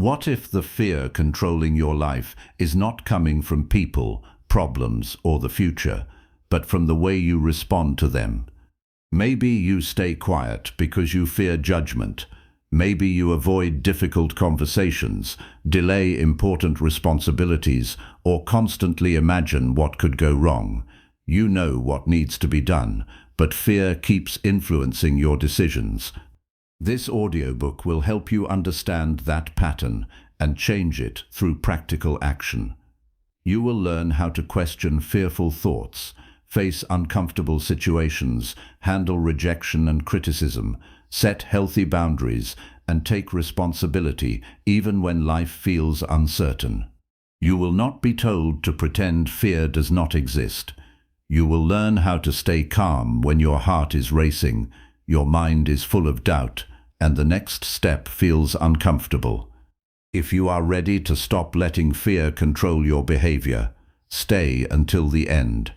What if the fear controlling your life is not coming from people, problems, or the future, but from the way you respond to them? Maybe you stay quiet because you fear judgment. Maybe you avoid difficult conversations, delay important responsibilities, or constantly imagine what could go wrong. You know what needs to be done, but fear keeps influencing your decisions. This audiobook will help you understand that pattern and change it through practical action. You will learn how to question fearful thoughts, face uncomfortable situations, handle rejection and criticism, set healthy boundaries, and take responsibility even when life feels uncertain. You will not be told to pretend fear does not exist. You will learn how to stay calm when your heart is racing, your mind is full of doubt, and the next step feels uncomfortable. If you are ready to stop letting fear control your behavior, stay until the end.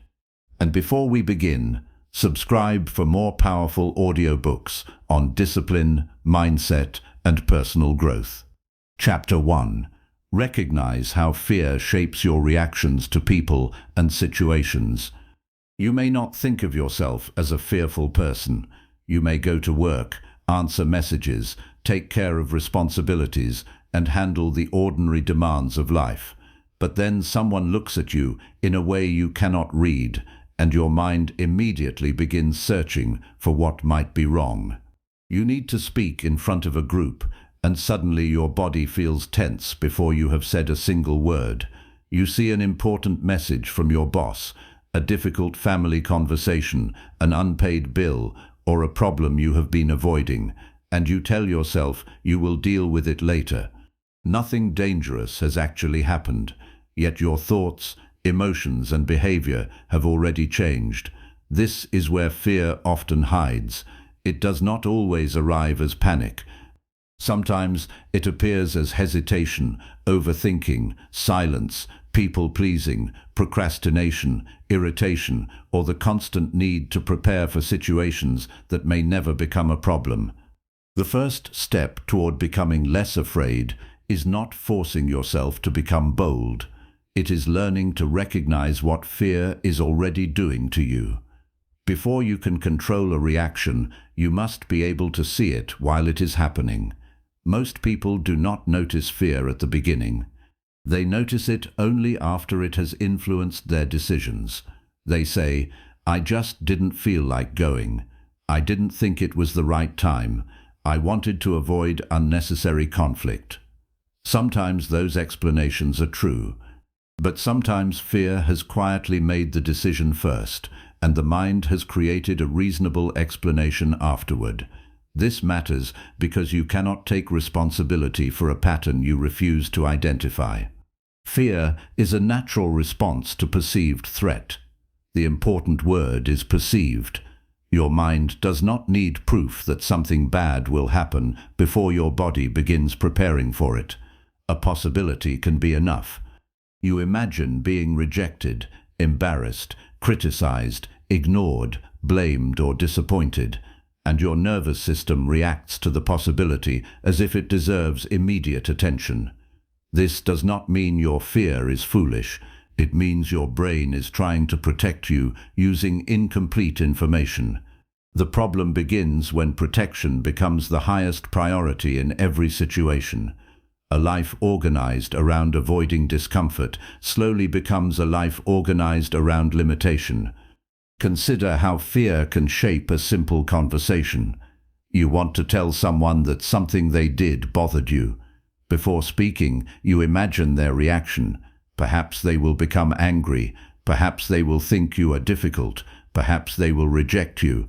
And before we begin, subscribe for more powerful audiobooks on discipline, mindset, and personal growth. Chapter 1. Recognize how fear shapes your reactions to people and situations. You may not think of yourself as a fearful person. You may go to work, answer messages, take care of responsibilities, and handle the ordinary demands of life. But then someone looks at you in a way you cannot read, and your mind immediately begins searching for what might be wrong. You need to speak in front of a group, and suddenly your body feels tense before you have said a single word. You see an important message from your boss, a difficult family conversation, an unpaid bill, or a problem you have been avoiding, and you tell yourself you will deal with it later. Nothing dangerous has actually happened, yet your thoughts, emotions, and behavior have already changed. This is where fear often hides. It does not always arrive as panic. Sometimes it appears as hesitation, overthinking, silence, people-pleasing, procrastination, irritation, or the constant need to prepare for situations that may never become a problem. The first step toward becoming less afraid is not forcing yourself to become bold. It is learning to recognize what fear is already doing to you. Before you can control a reaction, you must be able to see it while it is happening. Most people do not notice fear at the beginning. They notice it only after it has influenced their decisions. They say, "I just didn't feel like going. I didn't think it was the right time. I wanted to avoid unnecessary conflict." Sometimes those explanations are true, but sometimes fear has quietly made the decision first, and the mind has created a reasonable explanation afterward. This matters because you cannot take responsibility for a pattern you refuse to identify. Fear is a natural response to perceived threat. The important word is perceived. Your mind does not need proof that something bad will happen before your body begins preparing for it. A possibility can be enough. You imagine being rejected, embarrassed, criticized, ignored, blamed, or disappointed, and your nervous system reacts to the possibility as if it deserves immediate attention. This does not mean your fear is foolish. It means your brain is trying to protect you using incomplete information. The problem begins when protection becomes the highest priority in every situation. A life organized around avoiding discomfort slowly becomes a life organized around limitation. Consider how fear can shape a simple conversation. You want to tell someone that something they did bothered you. Before speaking, you imagine their reaction. Perhaps they will become angry. Perhaps they will think you are difficult. Perhaps they will reject you.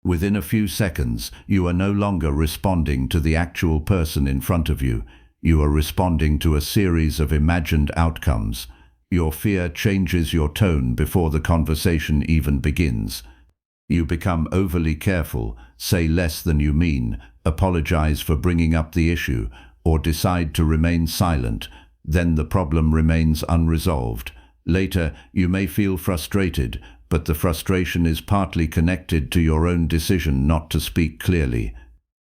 Within a few seconds, you are no longer responding to the actual person in front of you. You are responding to a series of imagined outcomes. Your fear changes your tone before the conversation even begins. You become overly careful, say less than you mean, apologize for bringing up the issue, or decide to remain silent. Then the problem remains unresolved. Later, you may feel frustrated, but the frustration is partly connected to your own decision not to speak clearly.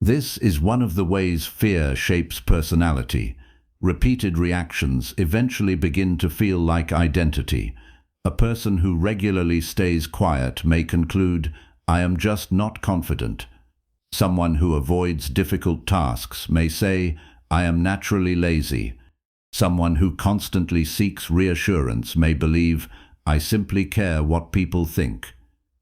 This is one of the ways fear shapes personality. Repeated reactions eventually begin to feel like identity. A person who regularly stays quiet may conclude, "I am just not confident." Someone who avoids difficult tasks may say, "I am naturally lazy." Someone who constantly seeks reassurance may believe, "I simply care what people think."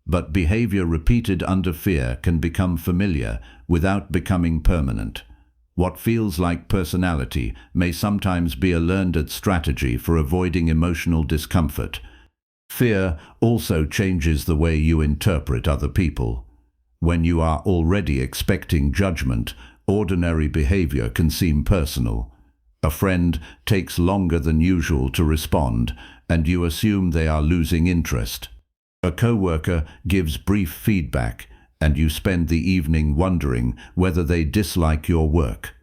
But behavior repeated under fear can become familiar without becoming permanent. What feels like personality may sometimes be a learned strategy for avoiding emotional discomfort. Fear also changes the way you interpret other people. When you are already expecting judgment, ordinary behavior can seem personal. A friend takes longer than usual to respond, and you assume they are losing interest. A coworker gives brief feedback, and you spend the evening wondering whether they dislike your work.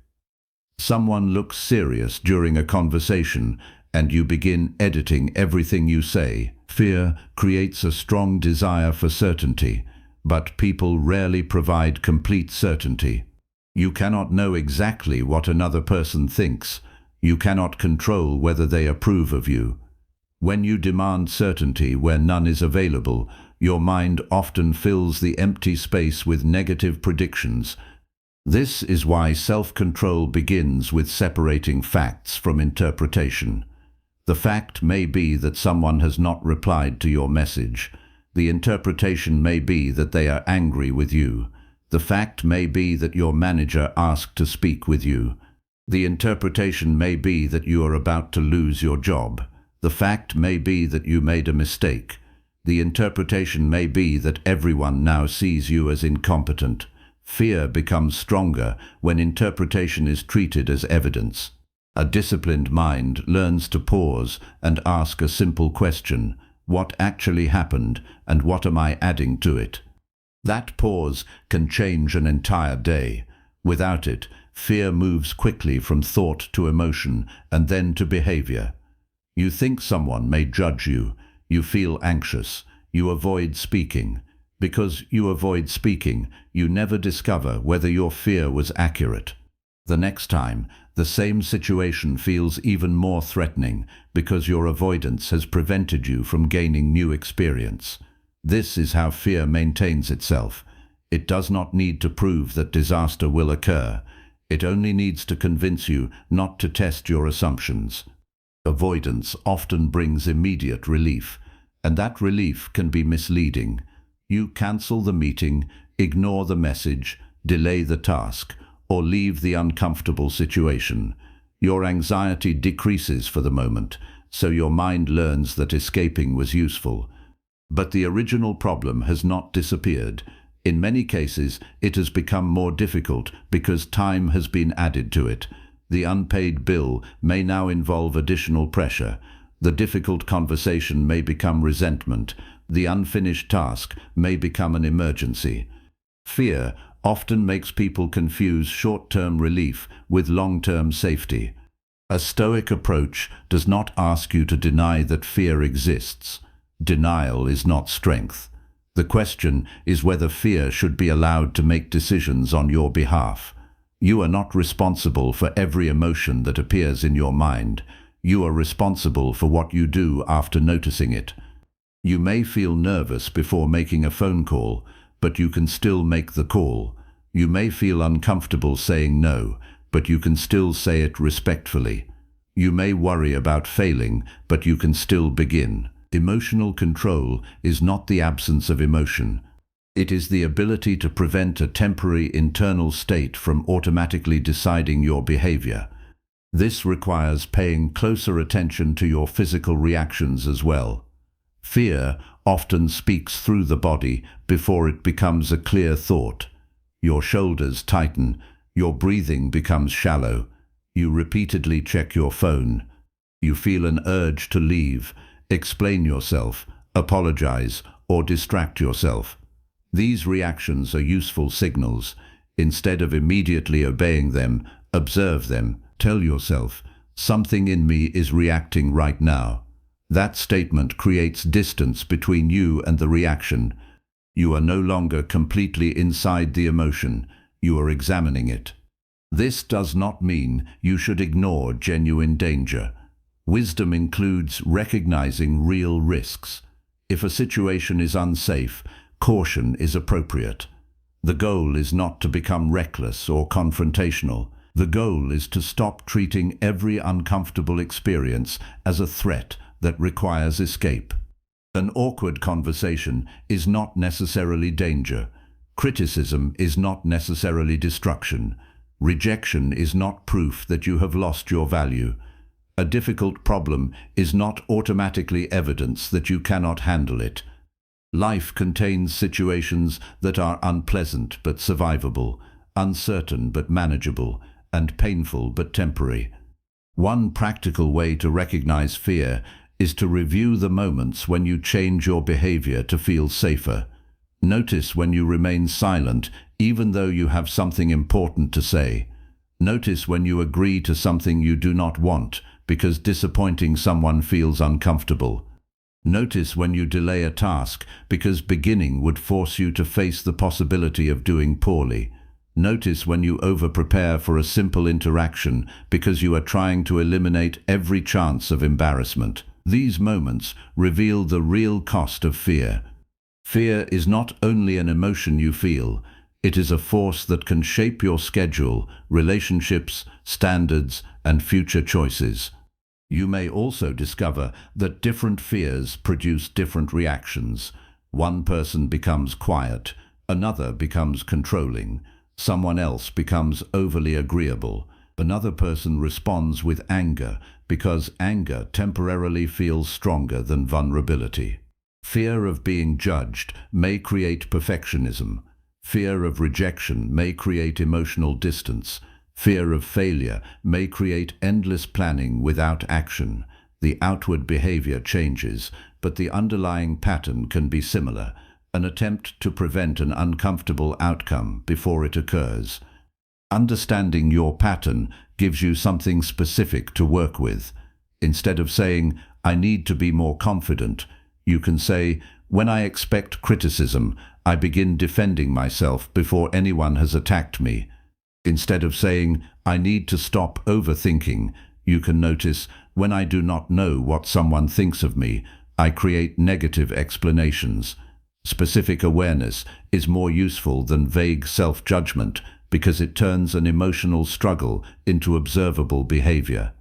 Someone looks serious during a conversation, and you begin editing everything you say. Fear creates a strong desire for certainty, but people rarely provide complete certainty. You cannot know exactly what another person thinks. You cannot control whether they approve of you. When you demand certainty where none is available, your mind often fills the empty space with negative predictions. This is why self-control begins with separating facts from interpretation. The fact may be that someone has not replied to your message. The interpretation may be that they are angry with you. The fact may be that your manager asked to speak with you. The interpretation may be that you are about to lose your job. The fact may be that you made a mistake. The interpretation may be that everyone now sees you as incompetent. Fear becomes stronger when interpretation is treated as evidence. A disciplined mind learns to pause and ask a simple question: what actually happened, and what am I adding to it? That pause can change an entire day. Without it, fear moves quickly from thought to emotion and then to behavior. You think someone may judge you. You feel anxious. You avoid speaking. Because you avoid speaking, you never discover whether your fear was accurate. The next time, the same situation feels even more threatening because your avoidance has prevented you from gaining new experience. This is how fear maintains itself. It does not need to prove that disaster will occur. It only needs to convince you not to test your assumptions. Avoidance often brings immediate relief, and that relief can be misleading. You cancel the meeting, ignore the message, delay the task, or leave the uncomfortable situation. Your anxiety decreases for the moment, so your mind learns that escaping was useful. But the original problem has not disappeared. In many cases, it has become more difficult because time has been added to it. The unpaid bill may now involve additional pressure. The difficult conversation may become resentment. The unfinished task may become an emergency. Fear often makes people confuse short-term relief with long-term safety. A stoic approach does not ask you to deny that fear exists. Denial is not strength. The question is whether fear should be allowed to make decisions on your behalf. You are not responsible for every emotion that appears in your mind. You are responsible for what you do after noticing it. You may feel nervous before making a phone call, but you can still make the call. You may feel uncomfortable saying no, but you can still say it respectfully. You may worry about failing, but you can still begin. Emotional control is not the absence of emotion. It is the ability to prevent a temporary internal state from automatically deciding your behavior. This requires paying closer attention to your physical reactions as well. Fear often speaks through the body before it becomes a clear thought. Your shoulders tighten, your breathing becomes shallow, you repeatedly check your phone. You feel an urge to leave, explain yourself, apologize, or distract yourself. These reactions are useful signals. Instead of immediately obeying them, observe them. Tell yourself, something in me is reacting right now. That statement creates distance between you and the reaction. You are no longer completely inside the emotion. You are examining it. This does not mean you should ignore genuine danger. Wisdom includes recognizing real risks. If a situation is unsafe, caution is appropriate. The goal is not to become reckless or confrontational. The goal is to stop treating every uncomfortable experience as a threat that requires escape. An awkward conversation is not necessarily danger. Criticism is not necessarily destruction. Rejection is not proof that you have lost your value. A difficult problem is not automatically evidence that you cannot handle it. Life contains situations that are unpleasant but survivable, uncertain but manageable, and painful but temporary. One practical way to recognize fear is to review the moments when you change your behavior to feel safer. Notice when you remain silent, even though you have something important to say. Notice when you agree to something you do not want, because disappointing someone feels uncomfortable. Notice when you delay a task, because beginning would force you to face the possibility of doing poorly. Notice when you over-prepare for a simple interaction, because you are trying to eliminate every chance of embarrassment. These moments reveal the real cost of fear. Fear is not only an emotion you feel, it is a force that can shape your schedule, relationships, standards, and future choices. You may also discover that different fears produce different reactions. One person becomes quiet, another becomes controlling, someone else becomes overly agreeable, another person responds with anger because anger temporarily feels stronger than vulnerability. Fear of being judged may create perfectionism. Fear of rejection may create emotional distance. Fear of failure may create endless planning without action. The outward behavior changes, but the underlying pattern can be similar, an attempt to prevent an uncomfortable outcome before it occurs. Understanding your pattern gives you something specific to work with. Instead of saying, "I need to be more confident," you can say, "When I expect criticism, I begin defending myself before anyone has attacked me." Instead of saying, "I need to stop overthinking," you can notice, "When I do not know what someone thinks of me, I create negative explanations." Specific awareness is more useful than vague self-judgment because it turns an emotional struggle into observable behavior.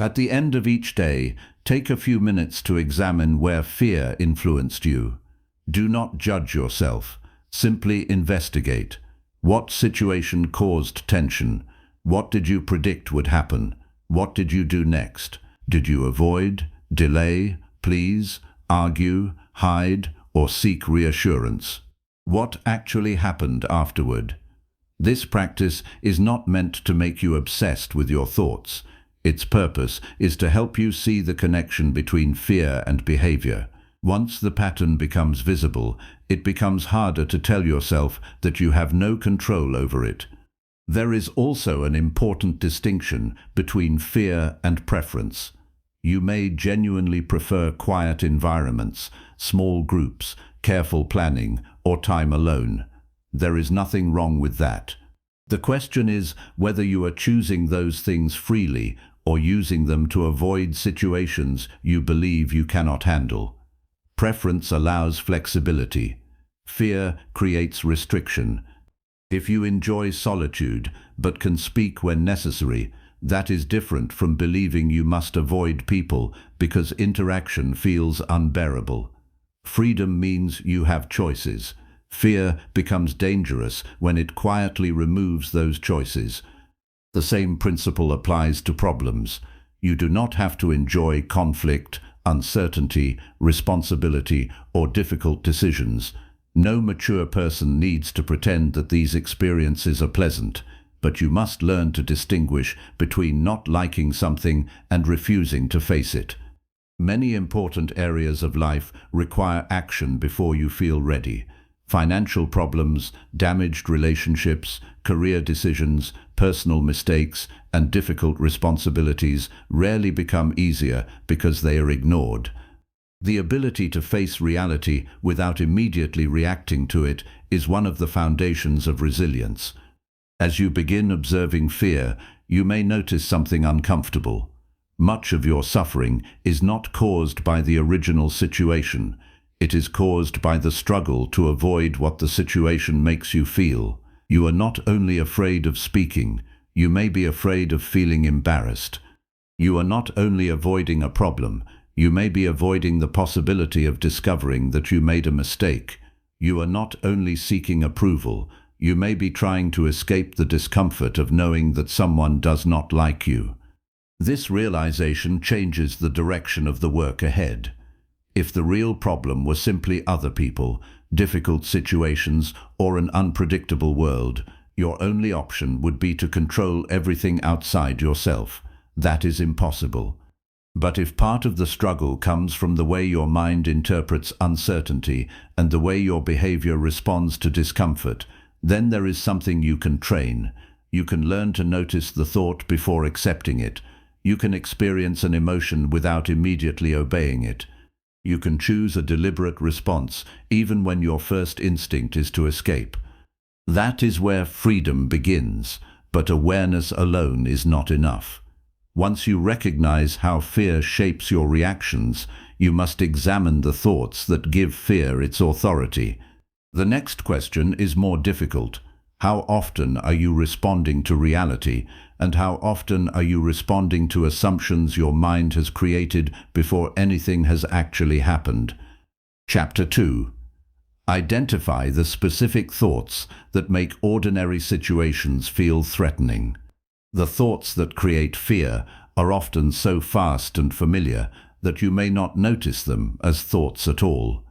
At the end of each day, take a few minutes to examine where fear influenced you. Do not judge yourself. Simply investigate. What situation caused tension? What did you predict would happen? What did you do next? Did you avoid, delay, please, argue, hide, or seek reassurance? What actually happened afterward? This practice is not meant to make you obsessed with your thoughts. Its purpose is to help you see the connection between fear and behavior. Once the pattern becomes visible, it becomes harder to tell yourself that you have no control over it. There is also an important distinction between fear and preference. You may genuinely prefer quiet environments, small groups, careful planning, or time alone. There is nothing wrong with that. The question is whether you are choosing those things freely or using them to avoid situations you believe you cannot handle. Preference allows flexibility. Fear creates restriction. If you enjoy solitude but can speak when necessary, that is different from believing you must avoid people because interaction feels unbearable. Freedom means you have choices. Fear becomes dangerous when it quietly removes those choices. The same principle applies to problems. You do not have to enjoy conflict, uncertainty, responsibility, or difficult decisions. No mature person needs to pretend that these experiences are pleasant, but you must learn to distinguish between not liking something and refusing to face it. Many important areas of life require action before you feel ready. Financial problems, damaged relationships, career decisions, personal mistakes, and difficult responsibilities rarely become easier because they are ignored. The ability to face reality without immediately reacting to it is one of the foundations of resilience. As you begin observing fear, you may notice something uncomfortable. Much of your suffering is not caused by the original situation. It is caused by the struggle to avoid what the situation makes you feel. You are not only afraid of speaking, you may be afraid of feeling embarrassed. You are not only avoiding a problem, you may be avoiding the possibility of discovering that you made a mistake. You are not only seeking approval, you may be trying to escape the discomfort of knowing that someone does not like you. This realization changes the direction of the work ahead. If the real problem was simply other people, difficult situations, or an unpredictable world, your only option would be to control everything outside yourself. That is impossible. But if part of the struggle comes from the way your mind interprets uncertainty and the way your behavior responds to discomfort, then there is something you can train. You can learn to notice the thought before accepting it. You can experience an emotion without immediately obeying it. You can choose a deliberate response, even when your first instinct is to escape. That is where freedom begins, but awareness alone is not enough. Once you recognize how fear shapes your reactions, you must examine the thoughts that give fear its authority. The next question is more difficult. How often are you responding to reality, and how often are you responding to assumptions your mind has created before anything has actually happened? Chapter 2. Identify the specific thoughts that make ordinary situations feel threatening. The thoughts that create fear are often so fast and familiar that you may not notice them as thoughts at all.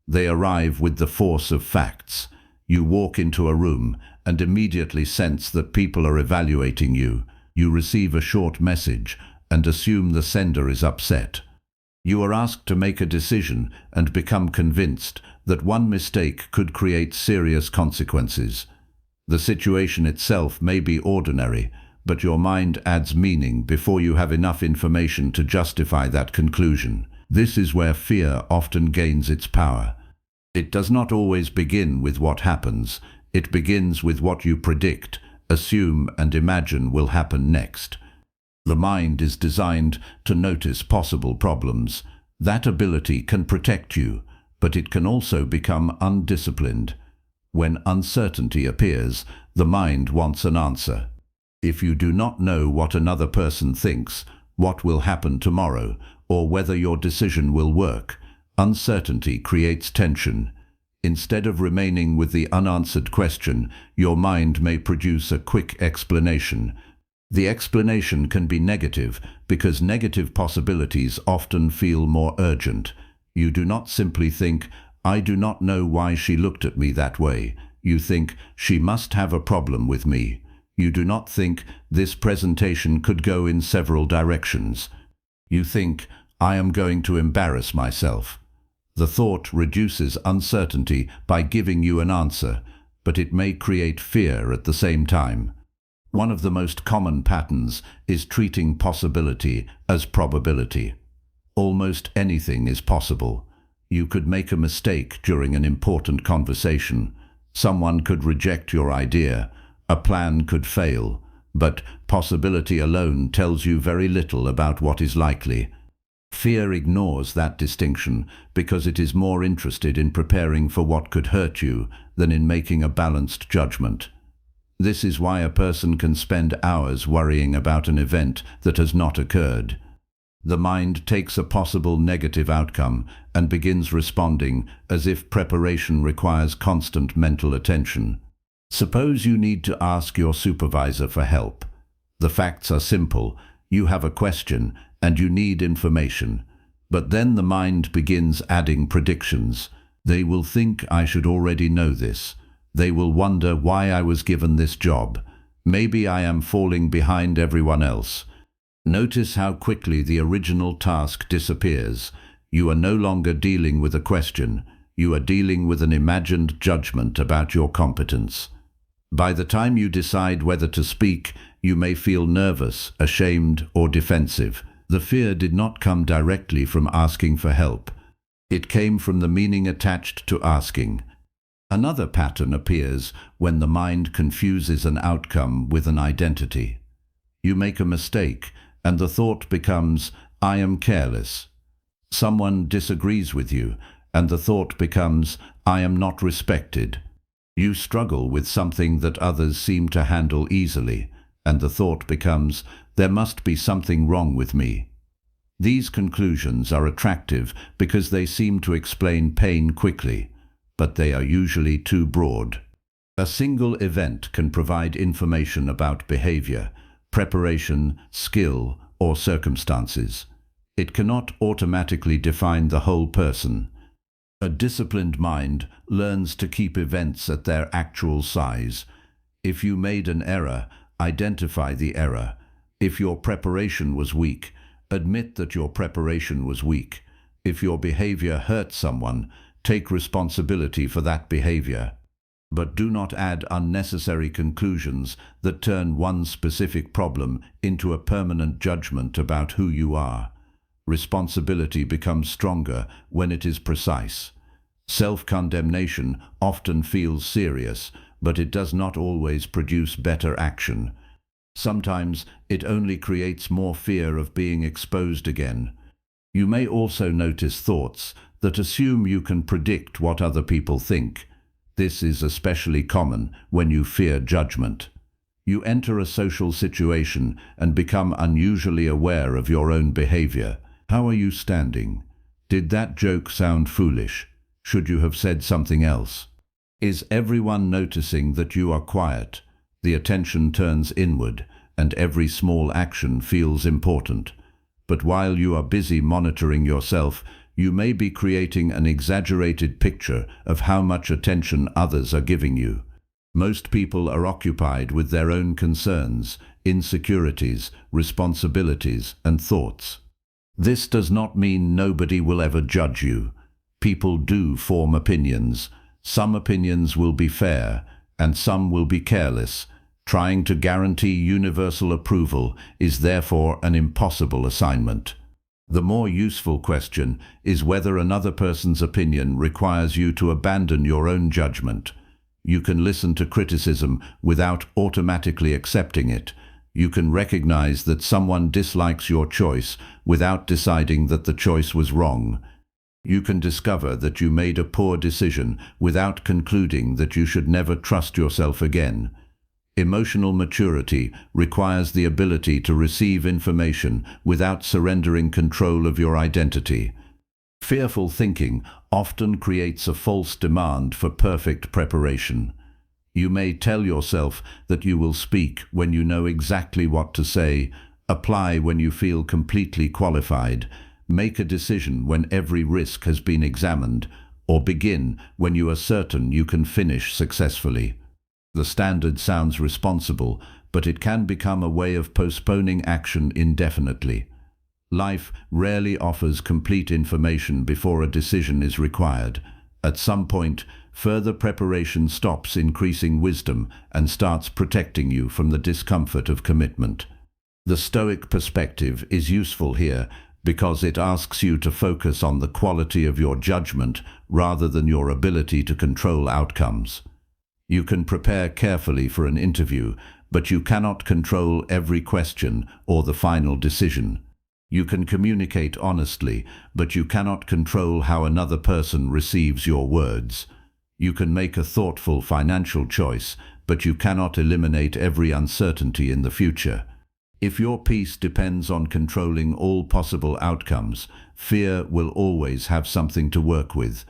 They arrive with the force of facts. You walk into a room and immediately sense that people are evaluating you. You receive a short message and assume the sender is upset. You are asked to make a decision and become convinced that one mistake could create serious consequences. The situation itself may be ordinary, but your mind adds meaning before you have enough information to justify that conclusion. This is where fear often gains its power. It does not always begin with what happens. It begins with what you predict, assume, and imagine will happen next. The mind is designed to notice possible problems. That ability can protect you, but it can also become undisciplined. When uncertainty appears, the mind wants an answer. If you do not know what another person thinks, what will happen tomorrow, or whether your decision will work, uncertainty creates tension. Instead of remaining with the unanswered question, your mind may produce a quick explanation. The explanation can be negative because negative possibilities often feel more urgent. You do not simply think, "I do not know why she looked at me that way." You think, "She must have a problem with me." You do not think, "This presentation could go in several directions." You think, "I am going to embarrass myself." The thought reduces uncertainty by giving you an answer, but it may create fear at the same time. One of the most common patterns is treating possibility as probability. Almost anything is possible. You could make a mistake during an important conversation. Someone could reject your idea. A plan could fail. But possibility alone tells you very little about what is likely. Fear ignores that distinction because it is more interested in preparing for what could hurt you than in making a balanced judgment. This is why a person can spend hours worrying about an event that has not occurred. The mind takes a possible negative outcome and begins responding as if preparation requires constant mental attention. Suppose you need to ask your supervisor for help. The facts are simple. You have a question and you need information. But then the mind begins adding predictions. They will think I should already know this. They will wonder why I was given this job. Maybe I am falling behind everyone else. Notice how quickly the original task disappears. You are no longer dealing with a question. You are dealing with an imagined judgment about your competence. By the time you decide whether to speak, you may feel nervous, ashamed, or defensive. The fear did not come directly from asking for help. It came from the meaning attached to asking. Another pattern appears when the mind confuses an outcome with an identity. You make a mistake, and the thought becomes, "I am careless." Someone disagrees with you, and the thought becomes, "I am not respected." You struggle with something that others seem to handle easily, and the thought becomes, "There must be something wrong with me." These conclusions are attractive because they seem to explain pain quickly, but they are usually too broad. A single event can provide information about behavior, preparation, skill, or circumstances. It cannot automatically define the whole person. A disciplined mind learns to keep events at their actual size. If you made an error, identify the error. If your preparation was weak, admit that your preparation was weak. If your behavior hurt someone, take responsibility for that behavior. But do not add unnecessary conclusions that turn one specific problem into a permanent judgment about who you are. Responsibility becomes stronger when it is precise. Self-condemnation often feels serious, but it does not always produce better action. Sometimes it only creates more fear of being exposed again. You may also notice thoughts that assume you can predict what other people think. This is especially common when you fear judgment. You enter a social situation and become unusually aware of your own behavior. How are you standing? Did that joke sound foolish? Should you have said something else? Is everyone noticing that you are quiet? The attention turns inward, and every small action feels important. But while you are busy monitoring yourself, you may be creating an exaggerated picture of how much attention others are giving you. Most people are occupied with their own concerns, insecurities, responsibilities, and thoughts. This does not mean nobody will ever judge you. People do form opinions. Some opinions will be fair, and some will be careless. Trying to guarantee universal approval is therefore an impossible assignment. The more useful question is whether another person's opinion requires you to abandon your own judgment. You can listen to criticism without automatically accepting it. You can recognize that someone dislikes your choice without deciding that the choice was wrong. You can discover that you made a poor decision without concluding that you should never trust yourself again. Emotional maturity requires the ability to receive information without surrendering control of your identity. Fearful thinking often creates a false demand for perfect preparation. You may tell yourself that you will speak when you know exactly what to say, apply when you feel completely qualified, make a decision when every risk has been examined, or begin when you are certain you can finish successfully. The standard sounds responsible, but it can become a way of postponing action indefinitely. Life rarely offers complete information before a decision is required. At some point, further preparation stops increasing wisdom and starts protecting you from the discomfort of commitment. The Stoic perspective is useful here because it asks you to focus on the quality of your judgment rather than your ability to control outcomes. You can prepare carefully for an interview, but you cannot control every question or the final decision. You can communicate honestly, but you cannot control how another person receives your words. You can make a thoughtful financial choice, but you cannot eliminate every uncertainty in the future. If your peace depends on controlling all possible outcomes, fear will always have something to work with.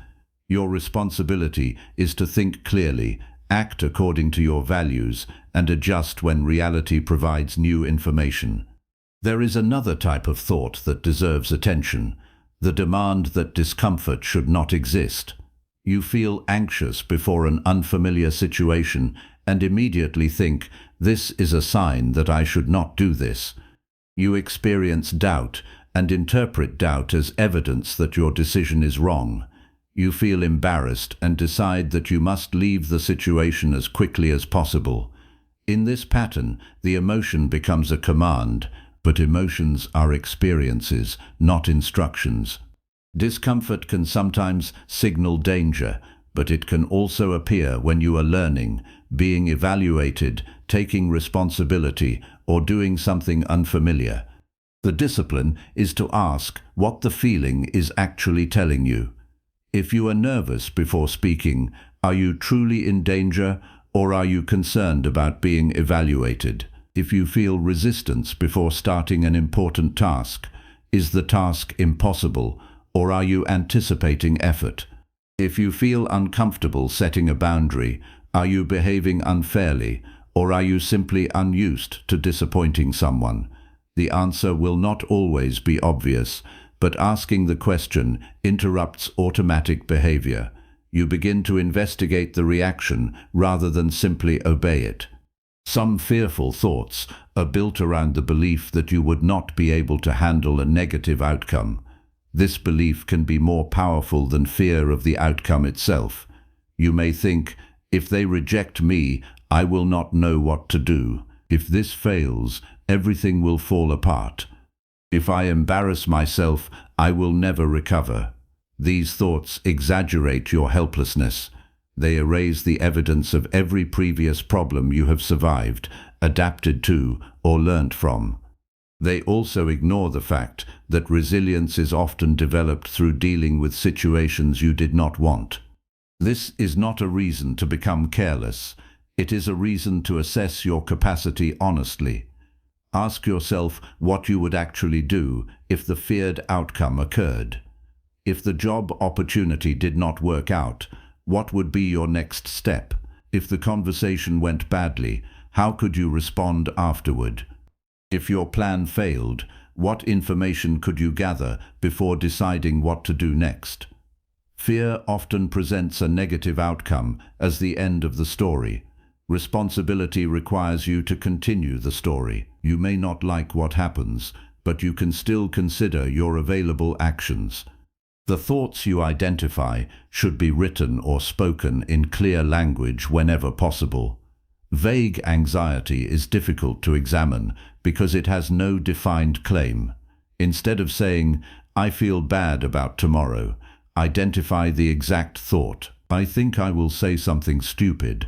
Your responsibility is to think clearly, act according to your values, and adjust when reality provides new information. There is another type of thought that deserves attention, the demand that discomfort should not exist. You feel anxious before an unfamiliar situation and immediately think, "This is a sign that I should not do this." You experience doubt and interpret doubt as evidence that your decision is wrong. You feel embarrassed and decide that you must leave the situation as quickly as possible. In this pattern, the emotion becomes a command, but emotions are experiences, not instructions. Discomfort can sometimes signal danger, but it can also appear when you are learning, being evaluated, taking responsibility, or doing something unfamiliar. The discipline is to ask what the feeling is actually telling you. If you are nervous before speaking, are you truly in danger, or are you concerned about being evaluated? If you feel resistance before starting an important task, is the task impossible, or are you anticipating effort? If you feel uncomfortable setting a boundary, are you behaving unfairly, or are you simply unused to disappointing someone? The answer will not always be obvious, but asking the question interrupts automatic behavior. You begin to investigate the reaction rather than simply obey it. Some fearful thoughts are built around the belief that you would not be able to handle a negative outcome. This belief can be more powerful than fear of the outcome itself. You may think, if they reject me, I will not know what to do. If this fails, everything will fall apart. If I embarrass myself, I will never recover. These thoughts exaggerate your helplessness. They erase the evidence of every previous problem you have survived, adapted to, or learnt from. They also ignore the fact that resilience is often developed through dealing with situations you did not want. This is not a reason to become careless. It is a reason to assess your capacity honestly. Ask yourself what you would actually do if the feared outcome occurred. If the job opportunity did not work out, what would be your next step? If the conversation went badly, how could you respond afterward? If your plan failed, what information could you gather before deciding what to do next? Fear often presents a negative outcome as the end of the story. Responsibility requires you to continue the story. You may not like what happens, but you can still consider your available actions. The thoughts you identify should be written or spoken in clear language whenever possible. Vague anxiety is difficult to examine because it has no defined claim. Instead of saying, "I feel bad about tomorrow," identify the exact thought. "I think I will say something stupid.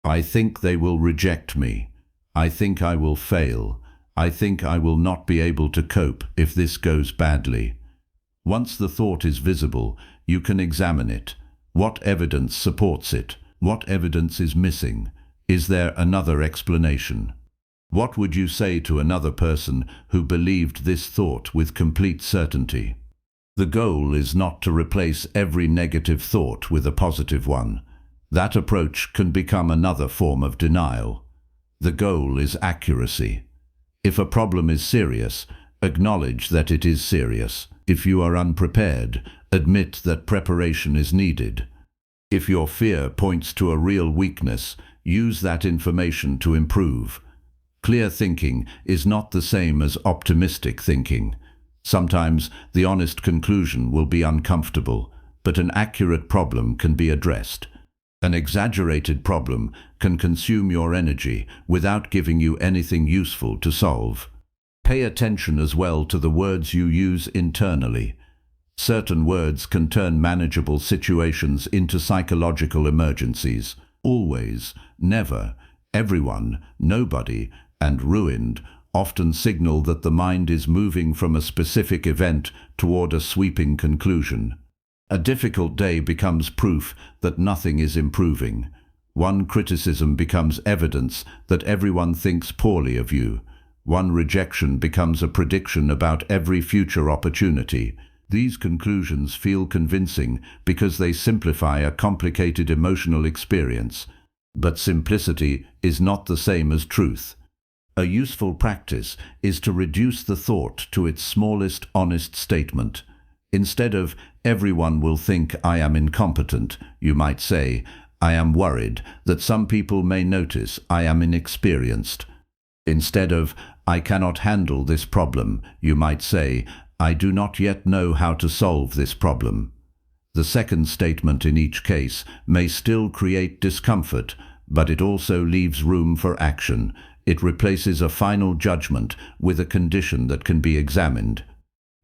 I think they will reject me. I think I will fail. I think I will not be able to cope if this goes badly." Once the thought is visible, you can examine it. What evidence supports it? What evidence is missing? Is there another explanation? What would you say to another person who believed this thought with complete certainty? The goal is not to replace every negative thought with a positive one. That approach can become another form of denial. The goal is accuracy. If a problem is serious, acknowledge that it is serious. If you are unprepared, admit that preparation is needed. If your fear points to a real weakness, use that information to improve. Clear thinking is not the same as optimistic thinking. Sometimes the honest conclusion will be uncomfortable, but an accurate problem can be addressed. An exaggerated problem can consume your energy without giving you anything useful to solve. Pay attention as well to the words you use internally. Certain words can turn manageable situations into psychological emergencies. Always, never, everyone, nobody, and ruined often signal that the mind is moving from a specific event toward a sweeping conclusion. A difficult day becomes proof that nothing is improving. One criticism becomes evidence that everyone thinks poorly of you. One rejection becomes a prediction about every future opportunity. These conclusions feel convincing because they simplify a complicated emotional experience. But simplicity is not the same as truth. A useful practice is to reduce the thought to its smallest honest statement. Instead of, "Everyone will think I am incompetent," you might say, "I am worried that some people may notice I am inexperienced." Instead of, "I cannot handle this problem," you might say, "I do not yet know how to solve this problem." The second statement in each case may still create discomfort, but it also leaves room for action. It replaces a final judgment with a condition that can be examined.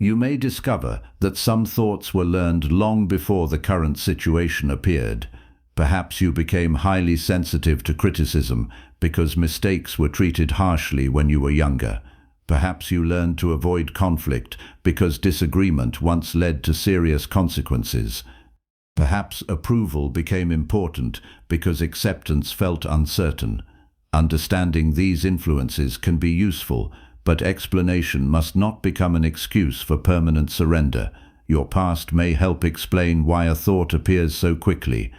You may discover that some thoughts were learned long before the current situation appeared. Perhaps you became highly sensitive to criticism because mistakes were treated harshly when you were younger. Perhaps you learned to avoid conflict because disagreement once led to serious consequences. Perhaps approval became important because acceptance felt uncertain. Understanding these influences can be useful, but explanation must not become an excuse for permanent surrender. Your past may help explain why a thought appears so quickly.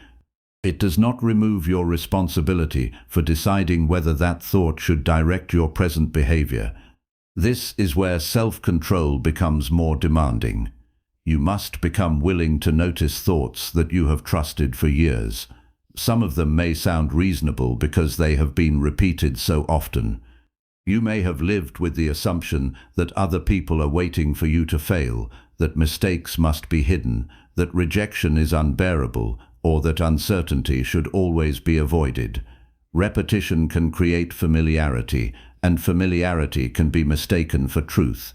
It does not remove your responsibility for deciding whether that thought should direct your present behavior. This is where self-control becomes more demanding. You must become willing to notice thoughts that you have trusted for years. Some of them may sound reasonable because they have been repeated so often. You may have lived with the assumption that other people are waiting for you to fail, that mistakes must be hidden, that rejection is unbearable, or that uncertainty should always be avoided. Repetition can create familiarity, and familiarity can be mistaken for truth.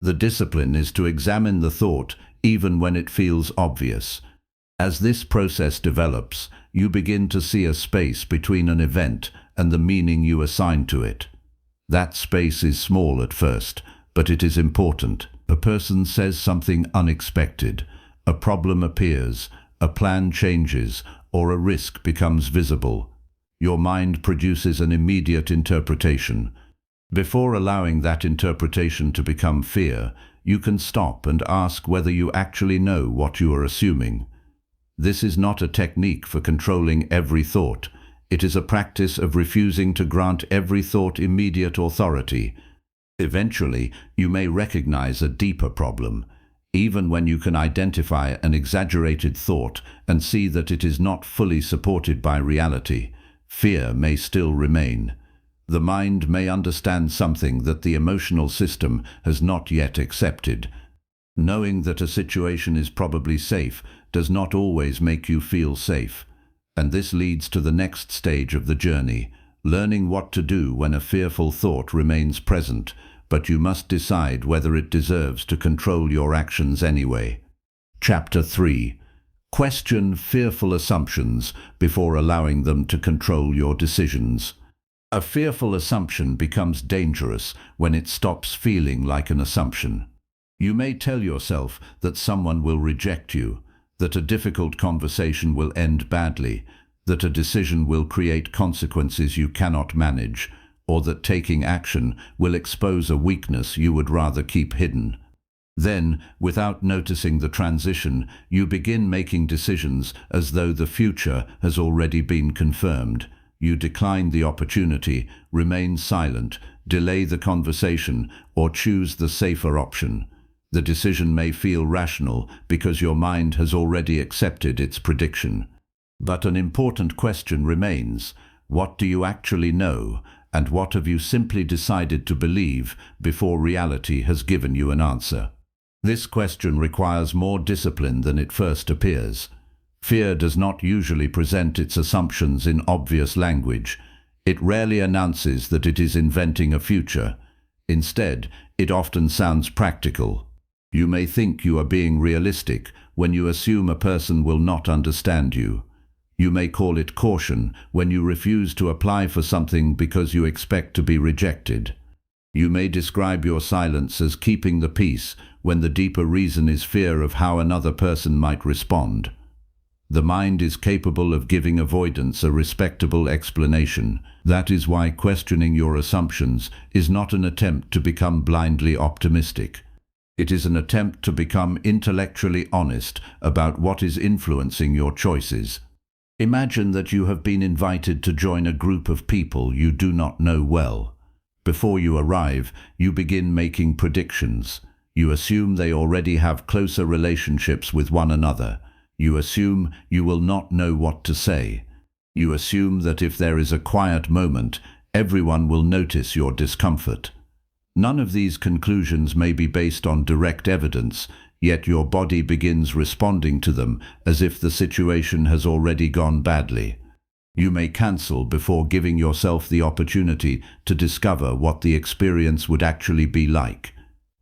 The discipline is to examine the thought even when it feels obvious. As this process develops, you begin to see a space between an event and the meaning you assign to it. That space is small at first, but it is important. A person says something unexpected, a problem appears, a plan changes, or a risk becomes visible. Your mind produces an immediate interpretation. Before allowing that interpretation to become fear, you can stop and ask whether you actually know what you are assuming. This is not a technique for controlling every thought. It is a practice of refusing to grant every thought immediate authority. Eventually, you may recognize a deeper problem. Even when you can identify an exaggerated thought and see that it is not fully supported by reality, fear may still remain. The mind may understand something that the emotional system has not yet accepted. Knowing that a situation is probably safe does not always make you feel safe. And this leads to the next stage of the journey, learning what to do when a fearful thought remains present, but you must decide whether it deserves to control your actions anyway. Chapter 3. Question fearful assumptions before allowing them to control your decisions. A fearful assumption becomes dangerous when it stops feeling like an assumption. You may tell yourself that someone will reject you, that a difficult conversation will end badly, that a decision will create consequences you cannot manage, or that taking action will expose a weakness you would rather keep hidden. Then, without noticing the transition, you begin making decisions as though the future has already been confirmed. You decline the opportunity, remain silent, delay the conversation, or choose the safer option. The decision may feel rational because your mind has already accepted its prediction. But an important question remains: what do you actually know, and what have you simply decided to believe before reality has given you an answer? This question requires more discipline than it first appears. Fear does not usually present its assumptions in obvious language. It rarely announces that it is inventing a future. Instead, it often sounds practical. You may think you are being realistic when you assume a person will not understand you. You may call it caution when you refuse to apply for something because you expect to be rejected. You may describe your silence as keeping the peace when the deeper reason is fear of how another person might respond. The mind is capable of giving avoidance a respectable explanation. That is why questioning your assumptions is not an attempt to become blindly optimistic. It is an attempt to become intellectually honest about what is influencing your choices. Imagine that you have been invited to join a group of people you do not know well. Before you arrive, you begin making predictions. You assume they already have closer relationships with one another. You assume you will not know what to say. You assume that if there is a quiet moment, everyone will notice your discomfort. None of these conclusions may be based on direct evidence, yet your body begins responding to them as if the situation has already gone badly. You may cancel before giving yourself the opportunity to discover what the experience would actually be like.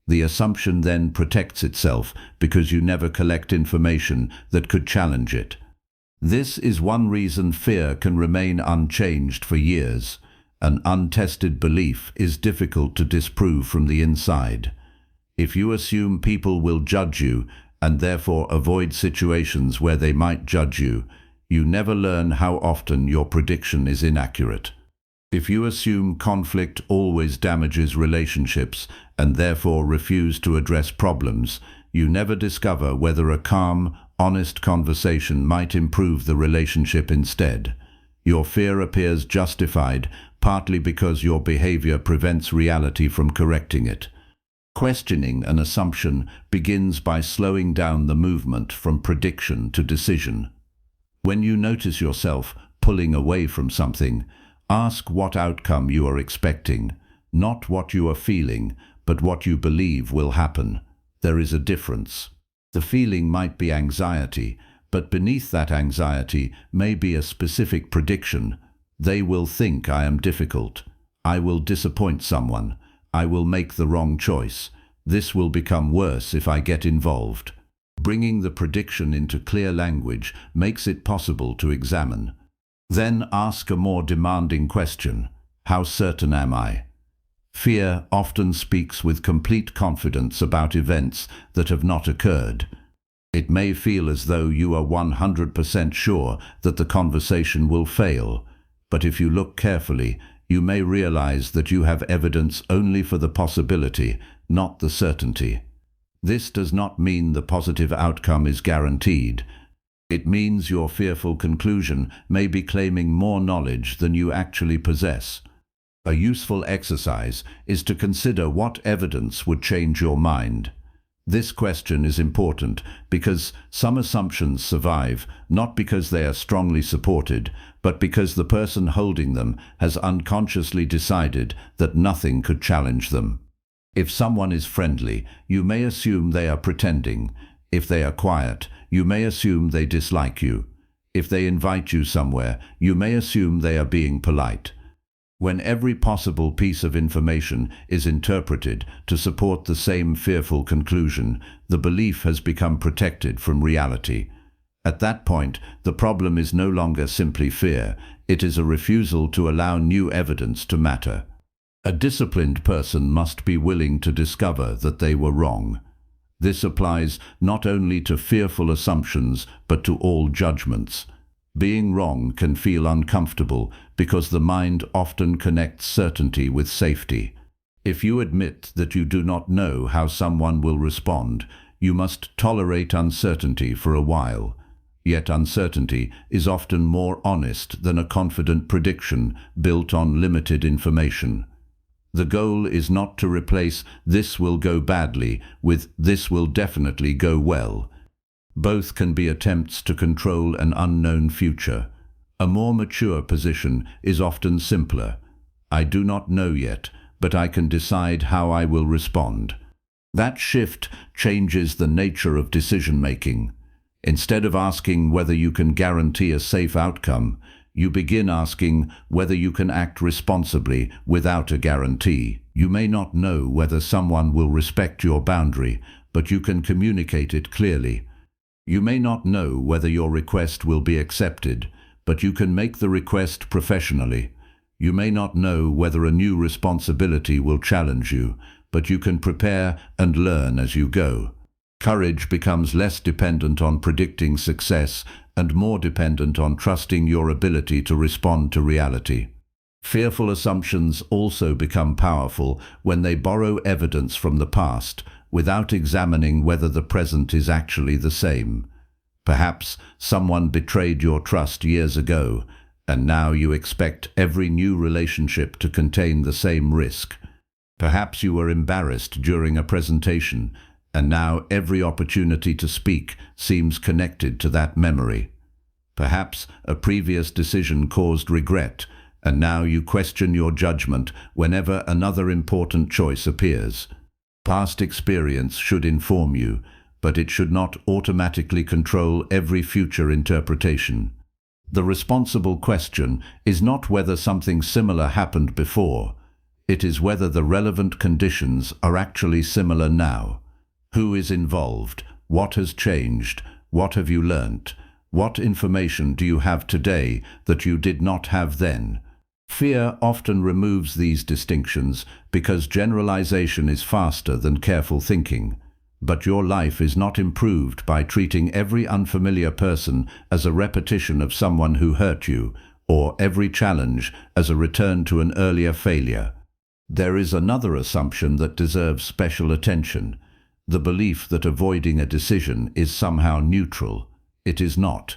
The assumption then protects itself because you never collect information that could challenge it. This is one reason fear can remain unchanged for years. An untested belief is difficult to disprove from the inside. If you assume people will judge you and therefore avoid situations where they might judge you, you never learn how often your prediction is inaccurate. If you assume conflict always damages relationships and therefore refuse to address problems, you never discover whether a calm, honest conversation might improve the relationship instead. Your fear appears justified, partly because your behavior prevents reality from correcting it. Questioning an assumption begins by slowing down the movement from prediction to decision. When you notice yourself pulling away from something, ask what outcome you are expecting, not what you are feeling, but what you believe will happen. There is a difference. The feeling might be anxiety, but beneath that anxiety may be a specific prediction. They will think I am difficult. I will disappoint someone. I will make the wrong choice. This will become worse if I get involved. Bringing the prediction into clear language makes it possible to examine. Then ask a more demanding question. How certain am I? Fear often speaks with complete confidence about events that have not occurred. It may feel as though you are 100% sure that the conversation will fail, but if you look carefully, you may realize that you have evidence only for the possibility, not the certainty. This does not mean the positive outcome is guaranteed. It means your fearful conclusion may be claiming more knowledge than you actually possess. A useful exercise is to consider what evidence would change your mind. This question is important because some assumptions survive not because they are strongly supported, but because the person holding them has unconsciously decided that nothing could challenge them. If someone is friendly, you may assume they are pretending. If they are quiet, you may assume they dislike you. If they invite you somewhere, you may assume they are being polite. When every possible piece of information is interpreted to support the same fearful conclusion, the belief has become protected from reality. At that point, the problem is no longer simply fear, it is a refusal to allow new evidence to matter. A disciplined person must be willing to discover that they were wrong. This applies not only to fearful assumptions, but to all judgments. Being wrong can feel uncomfortable because the mind often connects certainty with safety. If you admit that you do not know how someone will respond, you must tolerate uncertainty for a while. Yet uncertainty is often more honest than a confident prediction built on limited information. The goal is not to replace "this will go badly" with "this will definitely go well." Both can be attempts to control an unknown future. A more mature position is often simpler. I do not know yet, but I can decide how I will respond. That shift changes the nature of decision-making. Instead of asking whether you can guarantee a safe outcome, you begin asking whether you can act responsibly without a guarantee. You may not know whether someone will respect your boundary, but you can communicate it clearly. You may not know whether your request will be accepted, but you can make the request professionally. You may not know whether a new responsibility will challenge you, but you can prepare and learn as you go. Courage becomes less dependent on predicting success and more dependent on trusting your ability to respond to reality. Fearful assumptions also become powerful when they borrow evidence from the past, without examining whether the present is actually the same. Perhaps someone betrayed your trust years ago, and now you expect every new relationship to contain the same risk. Perhaps you were embarrassed during a presentation, and now every opportunity to speak seems connected to that memory. Perhaps a previous decision caused regret, and now you question your judgment whenever another important choice appears. Past experience should inform you, but it should not automatically control every future interpretation. The responsible question is not whether something similar happened before. It is whether the relevant conditions are actually similar now. Who is involved? What has changed? What have you learnt? What information do you have today that you did not have then? Fear often removes these distinctions because generalization is faster than careful thinking. But your life is not improved by treating every unfamiliar person as a repetition of someone who hurt you, or every challenge as a return to an earlier failure. There is another assumption that deserves special attention: the belief that avoiding a decision is somehow neutral. It is not.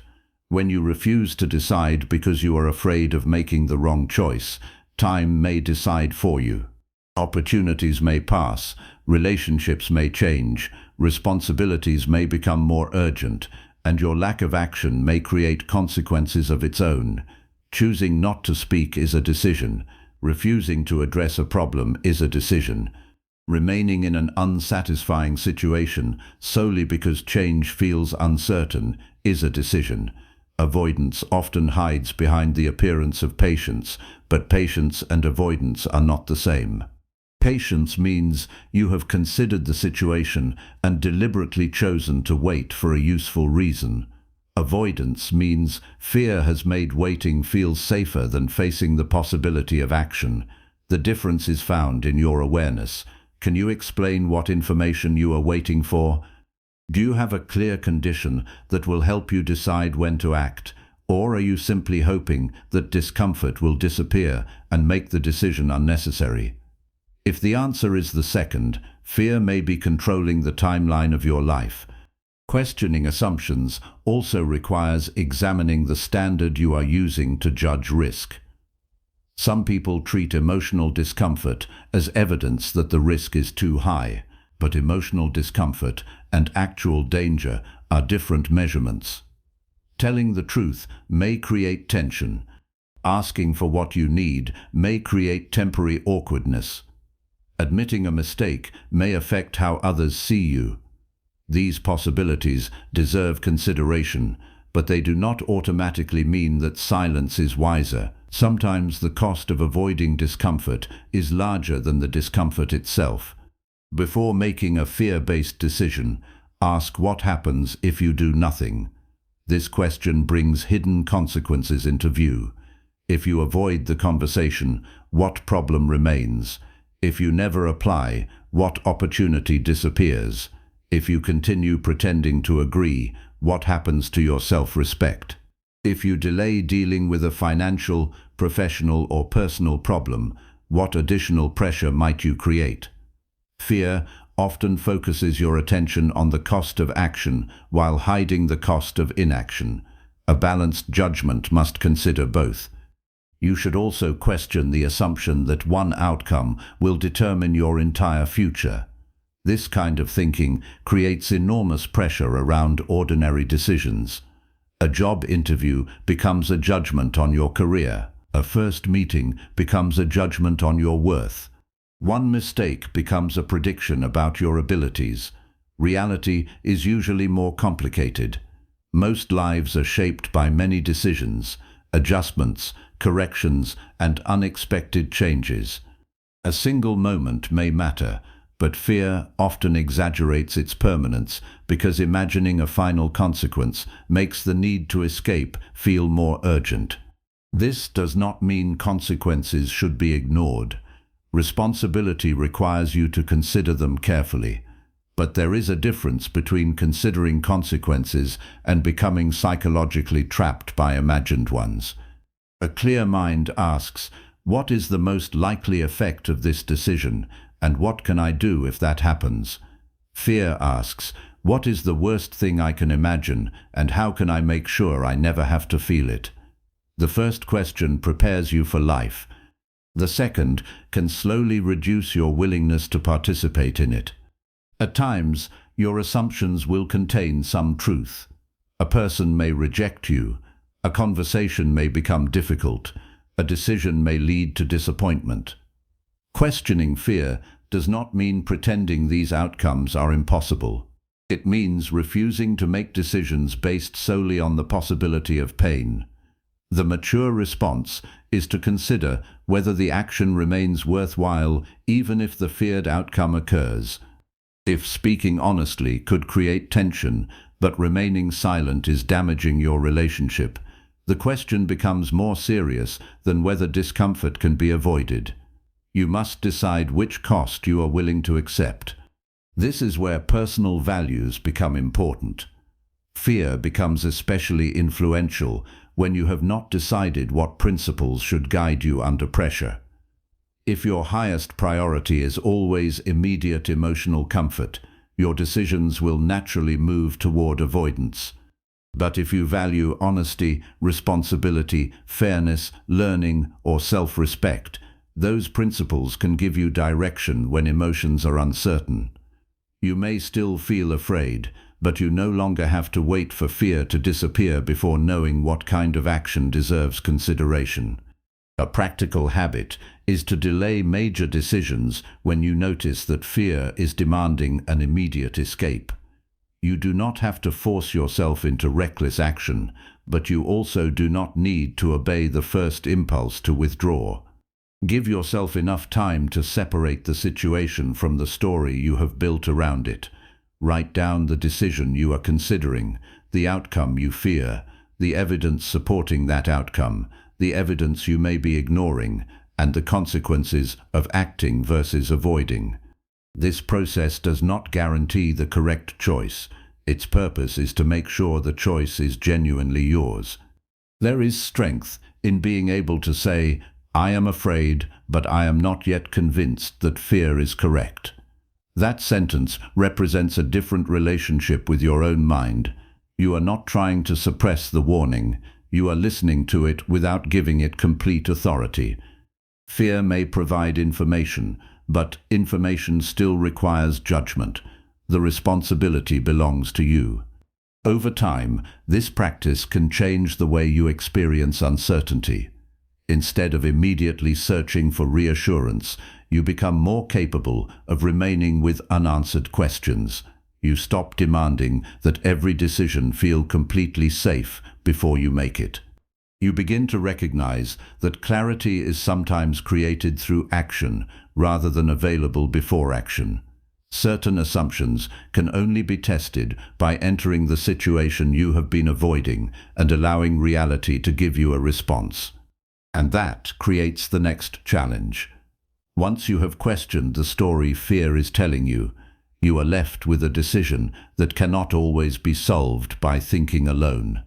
When you refuse to decide because you are afraid of making the wrong choice, time may decide for you. Opportunities may pass, relationships may change, responsibilities may become more urgent, and your lack of action may create consequences of its own. Choosing not to speak is a decision. Refusing to address a problem is a decision. Remaining in an unsatisfying situation solely because change feels uncertain is a decision. Avoidance often hides behind the appearance of patience, but patience and avoidance are not the same. Patience means you have considered the situation and deliberately chosen to wait for a useful reason. Avoidance means fear has made waiting feel safer than facing the possibility of action. The difference is found in your awareness. Can you explain what information you are waiting for? Do you have a clear condition that will help you decide when to act, or are you simply hoping that discomfort will disappear and make the decision unnecessary? If the answer is the second, fear may be controlling the timeline of your life. Questioning assumptions also requires examining the standard you are using to judge risk. Some people treat emotional discomfort as evidence that the risk is too high, but emotional discomfort and actual danger are different measurements. Telling the truth may create tension. Asking for what you need may create temporary awkwardness. Admitting a mistake may affect how others see you. These possibilities deserve consideration, but they do not automatically mean that silence is wiser. Sometimes the cost of avoiding discomfort is larger than the discomfort itself. Before making a fear-based decision, ask what happens if you do nothing. This question brings hidden consequences into view. If you avoid the conversation, what problem remains? If you never apply, what opportunity disappears? If you continue pretending to agree, what happens to your self-respect? If you delay dealing with a financial, professional, or personal problem, what additional pressure might you create? Fear often focuses your attention on the cost of action while hiding the cost of inaction. A balanced judgment must consider both. You should also question the assumption that one outcome will determine your entire future. This kind of thinking creates enormous pressure around ordinary decisions. A job interview becomes a judgment on your career. A first meeting becomes a judgment on your worth. One mistake becomes a prediction about your abilities. Reality is usually more complicated. Most lives are shaped by many decisions, adjustments, corrections, and unexpected changes. A single moment may matter, but fear often exaggerates its permanence because imagining a final consequence makes the need to escape feel more urgent. This does not mean consequences should be ignored. Responsibility requires you to consider them carefully. But there is a difference between considering consequences and becoming psychologically trapped by imagined ones. A clear mind asks, what is the most likely effect of this decision, and what can I do if that happens? Fear asks, what is the worst thing I can imagine, and how can I make sure I never have to feel it? The first question prepares you for life. The second can slowly reduce your willingness to participate in it. At times, your assumptions will contain some truth. A person may reject you. A conversation may become difficult. A decision may lead to disappointment. Questioning fear does not mean pretending these outcomes are impossible. It means refusing to make decisions based solely on the possibility of pain. The mature response is to consider whether the action remains worthwhile even if the feared outcome occurs. If speaking honestly could create tension, but remaining silent is damaging your relationship, the question becomes more serious than whether discomfort can be avoided. You must decide which cost you are willing to accept. This is where personal values become important. Fear becomes especially influential when you have not decided what principles should guide you under pressure. If your highest priority is always immediate emotional comfort, your decisions will naturally move toward avoidance. But if you value honesty, responsibility, fairness, learning, or self-respect, those principles can give you direction when emotions are uncertain. You may still feel afraid, but you no longer have to wait for fear to disappear before knowing what kind of action deserves consideration. A practical habit is to delay major decisions when you notice that fear is demanding an immediate escape. You do not have to force yourself into reckless action, but you also do not need to obey the first impulse to withdraw. Give yourself enough time to separate the situation from the story you have built around it. Write down the decision you are considering, the outcome you fear, the evidence supporting that outcome, the evidence you may be ignoring, and the consequences of acting versus avoiding. This process does not guarantee the correct choice. Its purpose is to make sure the choice is genuinely yours. There is strength in being able to say, "I am afraid, but I am not yet convinced that fear is correct." That sentence represents a different relationship with your own mind. You are not trying to suppress the warning. You are listening to it without giving it complete authority. Fear may provide information, but information still requires judgment. The responsibility belongs to you. Over time, this practice can change the way you experience uncertainty. Instead of immediately searching for reassurance, you become more capable of remaining with unanswered questions. You stop demanding that every decision feel completely safe before you make it. You begin to recognize that clarity is sometimes created through action rather than available before action. Certain assumptions can only be tested by entering the situation you have been avoiding and allowing reality to give you a response. And that creates the next challenge. Once you have questioned the story fear is telling you, you are left with a decision that cannot always be solved by thinking alone.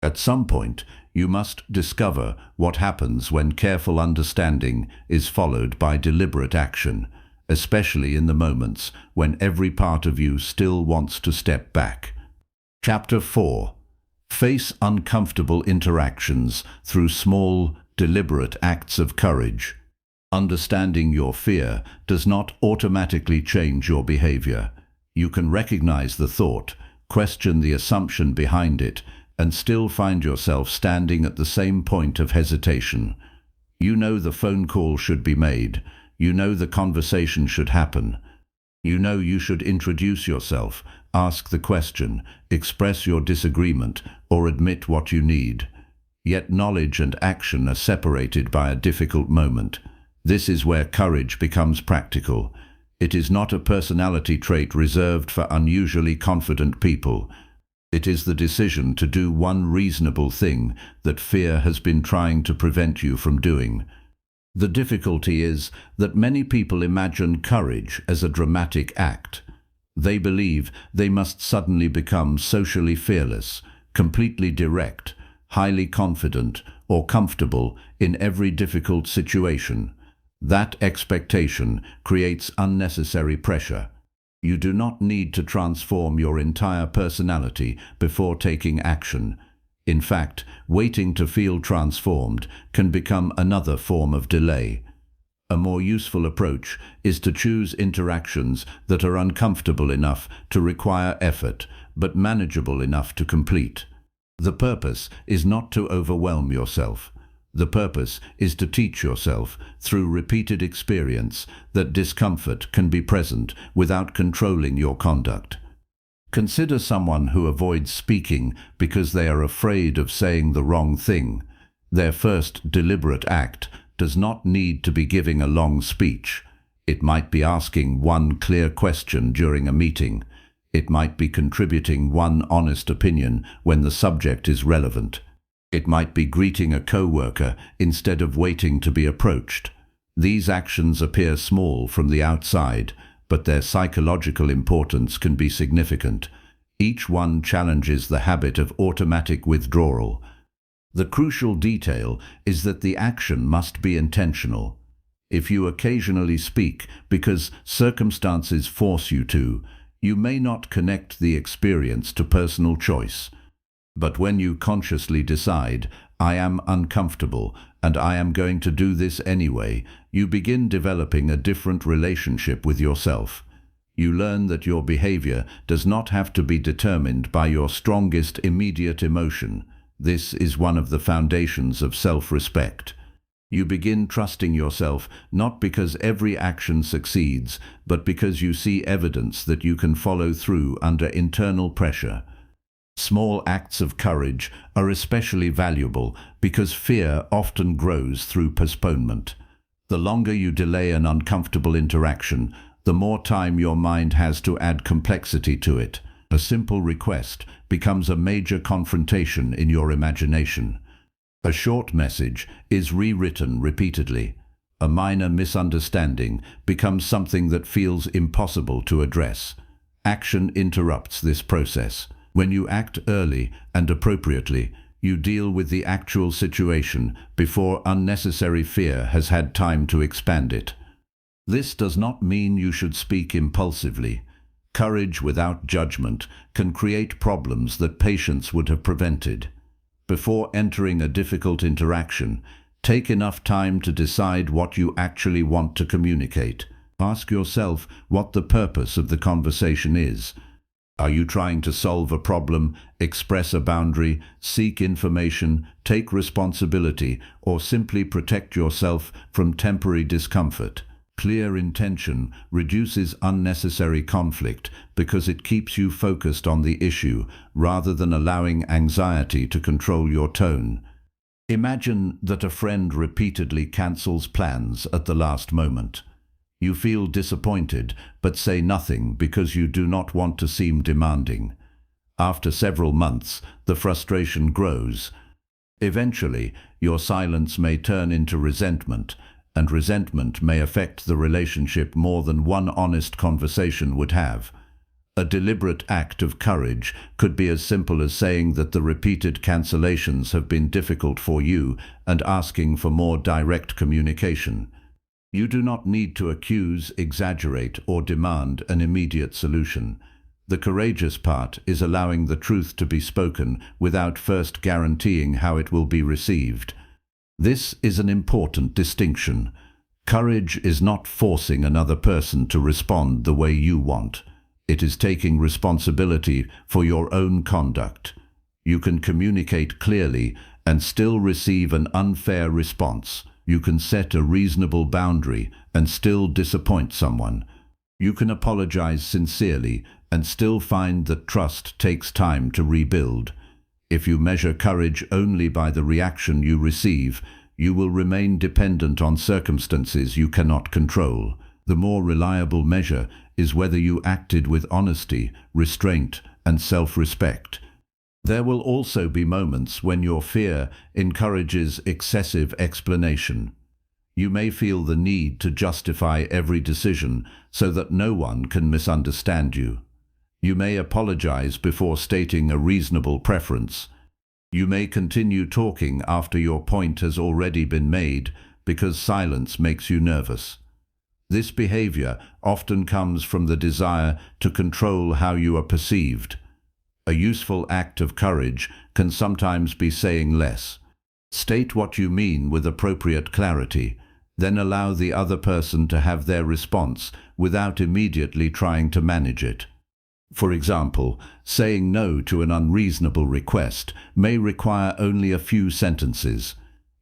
At some point, you must discover what happens when careful understanding is followed by deliberate action, especially in the moments when every part of you still wants to step back. Chapter 4. Face uncomfortable interactions through small, deliberate acts of courage. Understanding your fear does not automatically change your behavior. You can recognize the thought, question the assumption behind it, and still find yourself standing at the same point of hesitation. You know the phone call should be made. You know the conversation should happen. You know you should introduce yourself, ask the question, express your disagreement, or admit what you need. Yet knowledge and action are separated by a difficult moment. This is where courage becomes practical. It is not a personality trait reserved for unusually confident people. It is the decision to do one reasonable thing that fear has been trying to prevent you from doing. The difficulty is that many people imagine courage as a dramatic act. They believe they must suddenly become socially fearless, completely direct, highly confident, or comfortable in every difficult situation. That expectation creates unnecessary pressure. You do not need to transform your entire personality before taking action. In fact, waiting to feel transformed can become another form of delay. A more useful approach is to choose interactions that are uncomfortable enough to require effort, but manageable enough to complete. The purpose is not to overwhelm yourself. The purpose is to teach yourself, through repeated experience, that discomfort can be present without controlling your conduct. Consider someone who avoids speaking because they are afraid of saying the wrong thing. Their first deliberate act does not need to be giving a long speech. It might be asking one clear question during a meeting. It might be contributing one honest opinion when the subject is relevant. It might be greeting a coworker instead of waiting to be approached. These actions appear small from the outside, but their psychological importance can be significant. Each one challenges the habit of automatic withdrawal. The crucial detail is that the action must be intentional. If you occasionally speak because circumstances force you to, you may not connect the experience to personal choice. But when you consciously decide, "I am uncomfortable and I am going to do this anyway," you begin developing a different relationship with yourself. You learn that your behavior does not have to be determined by your strongest immediate emotion. This is one of the foundations of self-respect. You begin trusting yourself not because every action succeeds, but because you see evidence that you can follow through under internal pressure. Small acts of courage are especially valuable because fear often grows through postponement. The longer you delay an uncomfortable interaction, the more time your mind has to add complexity to it. A simple request becomes a major confrontation in your imagination. A short message is rewritten repeatedly. A minor misunderstanding becomes something that feels impossible to address. Action interrupts this process. When you act early and appropriately, you deal with the actual situation before unnecessary fear has had time to expand it. This does not mean you should speak impulsively. Courage without judgment can create problems that patience would have prevented. Before entering a difficult interaction, take enough time to decide what you actually want to communicate. Ask yourself what the purpose of the conversation is. Are you trying to solve a problem, express a boundary, seek information, take responsibility, or simply protect yourself from temporary discomfort? Clear intention reduces unnecessary conflict because it keeps you focused on the issue rather than allowing anxiety to control your tone. Imagine that a friend repeatedly cancels plans at the last moment. You feel disappointed but say nothing because you do not want to seem demanding. After several months, the frustration grows. Eventually, your silence may turn into resentment, and resentment may affect the relationship more than one honest conversation would have. A deliberate act of courage could be as simple as saying that the repeated cancellations have been difficult for you and asking for more direct communication. You do not need to accuse, exaggerate, or demand an immediate solution. The courageous part is allowing the truth to be spoken without first guaranteeing how it will be received. This is an important distinction. Courage is not forcing another person to respond the way you want. It is taking responsibility for your own conduct. You can communicate clearly and still receive an unfair response. You can set a reasonable boundary and still disappoint someone. You can apologize sincerely and still find that trust takes time to rebuild. If you measure courage only by the reaction you receive, you will remain dependent on circumstances you cannot control. The more reliable measure is whether you acted with honesty, restraint, and self-respect. There will also be moments when your fear encourages excessive explanation. You may feel the need to justify every decision so that no one can misunderstand you. You may apologize before stating a reasonable preference. You may continue talking after your point has already been made because silence makes you nervous. This behavior often comes from the desire to control how you are perceived. A useful act of courage can sometimes be saying less. State what you mean with appropriate clarity, then allow the other person to have their response without immediately trying to manage it. For example, saying no to an unreasonable request may require only a few sentences.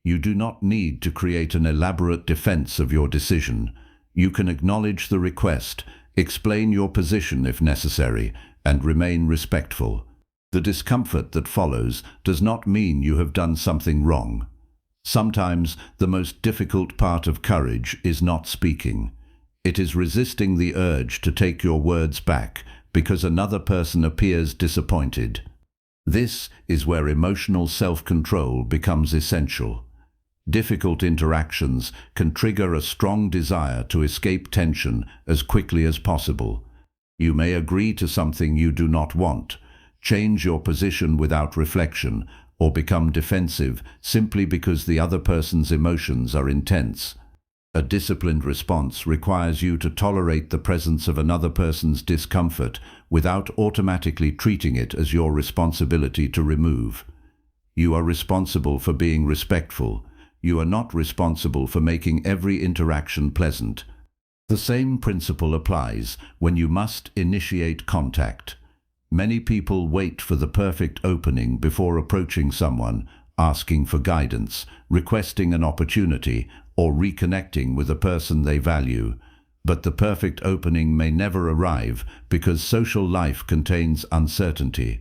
You do not need to create an elaborate defense of your decision. You can acknowledge the request, explain your position if necessary, and remain respectful. The discomfort that follows does not mean you have done something wrong. Sometimes the most difficult part of courage is not speaking. It is resisting the urge to take your words back because another person appears disappointed. This is where emotional self-control becomes essential. Difficult interactions can trigger a strong desire to escape tension as quickly as possible. You may agree to something you do not want, change your position without reflection, or become defensive simply because the other person's emotions are intense. A disciplined response requires you to tolerate the presence of another person's discomfort without automatically treating it as your responsibility to remove. You are responsible for being respectful. You are not responsible for making every interaction pleasant. The same principle applies when you must initiate contact. Many people wait for the perfect opening before approaching someone, asking for guidance, requesting an opportunity, or reconnecting with a person they value. But the perfect opening may never arrive because social life contains uncertainty.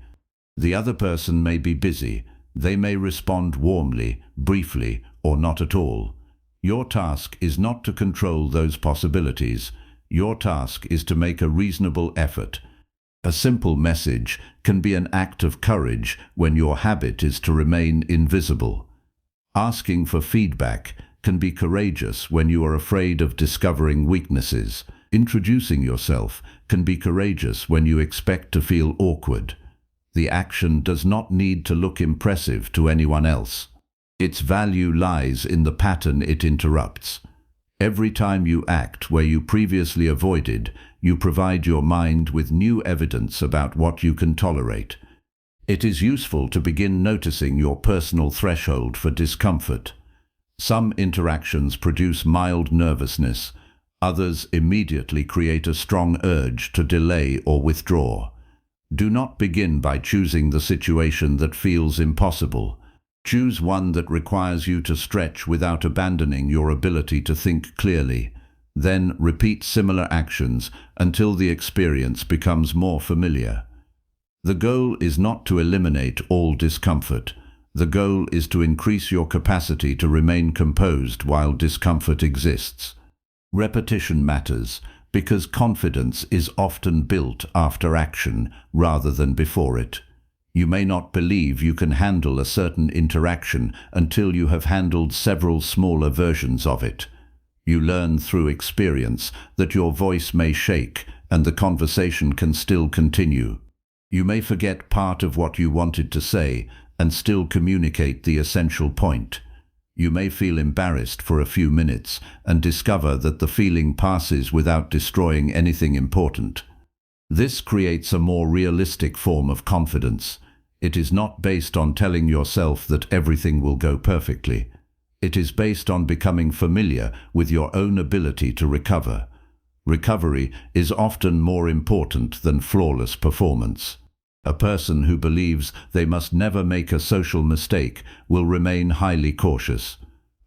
The other person may be busy. They may respond warmly, briefly, or not at all. Your task is not to control those possibilities. Your task is to make a reasonable effort. A simple message can be an act of courage when your habit is to remain invisible. Asking for feedback can be courageous when you are afraid of discovering weaknesses. Introducing yourself can be courageous when you expect to feel awkward. The action does not need to look impressive to anyone else. Its value lies in the pattern it interrupts. Every time you act where you previously avoided, you provide your mind with new evidence about what you can tolerate. It is useful to begin noticing your personal threshold for discomfort. Some interactions produce mild nervousness. Others immediately create a strong urge to delay or withdraw. Do not begin by choosing the situation that feels impossible. Choose one that requires you to stretch without abandoning your ability to think clearly. Then repeat similar actions until the experience becomes more familiar. The goal is not to eliminate all discomfort. The goal is to increase your capacity to remain composed while discomfort exists. Repetition matters because confidence is often built after action rather than before it. You may not believe you can handle a certain interaction until you have handled several smaller versions of it. You learn through experience that your voice may shake and the conversation can still continue. You may forget part of what you wanted to say and still communicate the essential point. You may feel embarrassed for a few minutes and discover that the feeling passes without destroying anything important. This creates a more realistic form of confidence. It is not based on telling yourself that everything will go perfectly. It is based on becoming familiar with your own ability to recover. Recovery is often more important than flawless performance. A person who believes they must never make a social mistake will remain highly cautious.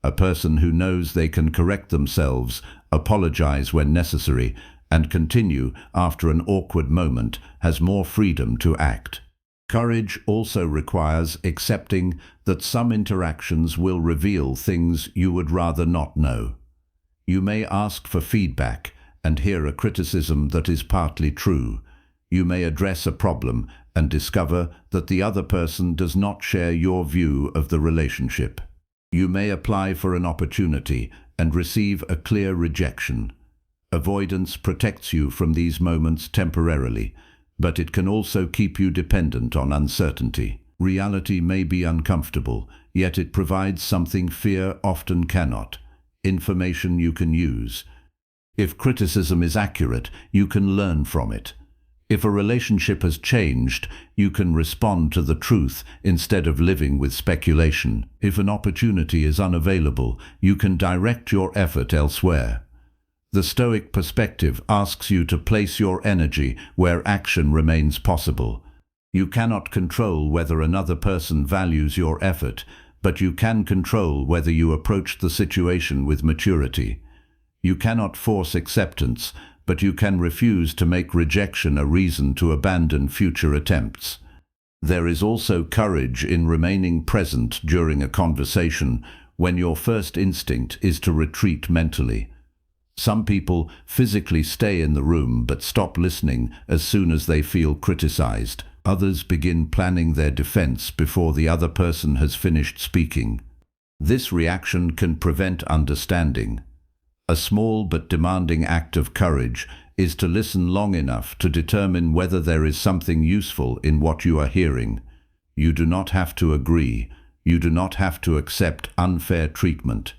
A person who knows they can correct themselves, apologize when necessary, and continue after an awkward moment has more freedom to act. Courage also requires accepting that some interactions will reveal things you would rather not know. You may ask for feedback and hear a criticism that is partly true. You may address a problem and discover that the other person does not share your view of the relationship. You may apply for an opportunity and receive a clear rejection. Avoidance protects you from these moments temporarily, but it can also keep you dependent on uncertainty. Reality may be uncomfortable, yet it provides something fear often cannot: information you can use. If criticism is accurate, you can learn from it. If a relationship has changed, you can respond to the truth instead of living with speculation. If an opportunity is unavailable, you can direct your effort elsewhere. The Stoic perspective asks you to place your energy where action remains possible. You cannot control whether another person values your effort, but you can control whether you approach the situation with maturity. You cannot force acceptance, but you can refuse to make rejection a reason to abandon future attempts. There is also courage in remaining present during a conversation when your first instinct is to retreat mentally. Some people physically stay in the room but stop listening as soon as they feel criticized. Others begin planning their defense before the other person has finished speaking. This reaction can prevent understanding. A small but demanding act of courage is to listen long enough to determine whether there is something useful in what you are hearing. You do not have to agree. You do not have to accept unfair treatment.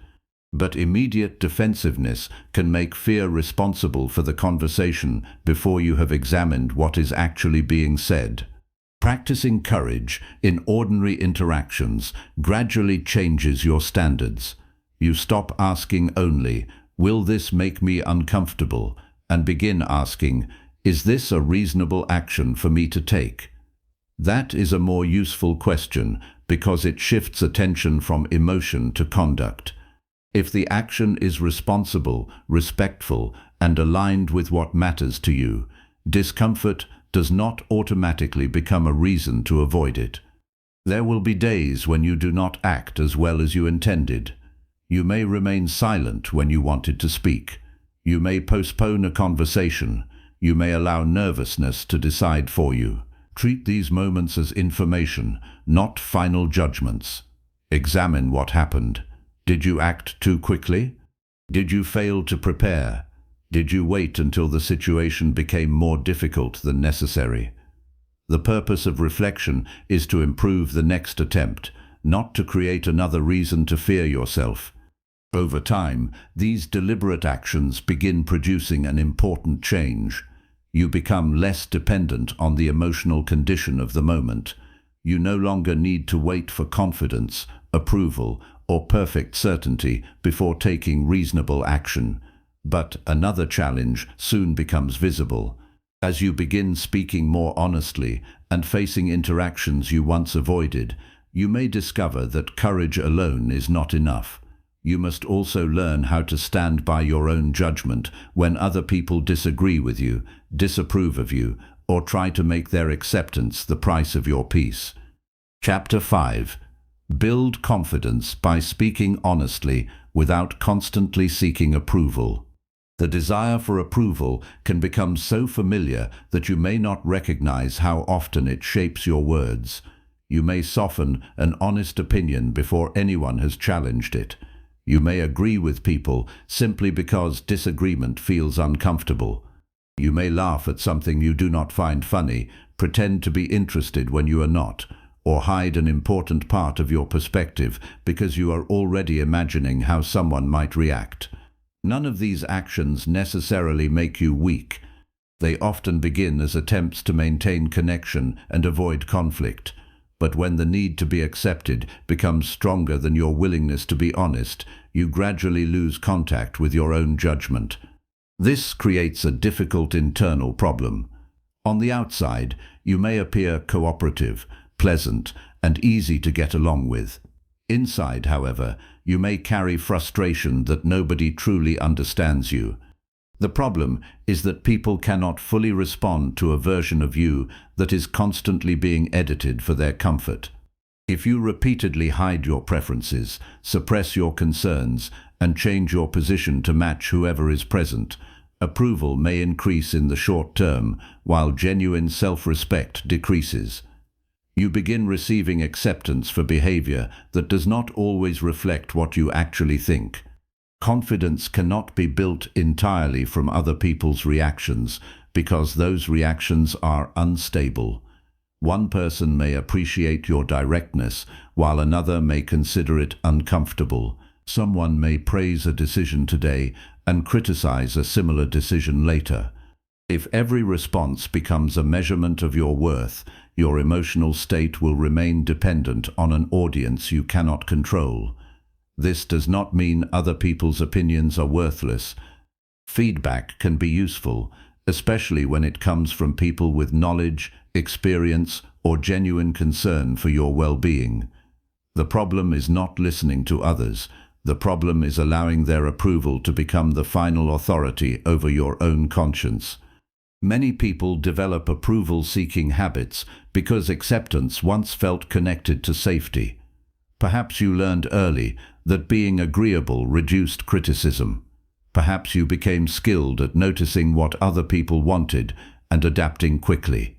But immediate defensiveness can make fear responsible for the conversation before you have examined what is actually being said. Practicing courage in ordinary interactions gradually changes your standards. You stop asking only, "Will this make me uncomfortable?" and begin asking, "Is this a reasonable action for me to take?" That is a more useful question because it shifts attention from emotion to conduct. If the action is responsible, respectful, and aligned with what matters to you, discomfort does not automatically become a reason to avoid it. There will be days when you do not act as well as you intended. You may remain silent when you wanted to speak. You may postpone a conversation. You may allow nervousness to decide for you. Treat these moments as information, not final judgments. Examine what happened. Did you act too quickly? Did you fail to prepare? Did you wait until the situation became more difficult than necessary? The purpose of reflection is to improve the next attempt, not to create another reason to fear yourself. Over time, these deliberate actions begin producing an important change. You become less dependent on the emotional condition of the moment. You no longer need to wait for confidence, approval, or perfect certainty before taking reasonable action. But another challenge soon becomes visible. As you begin speaking more honestly and facing interactions you once avoided, you may discover that courage alone is not enough. You must also learn how to stand by your own judgment when other people disagree with you, disapprove of you, or try to make their acceptance the price of your peace. Chapter 5. Build confidence by speaking honestly without constantly seeking approval. The desire for approval can become so familiar that you may not recognize how often it shapes your words. You may soften an honest opinion before anyone has challenged it. You may agree with people simply because disagreement feels uncomfortable. You may laugh at something you do not find funny, pretend to be interested when you are not, or hide an important part of your perspective because you are already imagining how someone might react. None of these actions necessarily make you weak. They often begin as attempts to maintain connection and avoid conflict. But when the need to be accepted becomes stronger than your willingness to be honest, you gradually lose contact with your own judgment. This creates a difficult internal problem. On the outside, you may appear cooperative, pleasant, and easy to get along with. Inside, however, you may carry frustration that nobody truly understands you. The problem is that people cannot fully respond to a version of you that is constantly being edited for their comfort. If you repeatedly hide your preferences, suppress your concerns, and change your position to match whoever is present, approval may increase in the short term, while genuine self-respect decreases. You begin receiving acceptance for behavior that does not always reflect what you actually think. Confidence cannot be built entirely from other people's reactions because those reactions are unstable. One person may appreciate your directness while another may consider it uncomfortable. Someone may praise a decision today and criticize a similar decision later. If every response becomes a measurement of your worth, your emotional state will remain dependent on an audience you cannot control. This does not mean other people's opinions are worthless. Feedback can be useful, especially when it comes from people with knowledge, experience, or genuine concern for your well-being. The problem is not listening to others. The problem is allowing their approval to become the final authority over your own conscience. Many people develop approval-seeking habits because acceptance once felt connected to safety. Perhaps you learned early that being agreeable reduced criticism. Perhaps you became skilled at noticing what other people wanted and adapting quickly.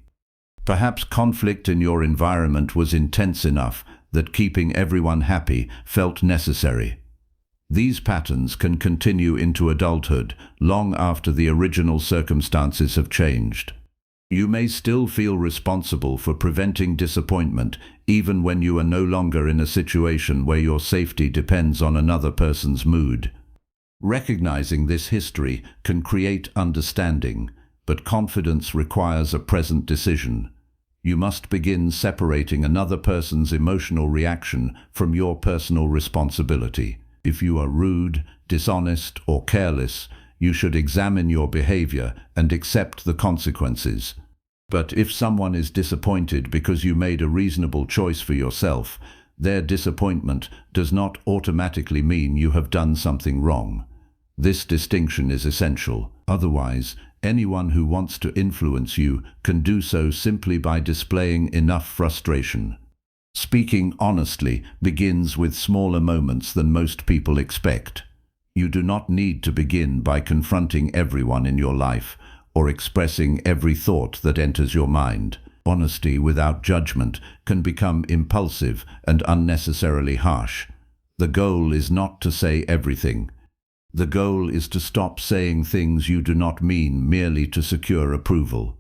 Perhaps conflict in your environment was intense enough that keeping everyone happy felt necessary. These patterns can continue into adulthood long after the original circumstances have changed. You may still feel responsible for preventing disappointment even when you are no longer in a situation where your safety depends on another person's mood. Recognizing this history can create understanding, but confidence requires a present decision. You must begin separating another person's emotional reaction from your personal responsibility. If you are rude, dishonest, or careless, you should examine your behavior and accept the consequences. But if someone is disappointed because you made a reasonable choice for yourself, their disappointment does not automatically mean you have done something wrong. This distinction is essential. Otherwise, anyone who wants to influence you can do so simply by displaying enough frustration. Speaking honestly begins with smaller moments than most people expect. You do not need to begin by confronting everyone in your life or expressing every thought that enters your mind. Honesty without judgment can become impulsive and unnecessarily harsh. The goal is not to say everything. The goal is to stop saying things you do not mean merely to secure approval.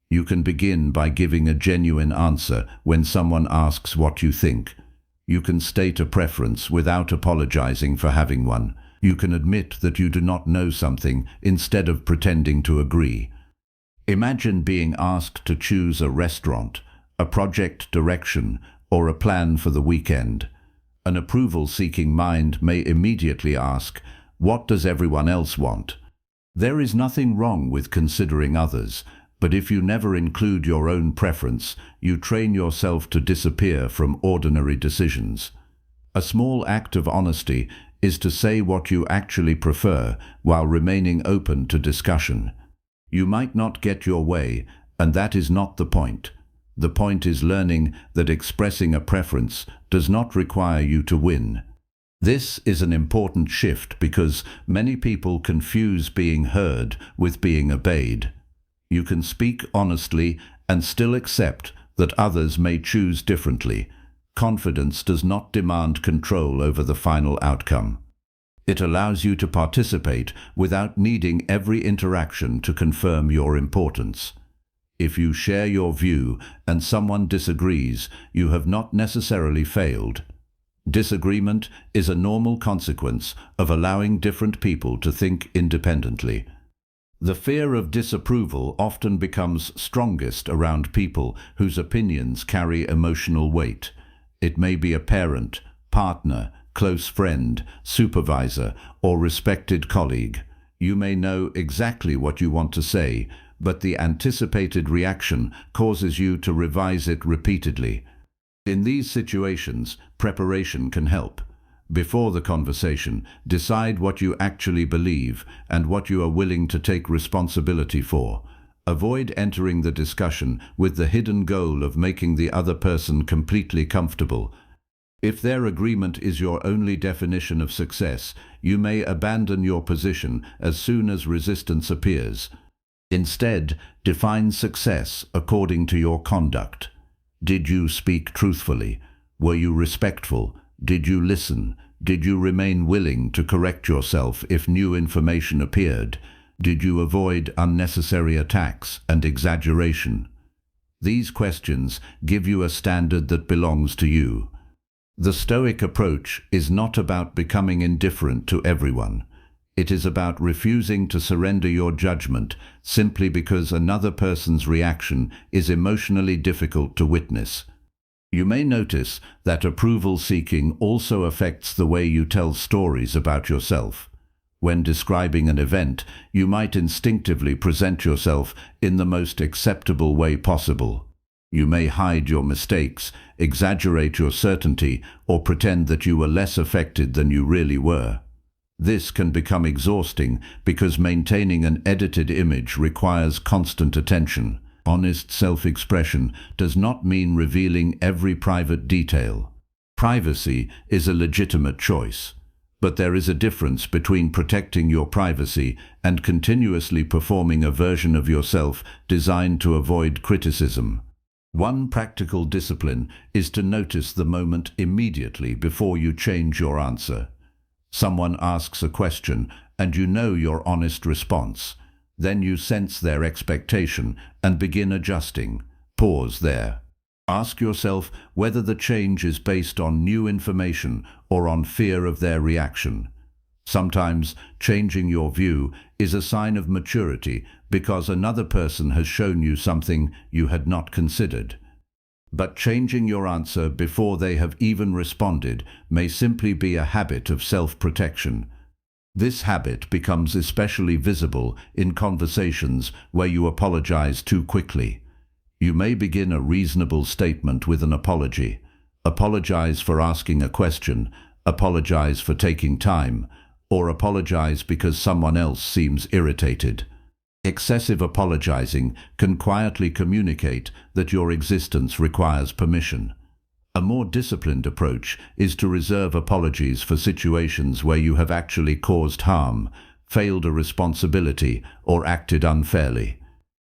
You can begin by giving a genuine answer when someone asks what you think. You can state a preference without apologizing for having one. You can admit that you do not know something instead of pretending to agree. Imagine being asked to choose a restaurant, a project direction, or a plan for the weekend. An approval-seeking mind may immediately ask, "What does everyone else want?" There is nothing wrong with considering others, but if you never include your own preference, you train yourself to disappear from ordinary decisions. A small act of honesty is to say what you actually prefer while remaining open to discussion. You might not get your way, and that is not the point. The point is learning that expressing a preference does not require you to win. This is an important shift because many people confuse being heard with being obeyed. You can speak honestly and still accept that others may choose differently. Confidence does not demand control over the final outcome. It allows you to participate without needing every interaction to confirm your importance. If you share your view and someone disagrees, you have not necessarily failed. Disagreement is a normal consequence of allowing different people to think independently. The fear of disapproval often becomes strongest around people whose opinions carry emotional weight. It may be a parent, partner, close friend, supervisor, or respected colleague. You may know exactly what you want to say, but the anticipated reaction causes you to revise it repeatedly. In these situations, preparation can help. Before the conversation, decide what you actually believe and what you are willing to take responsibility for. Avoid entering the discussion with the hidden goal of making the other person completely comfortable. If their agreement is your only definition of success, you may abandon your position as soon as resistance appears. Instead, define success according to your conduct. Did you speak truthfully? Were you respectful? Did you listen? Did you remain willing to correct yourself if new information appeared? Did you avoid unnecessary attacks and exaggeration? These questions give you a standard that belongs to you. The Stoic approach is not about becoming indifferent to everyone. It is about refusing to surrender your judgment simply because another person's reaction is emotionally difficult to witness. You may notice that approval-seeking also affects the way you tell stories about yourself. When describing an event, you might instinctively present yourself in the most acceptable way possible. You may hide your mistakes, exaggerate your certainty, or pretend that you were less affected than you really were. This can become exhausting because maintaining an edited image requires constant attention. Honest self-expression does not mean revealing every private detail. Privacy is a legitimate choice, but there is a difference between protecting your privacy and continuously performing a version of yourself designed to avoid criticism. One practical discipline is to notice the moment immediately before you change your answer. Someone asks a question and you know your honest response. Then you sense their expectation and begin adjusting. Pause there. Ask yourself whether the change is based on new information or on fear of their reaction. Sometimes changing your view is a sign of maturity because another person has shown you something you had not considered. But changing your answer before they have even responded may simply be a habit of self-protection. This habit becomes especially visible in conversations where you apologize too quickly. You may begin a reasonable statement with an apology. Apologize for asking a question, apologize for taking time, or apologize because someone else seems irritated. Excessive apologizing can quietly communicate that your existence requires permission. A more disciplined approach is to reserve apologies for situations where you have actually caused harm, failed a responsibility, or acted unfairly.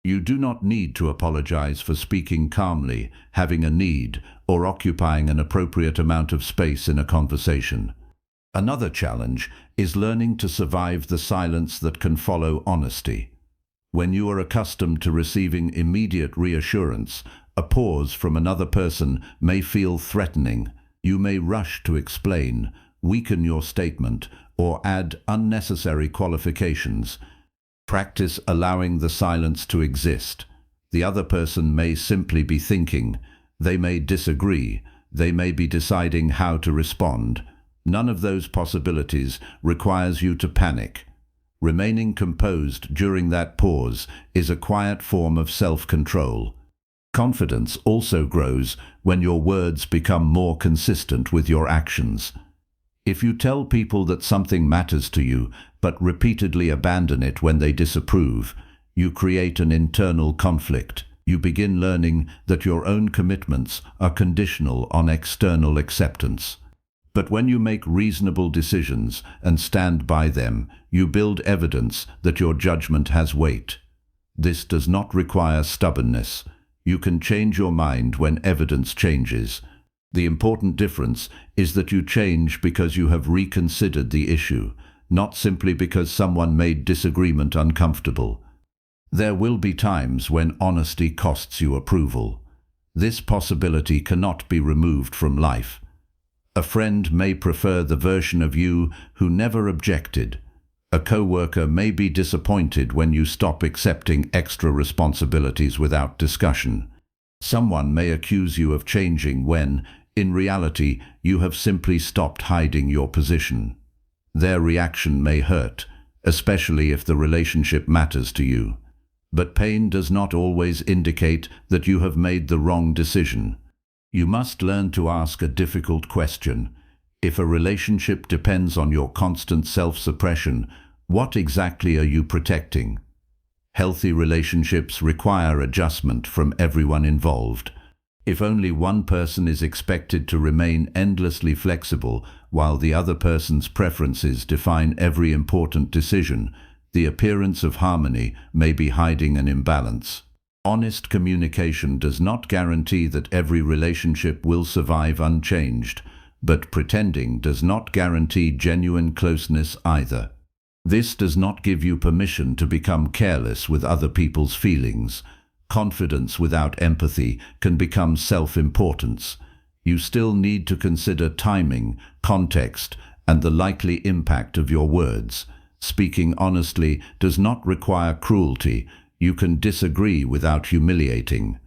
You do not need to apologize for speaking calmly, having a need, or occupying an appropriate amount of space in a conversation. Another challenge is learning to survive the silence that can follow honesty. When you are accustomed to receiving immediate reassurance, a pause from another person may feel threatening. You may rush to explain, weaken your statement, or add unnecessary qualifications. Practice allowing the silence to exist. The other person may simply be thinking. They may disagree. They may be deciding how to respond. None of those possibilities requires you to panic. Remaining composed during that pause is a quiet form of self-control. Confidence also grows when your words become more consistent with your actions. If you tell people that something matters to you, but repeatedly abandon it when they disapprove, you create an internal conflict. You begin learning that your own commitments are conditional on external acceptance. But when you make reasonable decisions and stand by them, you build evidence that your judgment has weight. This does not require stubbornness. You can change your mind when evidence changes. The important difference is that you change because you have reconsidered the issue, not simply because someone made disagreement uncomfortable. There will be times when honesty costs you approval. This possibility cannot be removed from life. A friend may prefer the version of you who never objected. A coworker may be disappointed when you stop accepting extra responsibilities without discussion. Someone may accuse you of changing when, in reality, you have simply stopped hiding your position. Their reaction may hurt, especially if the relationship matters to you. But pain does not always indicate that you have made the wrong decision. You must learn to ask a difficult question. If a relationship depends on your constant self-suppression, what exactly are you protecting? Healthy relationships require adjustment from everyone involved. If only one person is expected to remain endlessly flexible while the other person's preferences define every important decision, the appearance of harmony may be hiding an imbalance. Honest communication does not guarantee that every relationship will survive unchanged, but pretending does not guarantee genuine closeness either. This does not give you permission to become careless with other people's feelings. Confidence without empathy can become self-importance. You still need to consider timing, context, and the likely impact of your words. Speaking honestly does not require cruelty. You can disagree without humiliating.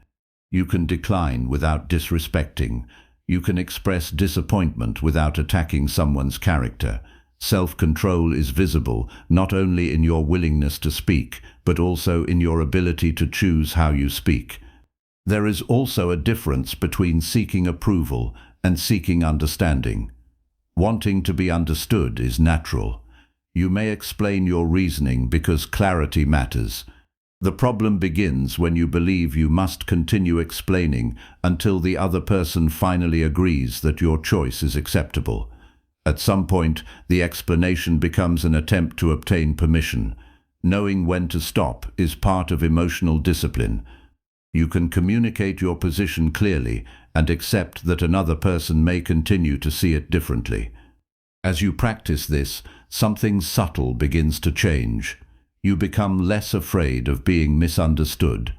You can decline without disrespecting. You can express disappointment without attacking someone's character. Self-control is visible not only in your willingness to speak, but also in your ability to choose how you speak. There is also a difference between seeking approval and seeking understanding. Wanting to be understood is natural. You may explain your reasoning because clarity matters. The problem begins when you believe you must continue explaining until the other person finally agrees that your choice is acceptable. At some point, the explanation becomes an attempt to obtain permission. Knowing when to stop is part of emotional discipline. You can communicate your position clearly and accept that another person may continue to see it differently. As you practice this, something subtle begins to change. You become less afraid of being misunderstood,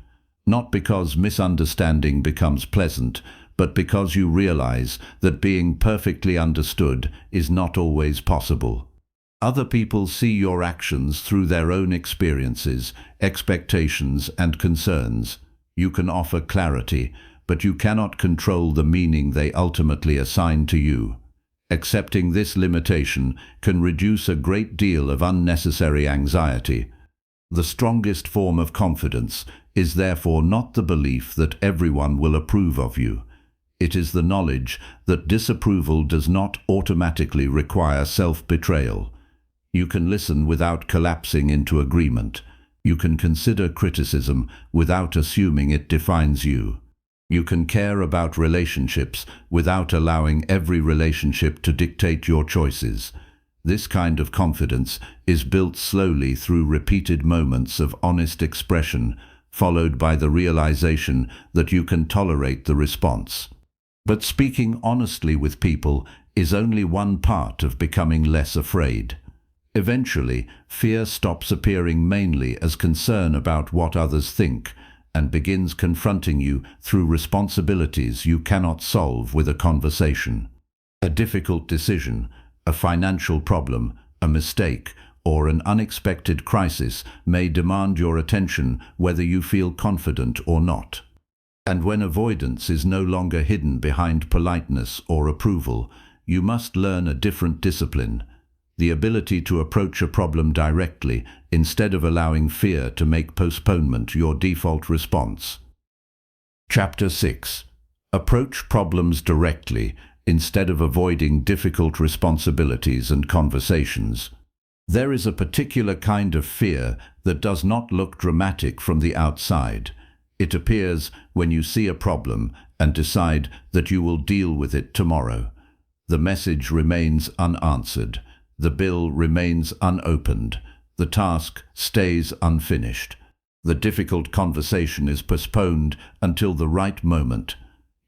not because misunderstanding becomes pleasant, but because you realize that being perfectly understood is not always possible. Other people see your actions through their own experiences, expectations, and concerns. You can offer clarity, but you cannot control the meaning they ultimately assign to you. Accepting this limitation can reduce a great deal of unnecessary anxiety. The strongest form of confidence is therefore not the belief that everyone will approve of you. It is the knowledge that disapproval does not automatically require self-betrayal. You can listen without collapsing into agreement. You can consider criticism without assuming it defines you. You can care about relationships without allowing every relationship to dictate your choices. This kind of confidence is built slowly through repeated moments of honest expression, followed by the realization that you can tolerate the response. But speaking honestly with people is only one part of becoming less afraid. Eventually, fear stops appearing mainly as concern about what others think, and begins confronting you through responsibilities you cannot solve with a conversation. A difficult decision, a financial problem, a mistake, or an unexpected crisis may demand your attention whether you feel confident or not. And when avoidance is no longer hidden behind politeness or approval, you must learn a different discipline: the ability to approach a problem directly instead of allowing fear to make postponement your default response. Chapter 6. Approach problems directly instead of avoiding difficult responsibilities and conversations. There is a particular kind of fear that does not look dramatic from the outside. It appears when you see a problem and decide that you will deal with it tomorrow. The message remains unanswered. The bill remains unopened. The task stays unfinished. The difficult conversation is postponed until the right moment.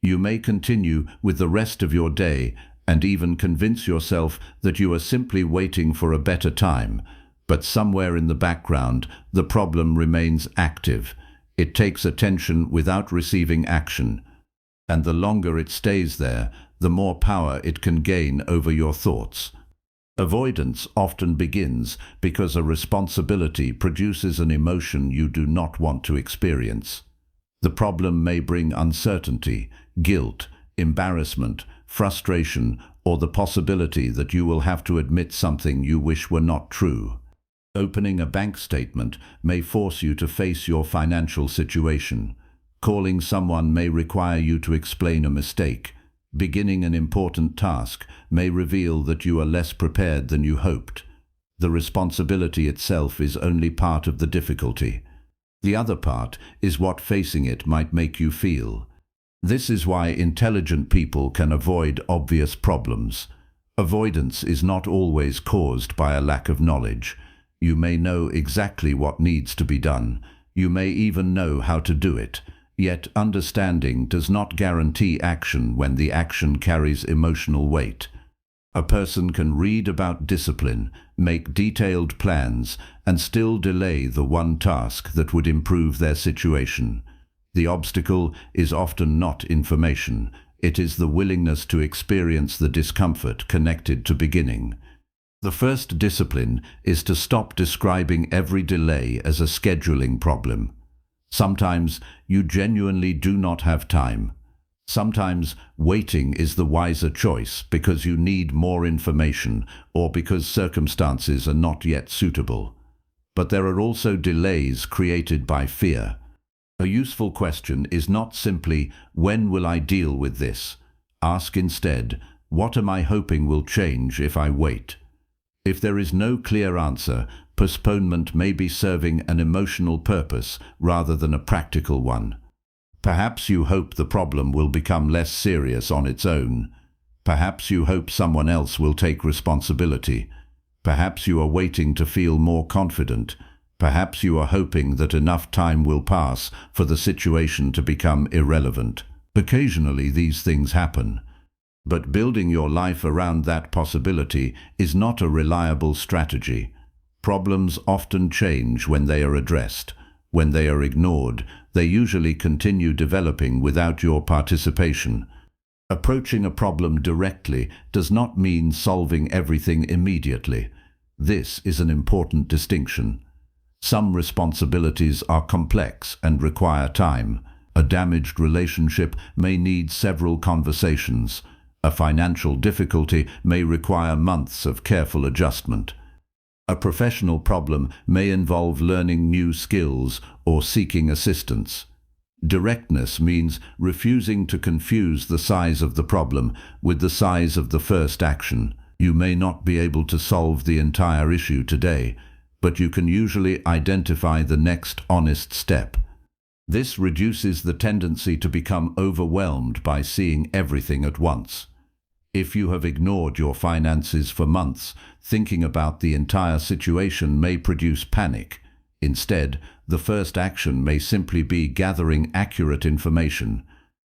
You may continue with the rest of your day and even convince yourself that you are simply waiting for a better time, but somewhere in the background, the problem remains active. It takes attention without receiving action, and the longer it stays there, the more power it can gain over your thoughts. Avoidance often begins because a responsibility produces an emotion you do not want to experience. The problem may bring uncertainty, guilt, embarrassment, frustration, or the possibility that you will have to admit something you wish were not true. Opening a bank statement may force you to face your financial situation. Calling someone may require you to explain a mistake. Beginning an important task may reveal that you are less prepared than you hoped. The responsibility itself is only part of the difficulty. The other part is what facing it might make you feel. This is why intelligent people can avoid obvious problems. Avoidance is not always caused by a lack of knowledge. You may know exactly what needs to be done. You may even know how to do it. Yet understanding does not guarantee action when the action carries emotional weight. A person can read about discipline, make detailed plans, and still delay the one task that would improve their situation. The obstacle is often not information. It is the willingness to experience the discomfort connected to beginning. The first discipline is to stop describing every delay as a scheduling problem. Sometimes you genuinely do not have time. Sometimes waiting is the wiser choice because you need more information or because circumstances are not yet suitable. But there are also delays created by fear. A useful question is not simply, "When will I deal with this?" Ask instead, "What am I hoping will change if I wait?" If there is no clear answer, Postponement may be serving an emotional purpose rather than a practical one. Perhaps you hope the problem will become less serious on its own. Perhaps you hope someone else will take responsibility. Perhaps you are waiting to feel more confident. Perhaps you are hoping that enough time will pass for the situation to become irrelevant. Occasionally these things happen. But building your life around that possibility is not a reliable strategy. Problems often change when they are addressed. When they are ignored, they usually continue developing without your participation. Approaching a problem directly does not mean solving everything immediately. This is an important distinction. Some responsibilities are complex and require time. A damaged relationship may need several conversations. A financial difficulty may require months of careful adjustment. A professional problem may involve learning new skills or seeking assistance. Directness means refusing to confuse the size of the problem with the size of the first action. You may not be able to solve the entire issue today, but you can usually identify the next honest step. This reduces the tendency to become overwhelmed by seeing everything at once. If you have ignored your finances for months, thinking about the entire situation may produce panic. Instead, the first action may simply be gathering accurate information.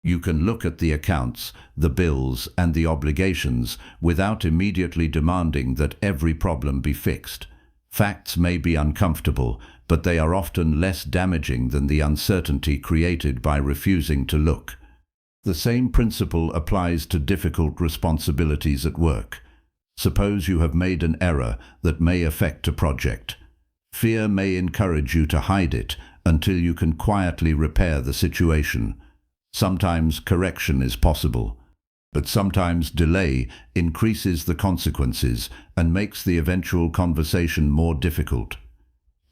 You can look at the accounts, the bills, and the obligations without immediately demanding that every problem be fixed. Facts may be uncomfortable, but they are often less damaging than the uncertainty created by refusing to look. The same principle applies to difficult responsibilities at work. Suppose you have made an error that may affect a project. Fear may encourage you to hide it until you can quietly repair the situation. Sometimes correction is possible, but sometimes delay increases the consequences and makes the eventual conversation more difficult.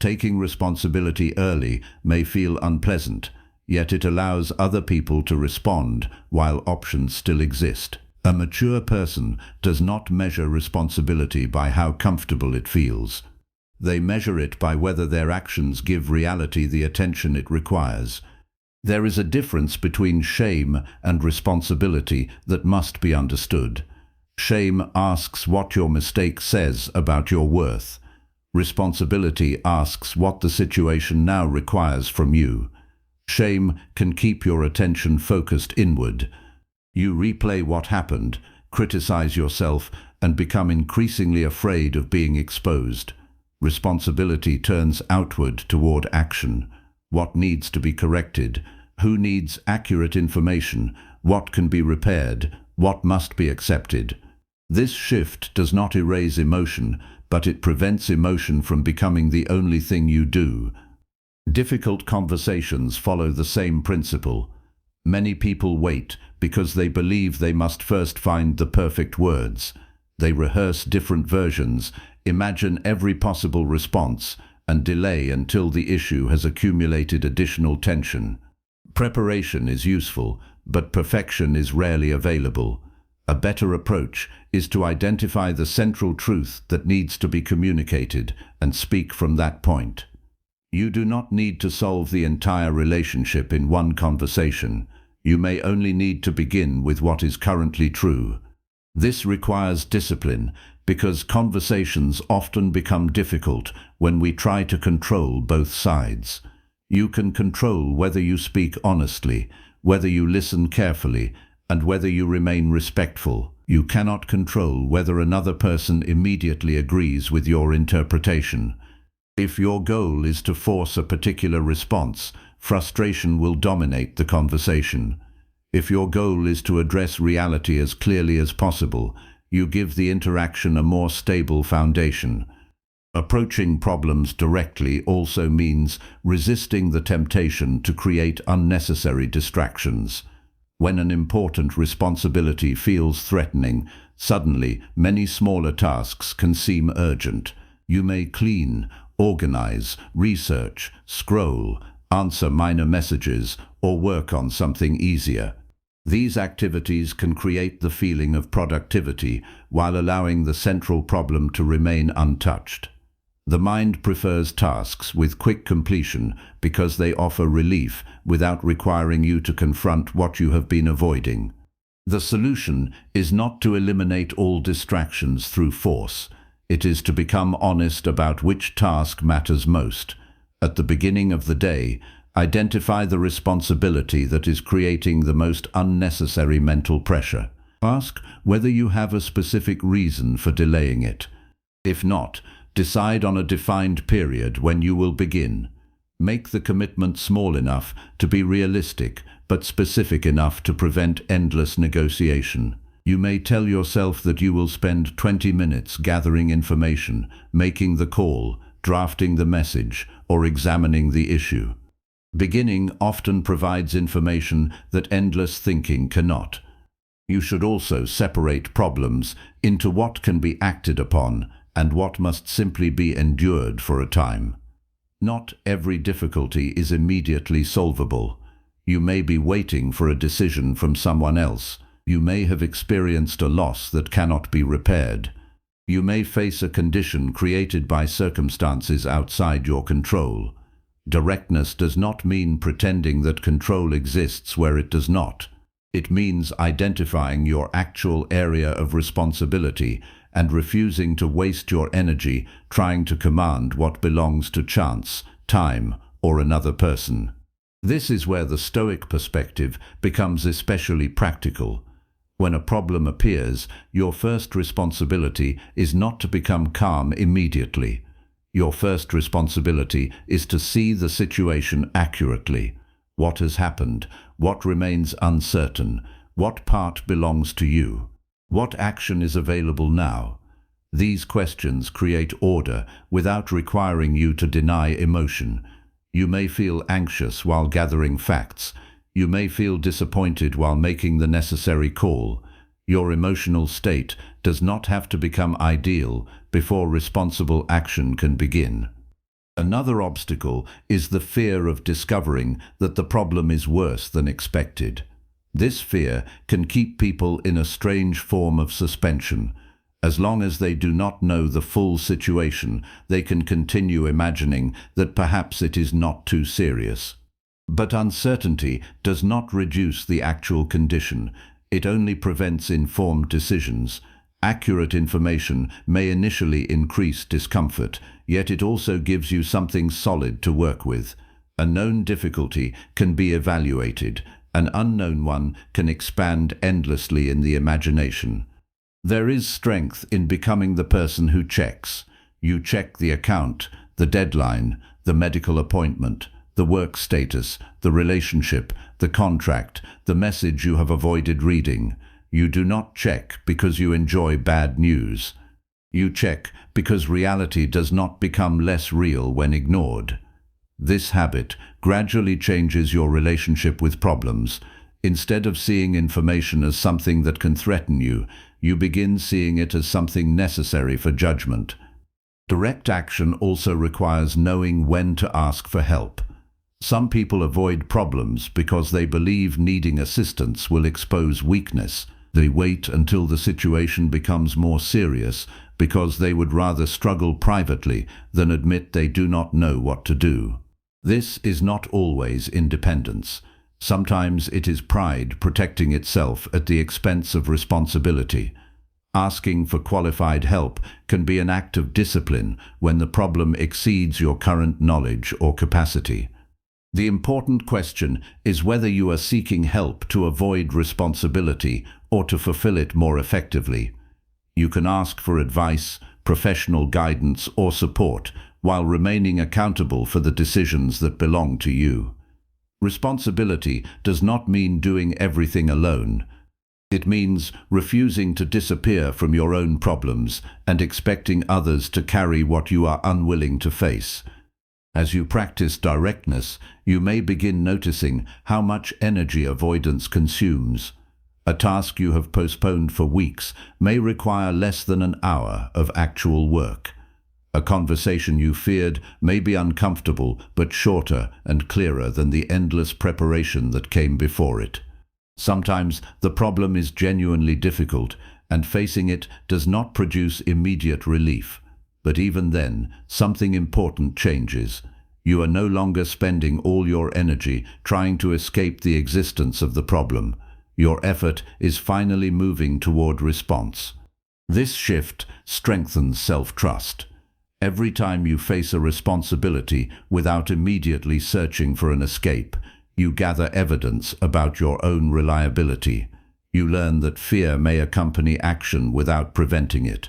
Taking responsibility early may feel unpleasant, yet it allows other people to respond while options still exist. A mature person does not measure responsibility by how comfortable it feels. They measure it by whether their actions give reality the attention it requires. There is a difference between shame and responsibility that must be understood. Shame asks what your mistake says about your worth. Responsibility asks what the situation now requires from you. Shame can keep your attention focused inward. You replay what happened, criticize yourself, and become increasingly afraid of being exposed. Responsibility turns outward toward action. What needs to be corrected? Who needs accurate information? What can be repaired? What must be accepted? This shift does not erase emotion, but it prevents emotion from becoming the only thing you do. Difficult conversations follow the same principle. Many people wait because they believe they must first find the perfect words. They rehearse different versions, imagine every possible response, and delay until the issue has accumulated additional tension. Preparation is useful, but perfection is rarely available. A better approach is to identify the central truth that needs to be communicated and speak from that point. You do not need to solve the entire relationship in one conversation. You may only need to begin with what is currently true. This requires discipline because conversations often become difficult when we try to control both sides. You can control whether you speak honestly, whether you listen carefully, and whether you remain respectful. You cannot control whether another person immediately agrees with your interpretation. If your goal is to force a particular response, frustration will dominate the conversation. If your goal is to address reality as clearly as possible, you give the interaction a more stable foundation. Approaching problems directly also means resisting the temptation to create unnecessary distractions. When an important responsibility feels threatening, suddenly many smaller tasks can seem urgent. You may clean, organize, research, scroll, answer minor messages, or work on something easier. These activities can create the feeling of productivity while allowing the central problem to remain untouched. The mind prefers tasks with quick completion because they offer relief without requiring you to confront what you have been avoiding. The solution is not to eliminate all distractions through force. It is to become honest about which task matters most. At the beginning of the day, identify the responsibility that is creating the most unnecessary mental pressure. Ask whether you have a specific reason for delaying it. If not, decide on a defined period when you will begin. Make the commitment small enough to be realistic, but specific enough to prevent endless negotiation. You may tell yourself that you will spend 20 minutes gathering information, making the call, drafting the message, or examining the issue. Beginning often provides information that endless thinking cannot. You should also separate problems into what can be acted upon and what must simply be endured for a time. Not every difficulty is immediately solvable. You may be waiting for a decision from someone else. You may have experienced a loss that cannot be repaired. You may face a condition created by circumstances outside your control. Directness does not mean pretending that control exists where it does not. It means identifying your actual area of responsibility and refusing to waste your energy trying to command what belongs to chance, time, or another person. This is where the Stoic perspective becomes especially practical. When a problem appears, your first responsibility is not to become calm immediately. Your first responsibility is to see the situation accurately. What has happened? What remains uncertain? What part belongs to you? What action is available now? These questions create order without requiring you to deny emotion. You may feel anxious while gathering facts. You may feel disappointed while making the necessary call. Your emotional state does not have to become ideal before responsible action can begin. Another obstacle is the fear of discovering that the problem is worse than expected. This fear can keep people in a strange form of suspension. As long as they do not know the full situation, they can continue imagining that perhaps it is not too serious. But uncertainty does not reduce the actual condition. It only prevents informed decisions. Accurate information may initially increase discomfort, yet it also gives you something solid to work with. A known difficulty can be evaluated. An unknown one can expand endlessly in the imagination. There is strength in becoming the person who checks. You check the account, the deadline, the medical appointment, the work status, the relationship, the contract, the message you have avoided reading. You do not check because you enjoy bad news. You check because reality does not become less real when ignored. This habit gradually changes your relationship with problems. Instead of seeing information as something that can threaten you, you begin seeing it as something necessary for judgment. Direct action also requires knowing when to ask for help. Some people avoid problems because they believe needing assistance will expose weakness. They wait until the situation becomes more serious because they would rather struggle privately than admit they do not know what to do. This is not always independence. Sometimes it is pride protecting itself at the expense of responsibility. Asking for qualified help can be an act of discipline when the problem exceeds your current knowledge or capacity. The important question is whether you are seeking help to avoid responsibility or to fulfill it more effectively. You can ask for advice, professional guidance, or support while remaining accountable for the decisions that belong to you. Responsibility does not mean doing everything alone. It means refusing to disappear from your own problems and expecting others to carry what you are unwilling to face. As you practice directness, you may begin noticing how much energy avoidance consumes. A task you have postponed for weeks may require less than an hour of actual work. A conversation you feared may be uncomfortable but shorter and clearer than the endless preparation that came before it. Sometimes the problem is genuinely difficult, and facing it does not produce immediate relief. But even then, something important changes. You are no longer spending all your energy trying to escape the existence of the problem. Your effort is finally moving toward response. This shift strengthens self-trust. Every time you face a responsibility without immediately searching for an escape, you gather evidence about your own reliability. You learn that fear may accompany action without preventing it.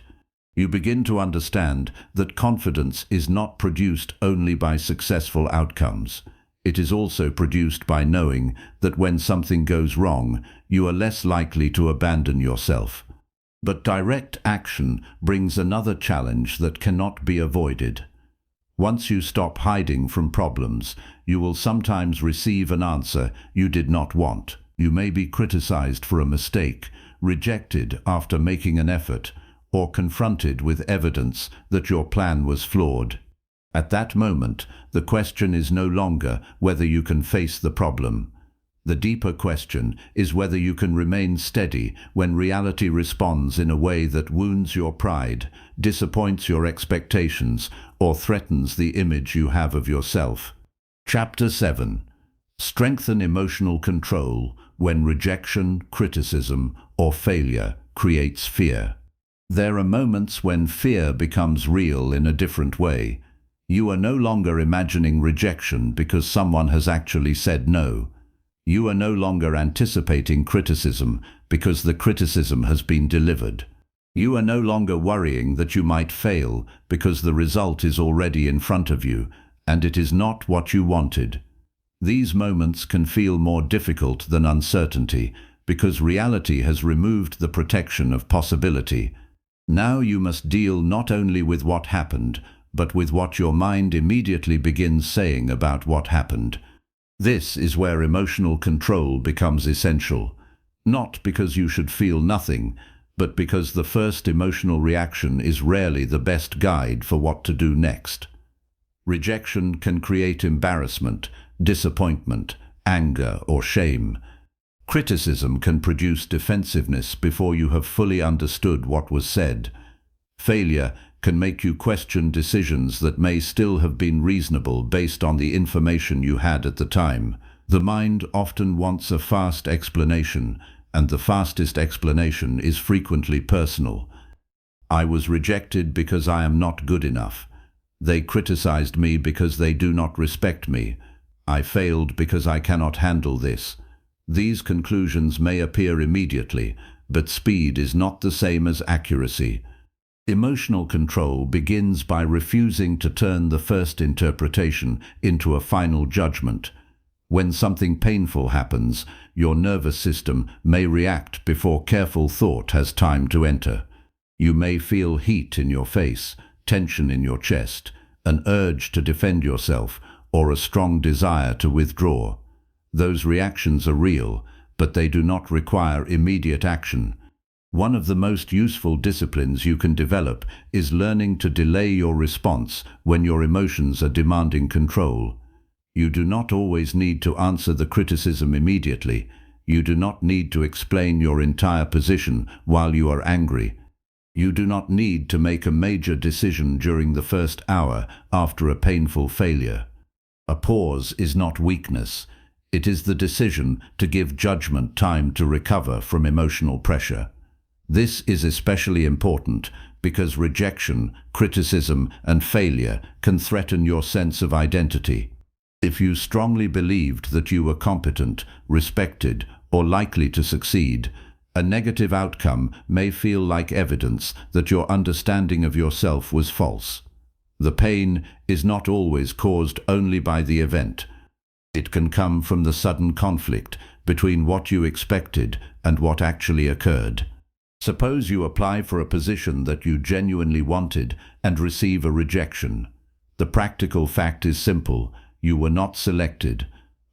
You begin to understand that confidence is not produced only by successful outcomes. It is also produced by knowing that when something goes wrong, you are less likely to abandon yourself. But direct action brings another challenge that cannot be avoided. Once you stop hiding from problems, you will sometimes receive an answer you did not want. You may be criticized for a mistake, rejected after making an effort, or confronted with evidence that your plan was flawed. At that moment, the question is no longer whether you can face the problem. The deeper question is whether you can remain steady when reality responds in a way that wounds your pride, disappoints your expectations, or threatens the image you have of yourself. Chapter 7. Strengthen emotional control when rejection, criticism, or failure creates fear. There are moments when fear becomes real in a different way. You are no longer imagining rejection because someone has actually said no. You are no longer anticipating criticism because the criticism has been delivered. You are no longer worrying that you might fail because the result is already in front of you, and it is not what you wanted. These moments can feel more difficult than uncertainty because reality has removed the protection of possibility. Now you must deal not only with what happened, but with what your mind immediately begins saying about what happened. This is where emotional control becomes essential, not because you should feel nothing, but because the first emotional reaction is rarely the best guide for what to do next. Rejection can create embarrassment, disappointment, anger, or shame. Criticism can produce defensiveness before you have fully understood what was said. Failure can make you question decisions that may still have been reasonable based on the information you had at the time. The mind often wants a fast explanation, and the fastest explanation is frequently personal. I was rejected because I am not good enough. They criticized me because they do not respect me. I failed because I cannot handle this. These conclusions may appear immediately, but speed is not the same as accuracy. Emotional control begins by refusing to turn the first interpretation into a final judgment. When something painful happens, your nervous system may react before careful thought has time to enter. You may feel heat in your face, tension in your chest, an urge to defend yourself, or a strong desire to withdraw. Those reactions are real, but they do not require immediate action. One of the most useful disciplines you can develop is learning to delay your response when your emotions are demanding control. You do not always need to answer the criticism immediately. You do not need to explain your entire position while you are angry. You do not need to make a major decision during the first hour after a painful failure. A pause is not weakness. It is the decision to give judgment time to recover from emotional pressure. This is especially important because rejection, criticism, and failure can threaten your sense of identity. If you strongly believed that you were competent, respected, or likely to succeed, a negative outcome may feel like evidence that your understanding of yourself was false. The pain is not always caused only by the event. It can come from the sudden conflict between what you expected and what actually occurred. Suppose you apply for a position that you genuinely wanted and receive a rejection. The practical fact is simple: you were not selected.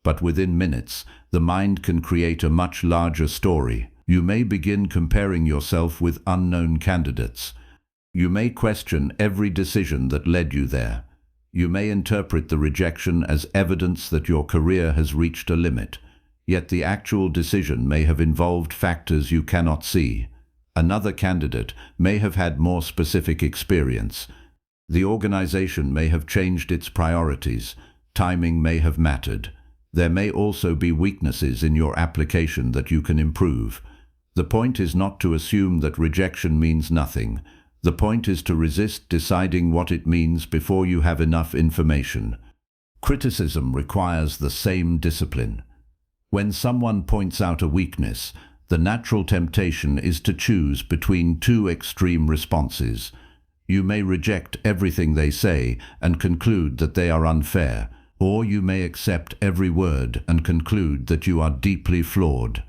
But within minutes, the mind can create a much larger story. You may begin comparing yourself with unknown candidates. You may question every decision that led you there. You may interpret the rejection as evidence that your career has reached a limit. Yet the actual decision may have involved factors you cannot see. Another candidate may have had more specific experience. The organization may have changed its priorities. Timing may have mattered. There may also be weaknesses in your application that you can improve. The point is not to assume that rejection means nothing. The point is to resist deciding what it means before you have enough information. Criticism requires the same discipline. When someone points out a weakness, the natural temptation is to choose between two extreme responses. You may reject everything they say and conclude that they are unfair, or you may accept every word and conclude that you are deeply flawed.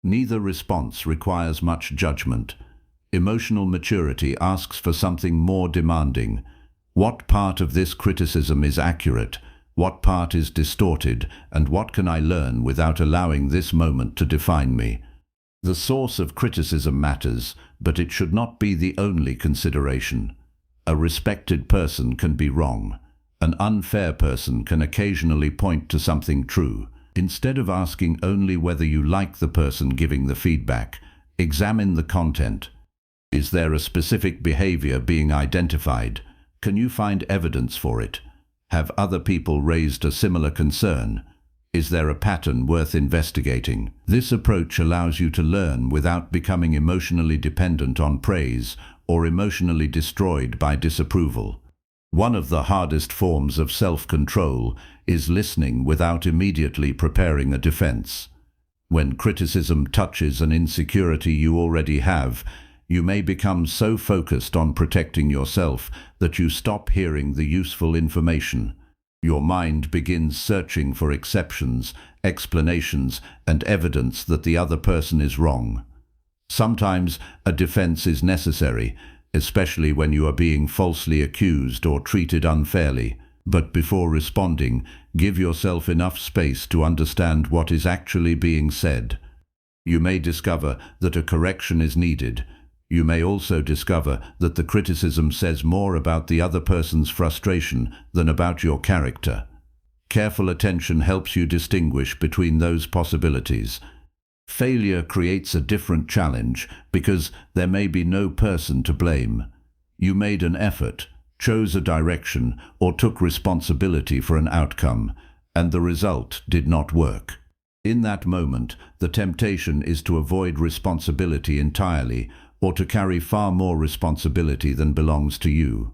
Neither response requires much judgment. Emotional maturity asks for something more demanding. What part of this criticism is accurate? What part is distorted? And what can I learn without allowing this moment to define me? The source of criticism matters, but it should not be the only consideration. A respected person can be wrong. An unfair person can occasionally point to something true. Instead of asking only whether you like the person giving the feedback, examine the content. Is there a specific behavior being identified? Can you find evidence for it? Have other people raised a similar concern? Is there a pattern worth investigating? This approach allows you to learn without becoming emotionally dependent on praise or emotionally destroyed by disapproval. One of the hardest forms of self-control is listening without immediately preparing a defense. When criticism touches an insecurity you already have, you may become so focused on protecting yourself that you stop hearing the useful information. Your mind begins searching for exceptions, explanations, and evidence that the other person is wrong. Sometimes a defense is necessary, especially when you are being falsely accused or treated unfairly. But before responding, give yourself enough space to understand what is actually being said. You may discover that a correction is needed. You may also discover that the criticism says more about the other person's frustration than about your character. Careful attention helps you distinguish between those possibilities. Failure creates a different challenge because there may be no person to blame. You made an effort, chose a direction, or took responsibility for an outcome, and the result did not work. In that moment, the temptation is to avoid responsibility entirely, or to carry far more responsibility than belongs to you.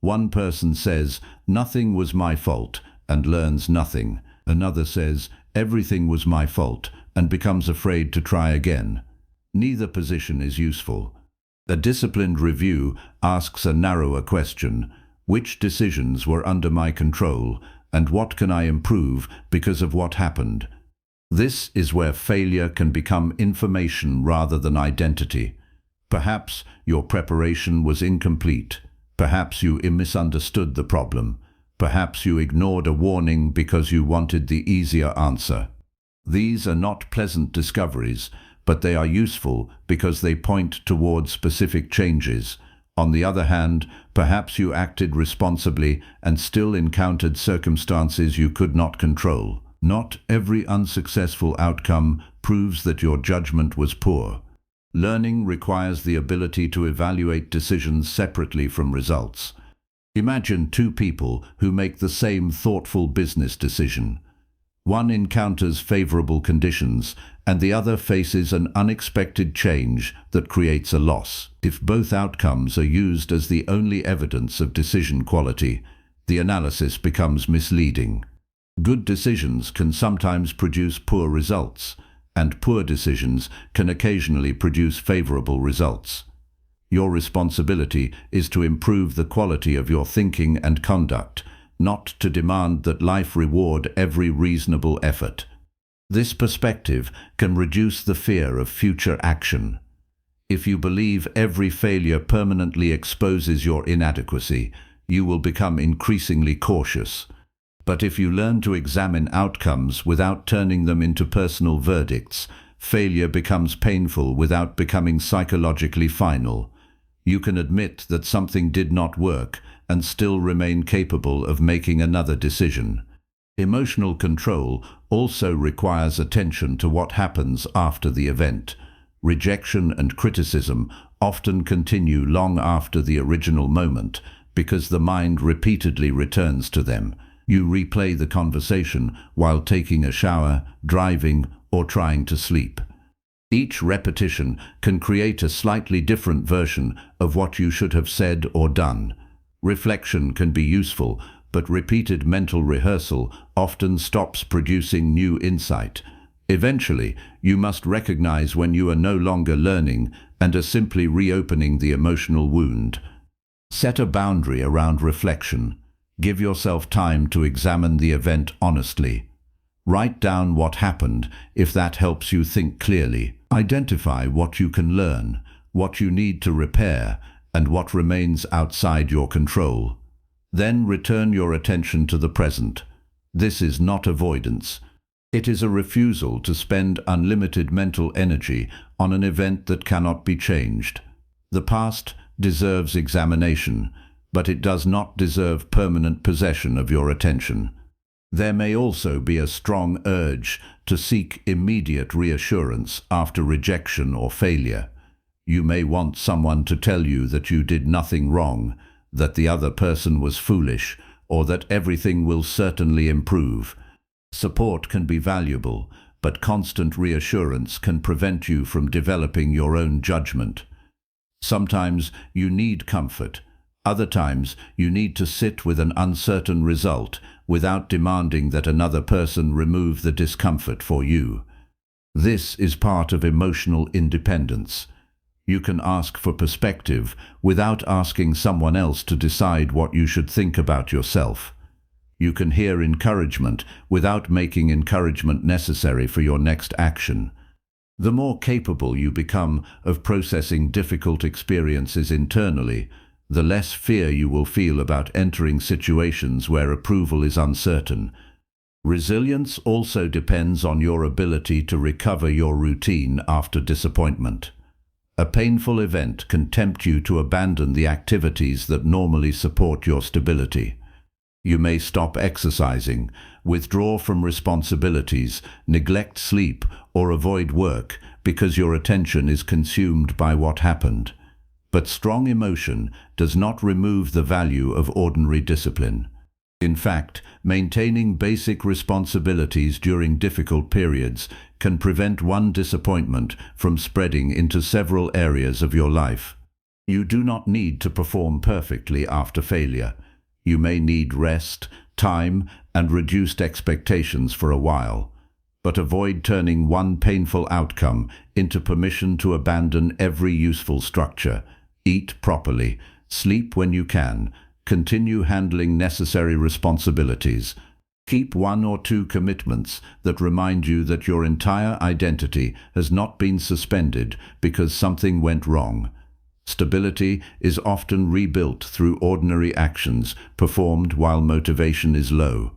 One person says, "Nothing was my fault," and learns nothing. Another says, "Everything was my fault," and becomes afraid to try again. Neither position is useful. A disciplined review asks a narrower question: which decisions were under my control, and what can I improve because of what happened? This is where failure can become information rather than identity. Perhaps your preparation was incomplete. Perhaps you misunderstood the problem. Perhaps you ignored a warning because you wanted the easier answer. These are not pleasant discoveries, but they are useful because they point toward specific changes. On the other hand, perhaps you acted responsibly and still encountered circumstances you could not control. Not every unsuccessful outcome proves that your judgment was poor. Learning requires the ability to evaluate decisions separately from results. Imagine two people who make the same thoughtful business decision. One encounters favorable conditions, and the other faces an unexpected change that creates a loss. If both outcomes are used as the only evidence of decision quality, the analysis becomes misleading. Good decisions can sometimes produce poor results, and poor decisions can occasionally produce favorable results. Your responsibility is to improve the quality of your thinking and conduct, not to demand that life reward every reasonable effort. This perspective can reduce the fear of future action. If you believe every failure permanently exposes your inadequacy, you will become increasingly cautious. But if you learn to examine outcomes without turning them into personal verdicts, failure becomes painful without becoming psychologically final. You can admit that something did not work and still remain capable of making another decision. Emotional control also requires attention to what happens after the event. Rejection and criticism often continue long after the original moment because the mind repeatedly returns to them. You replay the conversation while taking a shower, driving, or trying to sleep. Each repetition can create a slightly different version of what you should have said or done. Reflection can be useful, but repeated mental rehearsal often stops producing new insight. Eventually, you must recognize when you are no longer learning and are simply reopening the emotional wound. Set a boundary around reflection. Give yourself time to examine the event honestly. Write down what happened if that helps you think clearly. Identify what you can learn, what you need to repair, and what remains outside your control. Then return your attention to the present. This is not avoidance. It is a refusal to spend unlimited mental energy on an event that cannot be changed. The past deserves examination, but it does not deserve permanent possession of your attention. There may also be a strong urge to seek immediate reassurance after rejection or failure. You may want someone to tell you that you did nothing wrong, that the other person was foolish, or that everything will certainly improve. Support can be valuable, but constant reassurance can prevent you from developing your own judgment. Sometimes you need comfort. Other times you need to sit with an uncertain result without demanding that another person remove the discomfort for you. This is part of emotional independence. You can ask for perspective without asking someone else to decide what you should think about yourself. You can hear encouragement without making encouragement necessary for your next action. The more capable you become of processing difficult experiences internally, the less fear you will feel about entering situations where approval is uncertain. Resilience also depends on your ability to recover your routine after disappointment. A painful event can tempt you to abandon the activities that normally support your stability. You may stop exercising, withdraw from responsibilities, neglect sleep, or avoid work because your attention is consumed by what happened. But strong emotion does not remove the value of ordinary discipline. In fact, maintaining basic responsibilities during difficult periods can prevent one disappointment from spreading into several areas of your life. You do not need to perform perfectly after failure. You may need rest, time, and reduced expectations for a while. But avoid turning one painful outcome into permission to abandon every useful structure. Eat properly, sleep when you can, continue handling necessary responsibilities. Keep one or two commitments that remind you that your entire identity has not been suspended because something went wrong. Stability is often rebuilt through ordinary actions performed while motivation is low.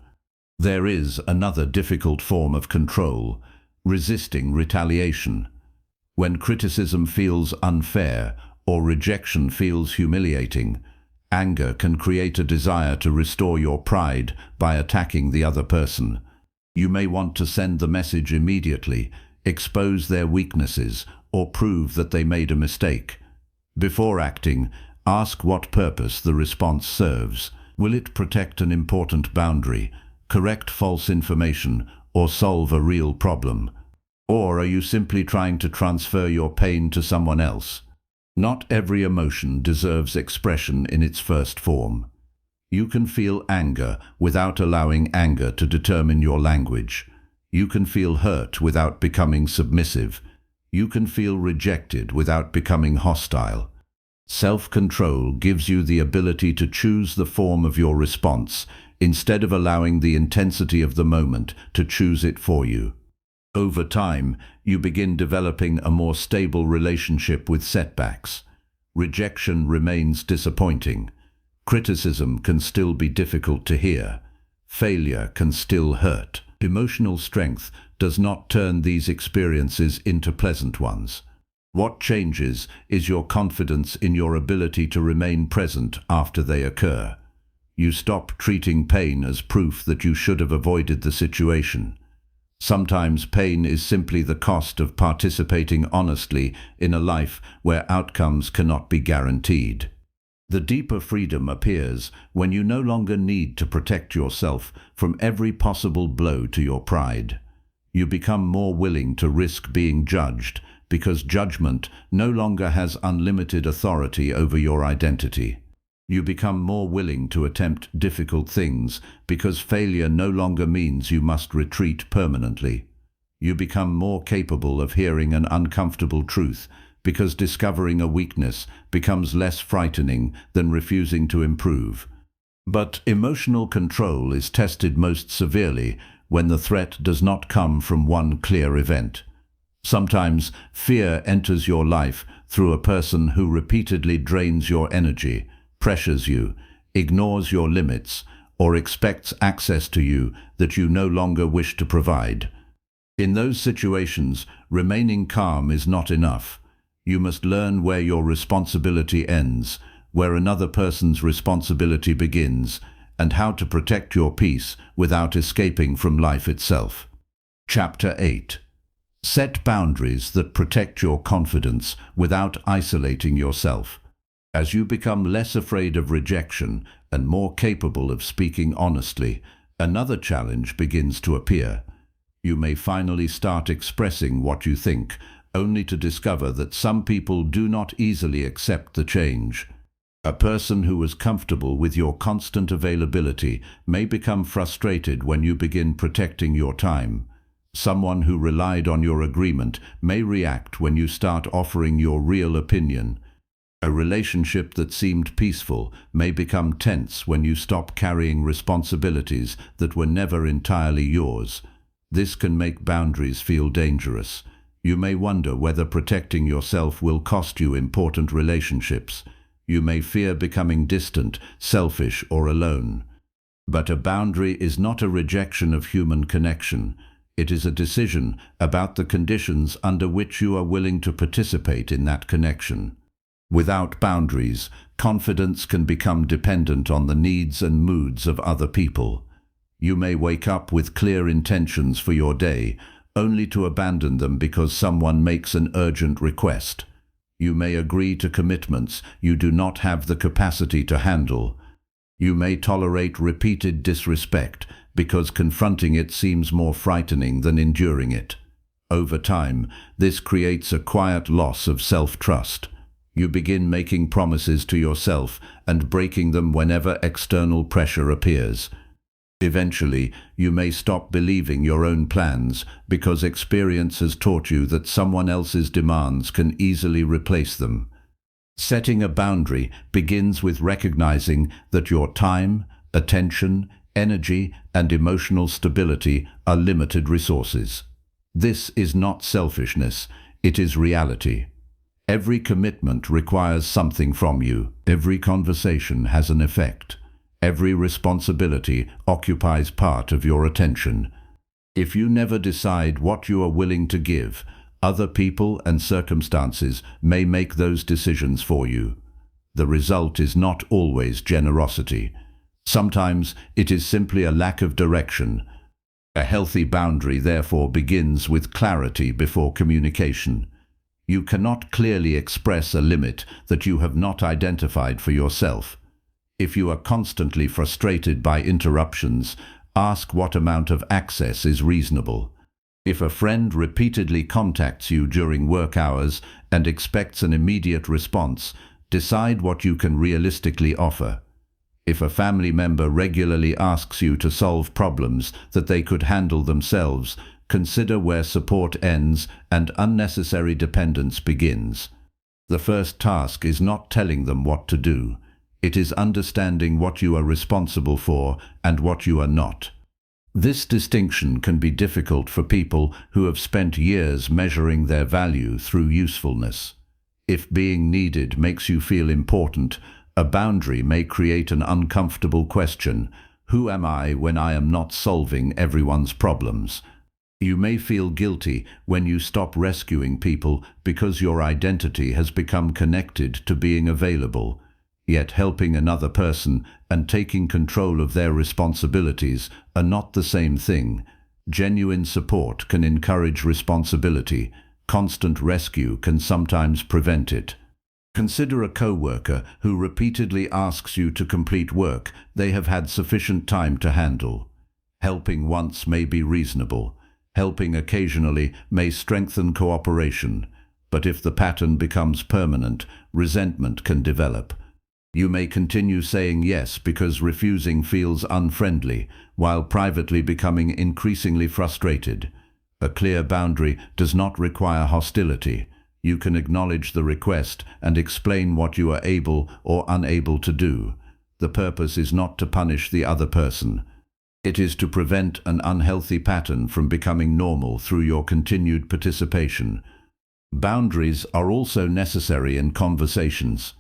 There is another difficult form of control: resisting retaliation. When criticism feels unfair or rejection feels humiliating, anger can create a desire to restore your pride by attacking the other person. You may want to send the message immediately, expose their weaknesses, or prove that they made a mistake. Before acting, ask what purpose the response serves. Will it protect an important boundary, correct false information, or solve a real problem? Or are you simply trying to transfer your pain to someone else? Not every emotion deserves expression in its first form. You can feel anger without allowing anger to determine your language. You can feel hurt without becoming submissive. You can feel rejected without becoming hostile. Self-control gives you the ability to choose the form of your response instead of allowing the intensity of the moment to choose it for you. Over time, you begin developing a more stable relationship with setbacks. Rejection remains disappointing. Criticism can still be difficult to hear. Failure can still hurt. Emotional strength does not turn these experiences into pleasant ones. What changes is your confidence in your ability to remain present after they occur. You stop treating pain as proof that you should have avoided the situation. Sometimes pain is simply the cost of participating honestly in a life where outcomes cannot be guaranteed. The deeper freedom appears when you no longer need to protect yourself from every possible blow to your pride. You become more willing to risk being judged because judgment no longer has unlimited authority over your identity. You become more willing to attempt difficult things because failure no longer means you must retreat permanently. You become more capable of hearing an uncomfortable truth because discovering a weakness becomes less frightening than refusing to improve. But emotional control is tested most severely when the threat does not come from one clear event. Sometimes fear enters your life through a person who repeatedly drains your energy, pressures you, ignores your limits, or expects access to you that you no longer wish to provide. In those situations, remaining calm is not enough. You must learn where your responsibility ends, where another person's responsibility begins, and how to protect your peace without escaping from life itself. Chapter 8. Set boundaries that protect your confidence without isolating yourself. As you become less afraid of rejection and more capable of speaking honestly, another challenge begins to appear. You may finally start expressing what you think, only to discover that some people do not easily accept the change. A person who is comfortable with your constant availability may become frustrated when you begin protecting your time. Someone who relied on your agreement may react when you start offering your real opinion. A relationship that seemed peaceful may become tense when you stop carrying responsibilities that were never entirely yours. This can make boundaries feel dangerous. You may wonder whether protecting yourself will cost you important relationships. You may fear becoming distant, selfish, or alone. But a boundary is not a rejection of human connection. It is a decision about the conditions under which you are willing to participate in that connection. Without boundaries, confidence can become dependent on the needs and moods of other people. You may wake up with clear intentions for your day, only to abandon them because someone makes an urgent request. You may agree to commitments you do not have the capacity to handle. You may tolerate repeated disrespect because confronting it seems more frightening than enduring it. Over time, this creates a quiet loss of self-trust. You begin making promises to yourself and breaking them whenever external pressure appears. Eventually, you may stop believing your own plans because experience has taught you that someone else's demands can easily replace them. Setting a boundary begins with recognizing that your time, attention, energy, and emotional stability are limited resources. This is not selfishness, it is reality. Every commitment requires something from you. Every conversation has an effect. Every responsibility occupies part of your attention. If you never decide what you are willing to give, other people and circumstances may make those decisions for you. The result is not always generosity. Sometimes it is simply a lack of direction. A healthy boundary therefore begins with clarity before communication. You cannot clearly express a limit that you have not identified for yourself. If you are constantly frustrated by interruptions, ask what amount of access is reasonable. If a friend repeatedly contacts you during work hours and expects an immediate response, decide what you can realistically offer. If a family member regularly asks you to solve problems that they could handle themselves, consider where support ends and unnecessary dependence begins. The first task is not telling them what to do. It is understanding what you are responsible for and what you are not. This distinction can be difficult for people who have spent years measuring their value through usefulness. If being needed makes you feel important, a boundary may create an uncomfortable question: who am I when I am not solving everyone's problems? You may feel guilty when you stop rescuing people because your identity has become connected to being available. Yet helping another person and taking control of their responsibilities are not the same thing. Genuine support can encourage responsibility. Constant rescue can sometimes prevent it. Consider a coworker who repeatedly asks you to complete work they have had sufficient time to handle. Helping once may be reasonable. Helping occasionally may strengthen cooperation. But if the pattern becomes permanent, resentment can develop. You may continue saying yes because refusing feels unfriendly, while privately becoming increasingly frustrated. A clear boundary does not require hostility. You can acknowledge the request and explain what you are able or unable to do. The purpose is not to punish the other person. It is to prevent an unhealthy pattern from becoming normal through your continued participation. Boundaries are also necessary in conversations.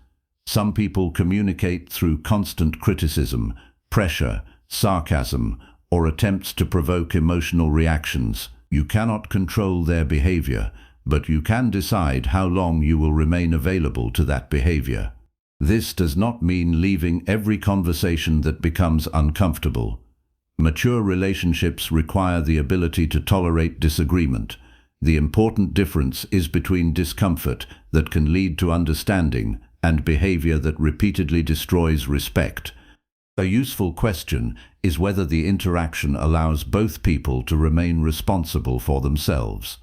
Some people communicate through constant criticism, pressure, sarcasm, or attempts to provoke emotional reactions. You cannot control their behavior, but you can decide how long you will remain available to that behavior. This does not mean leaving every conversation that becomes uncomfortable. Mature relationships require the ability to tolerate disagreement. The important difference is between discomfort that can lead to understanding and behavior that repeatedly destroys respect. A useful question is whether the interaction allows both people to remain responsible for themselves.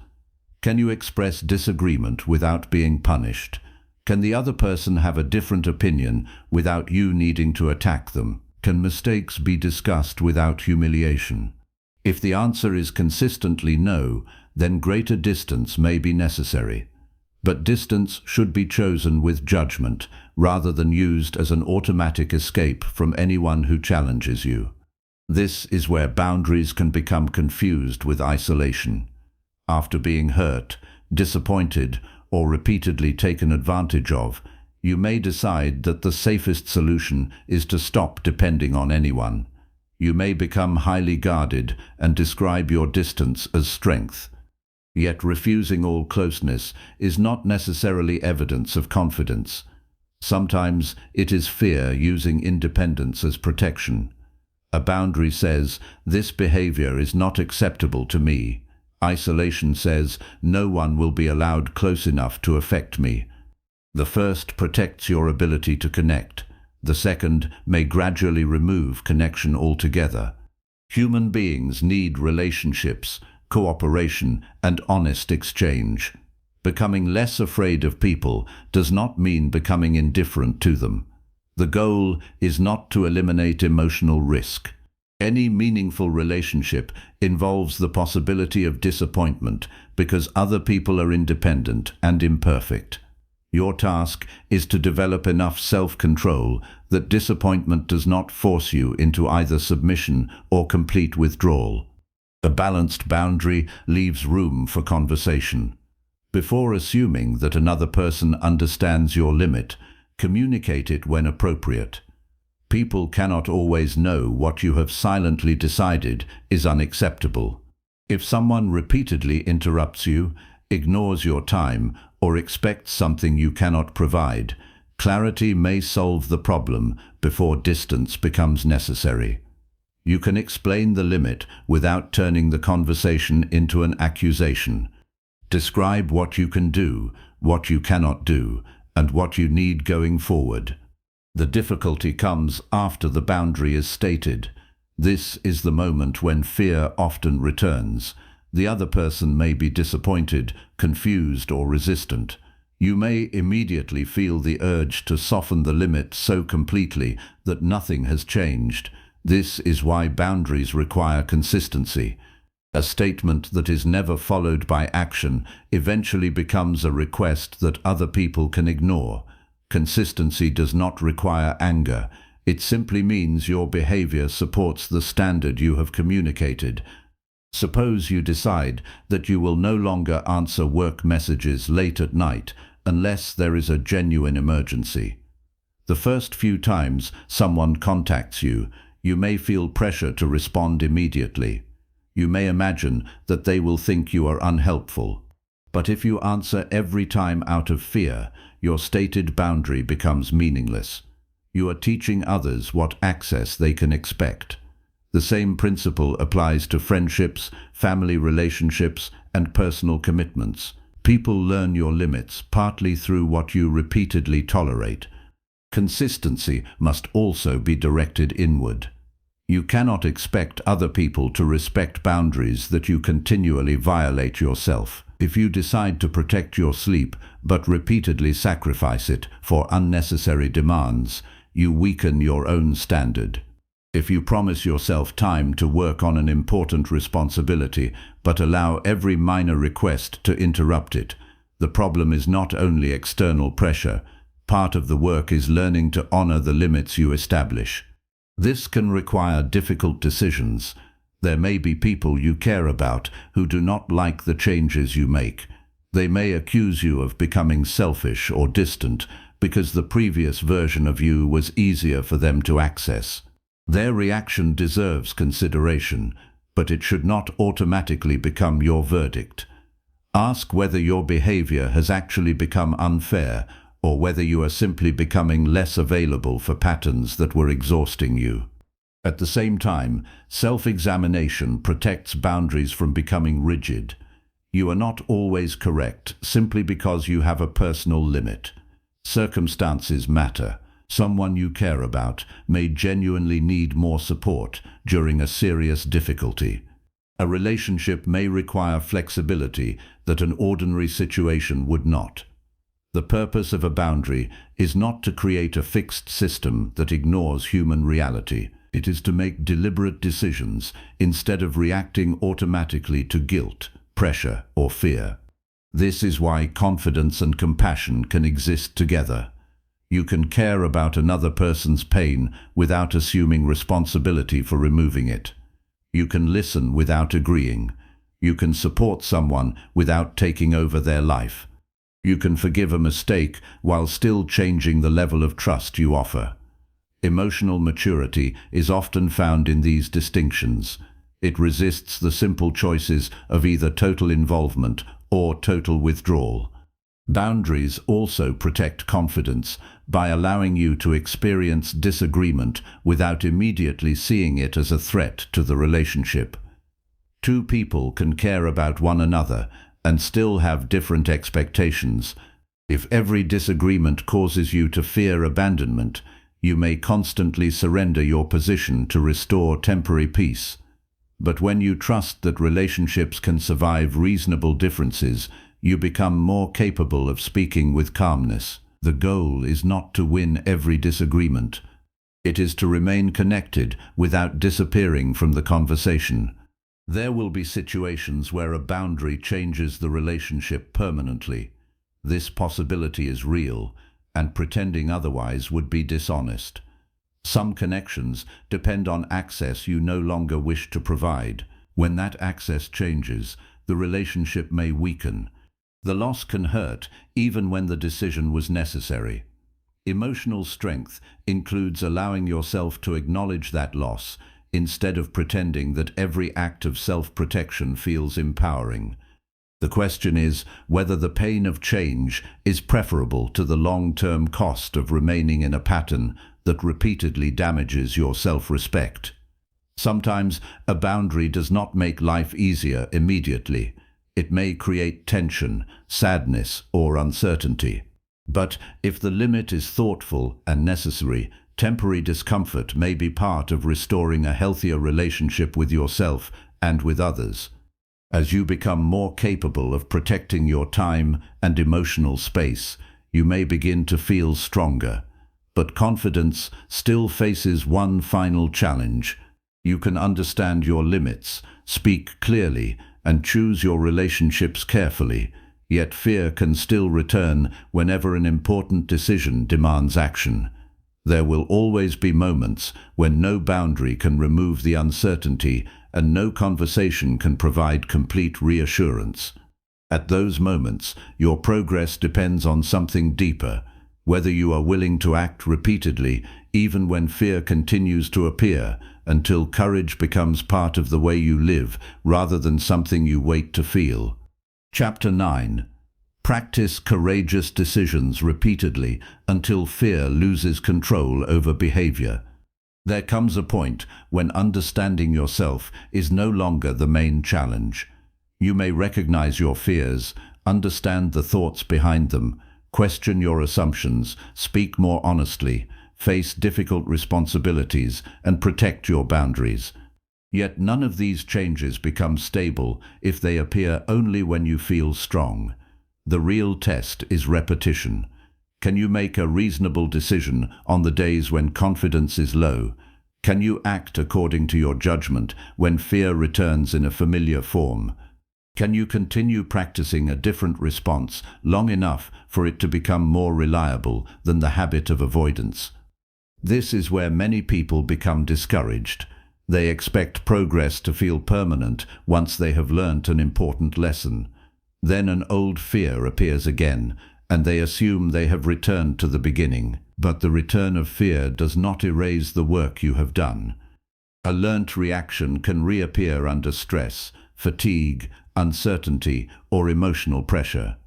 Can you express disagreement without being punished? Can the other person have a different opinion without you needing to attack them? Can mistakes be discussed without humiliation? If the answer is consistently no, then greater distance may be necessary. But distance should be chosen with judgment, rather than used as an automatic escape from anyone who challenges you. This is where boundaries can become confused with isolation. After being hurt, disappointed, or repeatedly taken advantage of, you may decide that the safest solution is to stop depending on anyone. You may become highly guarded and describe your distance as strength. Yet refusing all closeness is not necessarily evidence of confidence. Sometimes it is fear using independence as protection. A boundary says, "This behavior is not acceptable to me." Isolation says, "No one will be allowed close enough to affect me." The first protects your ability to connect. The second may gradually remove connection altogether. Human beings need relationships, cooperation, and honest exchange. Becoming less afraid of people does not mean becoming indifferent to them. The goal is not to eliminate emotional risk. Any meaningful relationship involves the possibility of disappointment because other people are independent and imperfect. Your task is to develop enough self-control that disappointment does not force you into either submission or complete withdrawal. A balanced boundary leaves room for conversation. Before assuming that another person understands your limit, communicate it when appropriate. People cannot always know what you have silently decided is unacceptable. If someone repeatedly interrupts you, ignores your time, or expects something you cannot provide, clarity may solve the problem before distance becomes necessary. You can explain the limit without turning the conversation into an accusation. Describe what you can do, what you cannot do, and what you need going forward. The difficulty comes after the boundary is stated. This is the moment when fear often returns. The other person may be disappointed, confused, or resistant. You may immediately feel the urge to soften the limit so completely that nothing has changed. This is why boundaries require consistency. A statement that is never followed by action eventually becomes a request that other people can ignore. Consistency does not require anger. It simply means your behavior supports the standard you have communicated. Suppose you decide that you will no longer answer work messages late at night unless there is a genuine emergency. The first few times someone contacts you, you may feel pressure to respond immediately. You may imagine that they will think you are unhelpful. But if you answer every time out of fear, your stated boundary becomes meaningless. You are teaching others what access they can expect. The same principle applies to friendships, family relationships, and personal commitments. People learn your limits partly through what you repeatedly tolerate. Consistency must also be directed inward. You cannot expect other people to respect boundaries that you continually violate yourself. If you decide to protect your sleep but repeatedly sacrifice it for unnecessary demands, you weaken your own standard. If you promise yourself time to work on an important responsibility but allow every minor request to interrupt it, the problem is not only external pressure. Part of the work is learning to honor the limits you establish. This can require difficult decisions. There may be people you care about who do not like the changes you make. They may accuse you of becoming selfish or distant because the previous version of you was easier for them to access. Their reaction deserves consideration, but it should not automatically become your verdict. Ask whether your behavior has actually become unfair, or whether you are simply becoming less available for patterns that were exhausting you. At the same time, self-examination protects boundaries from becoming rigid. You are not always correct simply because you have a personal limit. Circumstances matter. Someone you care about may genuinely need more support during a serious difficulty. A relationship may require flexibility that an ordinary situation would not. The purpose of a boundary is not to create a fixed system that ignores human reality. It is to make deliberate decisions instead of reacting automatically to guilt, pressure, or fear. This is why confidence and compassion can exist together. You can care about another person's pain without assuming responsibility for removing it. You can listen without agreeing. You can support someone without taking over their life. You can forgive a mistake while still changing the level of trust you offer. Emotional maturity is often found in these distinctions. It resists the simple choices of either total involvement or total withdrawal. Boundaries also protect confidence by allowing you to experience disagreement without immediately seeing it as a threat to the relationship. Two people can care about one another and still have different expectations. If every disagreement causes you to fear abandonment, you may constantly surrender your position to restore temporary peace. But when you trust that relationships can survive reasonable differences, you become more capable of speaking with calmness. The goal is not to win every disagreement. It is to remain connected without disappearing from the conversation. There will be situations where a boundary changes the relationship permanently. This possibility is real, and pretending otherwise would be dishonest. Some connections depend on access you no longer wish to provide. When that access changes, the relationship may weaken. The loss can hurt even when the decision was necessary. Emotional strength includes allowing yourself to acknowledge that loss instead of pretending that every act of self-protection feels empowering. The question is whether the pain of change is preferable to the long-term cost of remaining in a pattern that repeatedly damages your self-respect. Sometimes a boundary does not make life easier immediately. It may create tension, sadness, or uncertainty. But if the limit is thoughtful and necessary, temporary discomfort may be part of restoring a healthier relationship with yourself and with others. As you become more capable of protecting your time and emotional space, you may begin to feel stronger. But confidence still faces one final challenge. You can understand your limits, speak clearly, and choose your relationships carefully, yet fear can still return whenever an important decision demands action. There will always be moments when no boundary can remove the uncertainty and no conversation can provide complete reassurance. At those moments, your progress depends on something deeper, whether you are willing to act repeatedly, even when fear continues to appear, until courage becomes part of the way you live rather than something you wait to feel. Chapter 9. Practice courageous decisions repeatedly until fear loses control over behavior. There comes a point when understanding yourself is no longer the main challenge. You may recognize your fears, Understand the thoughts behind them, question your assumptions, speak more honestly, face difficult responsibilities, and protect your boundaries. Yet none of these changes become stable if they appear only when you feel strong. The real test is repetition. Can you make a reasonable decision on the days when confidence is low? Can you act according to your judgment when fear returns in a familiar form? Can you continue practicing a different response long enough for it to become more reliable than the habit of avoidance? This is where many people become discouraged. They expect progress to feel permanent once they have learnt an important lesson. Then an old fear appears again, and they assume they have returned to the beginning. But the return of fear does not erase the work you have done. A learnt reaction can reappear under stress, fatigue, uncertainty, or emotional pressure.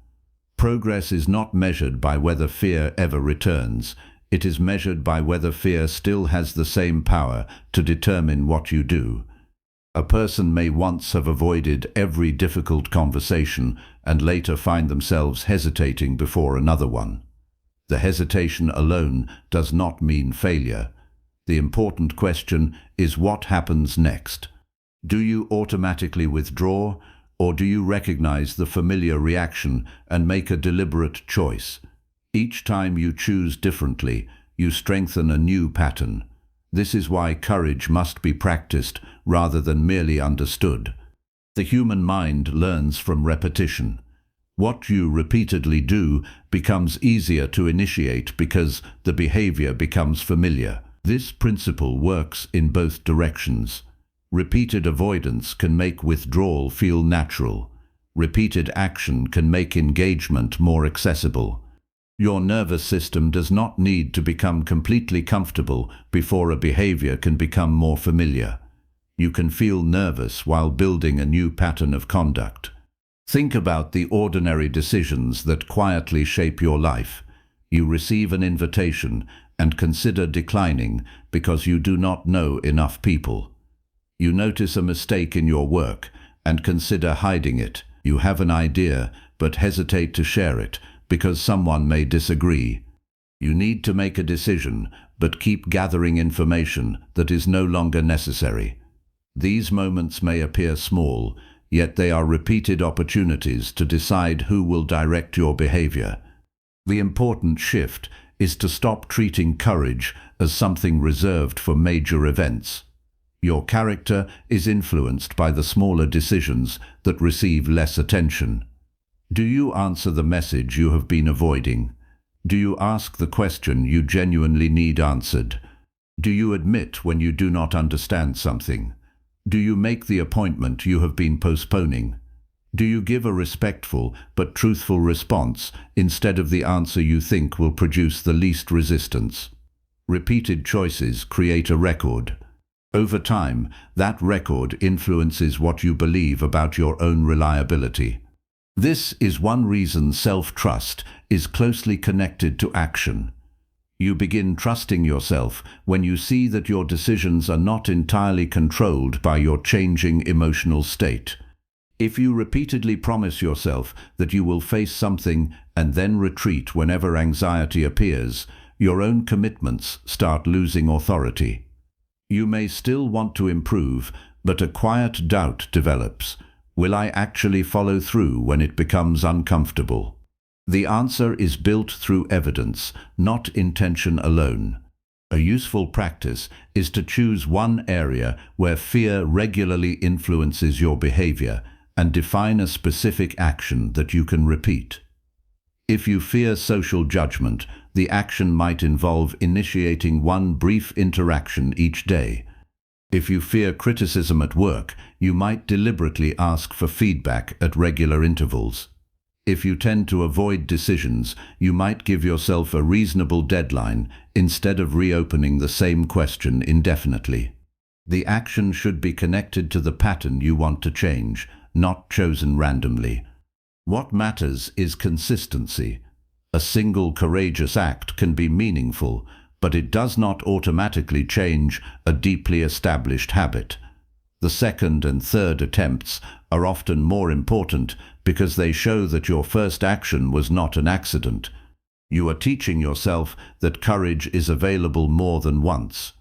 Progress is not measured by whether fear ever returns. It is measured by whether fear still has the same power to determine what you do. A person may once have avoided every difficult conversation and later find themselves hesitating before another one. The hesitation alone does not mean failure. The important question is what happens next. Do you automatically withdraw, or do you recognize the familiar reaction and make a deliberate choice? Each time you choose differently, you strengthen a new pattern. This is why courage must be practiced rather than merely understood. The human mind learns from repetition. What you repeatedly do becomes easier to initiate because the behavior becomes familiar. This principle works in both directions. Repeated avoidance can make withdrawal feel natural. Repeated action can make engagement more accessible. Your nervous system does not need to become completely comfortable before a behavior can become more familiar. You can feel nervous while building a new pattern of conduct. Think about the ordinary decisions that quietly shape your life. You receive an invitation and consider declining because you do not know enough people. You notice a mistake in your work and consider hiding it. You have an idea but hesitate to share it because someone may disagree. You need to make a decision but keep gathering information that is no longer necessary. These moments may appear small, yet they are repeated opportunities to decide who will direct your behavior. The important shift is to stop treating courage as something reserved for major events. Your character is influenced by the smaller decisions that receive less attention. Do you answer the message you have been avoiding? Do you ask the question you genuinely need answered? Do you admit when you do not understand something? Do you make the appointment you have been postponing? Do you give a respectful but truthful response instead of the answer you think will produce the least resistance? Repeated choices create a record. Over time, that record influences what you believe about your own reliability. This is one reason self-trust is closely connected to action. You begin trusting yourself when you see that your decisions are not entirely controlled by your changing emotional state. If you repeatedly promise yourself that you will face something and then retreat whenever anxiety appears, your own commitments start losing authority. You may still want to improve, but a quiet doubt develops. Will I actually follow through when it becomes uncomfortable? The answer is built through evidence, not intention alone. A useful practice is to choose one area where fear regularly influences your behavior and define a specific action that you can repeat. If you fear social judgment, the action might involve initiating one brief interaction each day. If you fear criticism at work, you might deliberately ask for feedback at regular intervals. If you tend to avoid decisions, you might give yourself a reasonable deadline instead of reopening the same question indefinitely. The action should be connected to the pattern you want to change, not chosen randomly. What matters is consistency. A single courageous act can be meaningful, but it does not automatically change a deeply established habit. The second and third attempts are often more important because they show that your first action was not an accident. You are teaching yourself that courage is available more than once.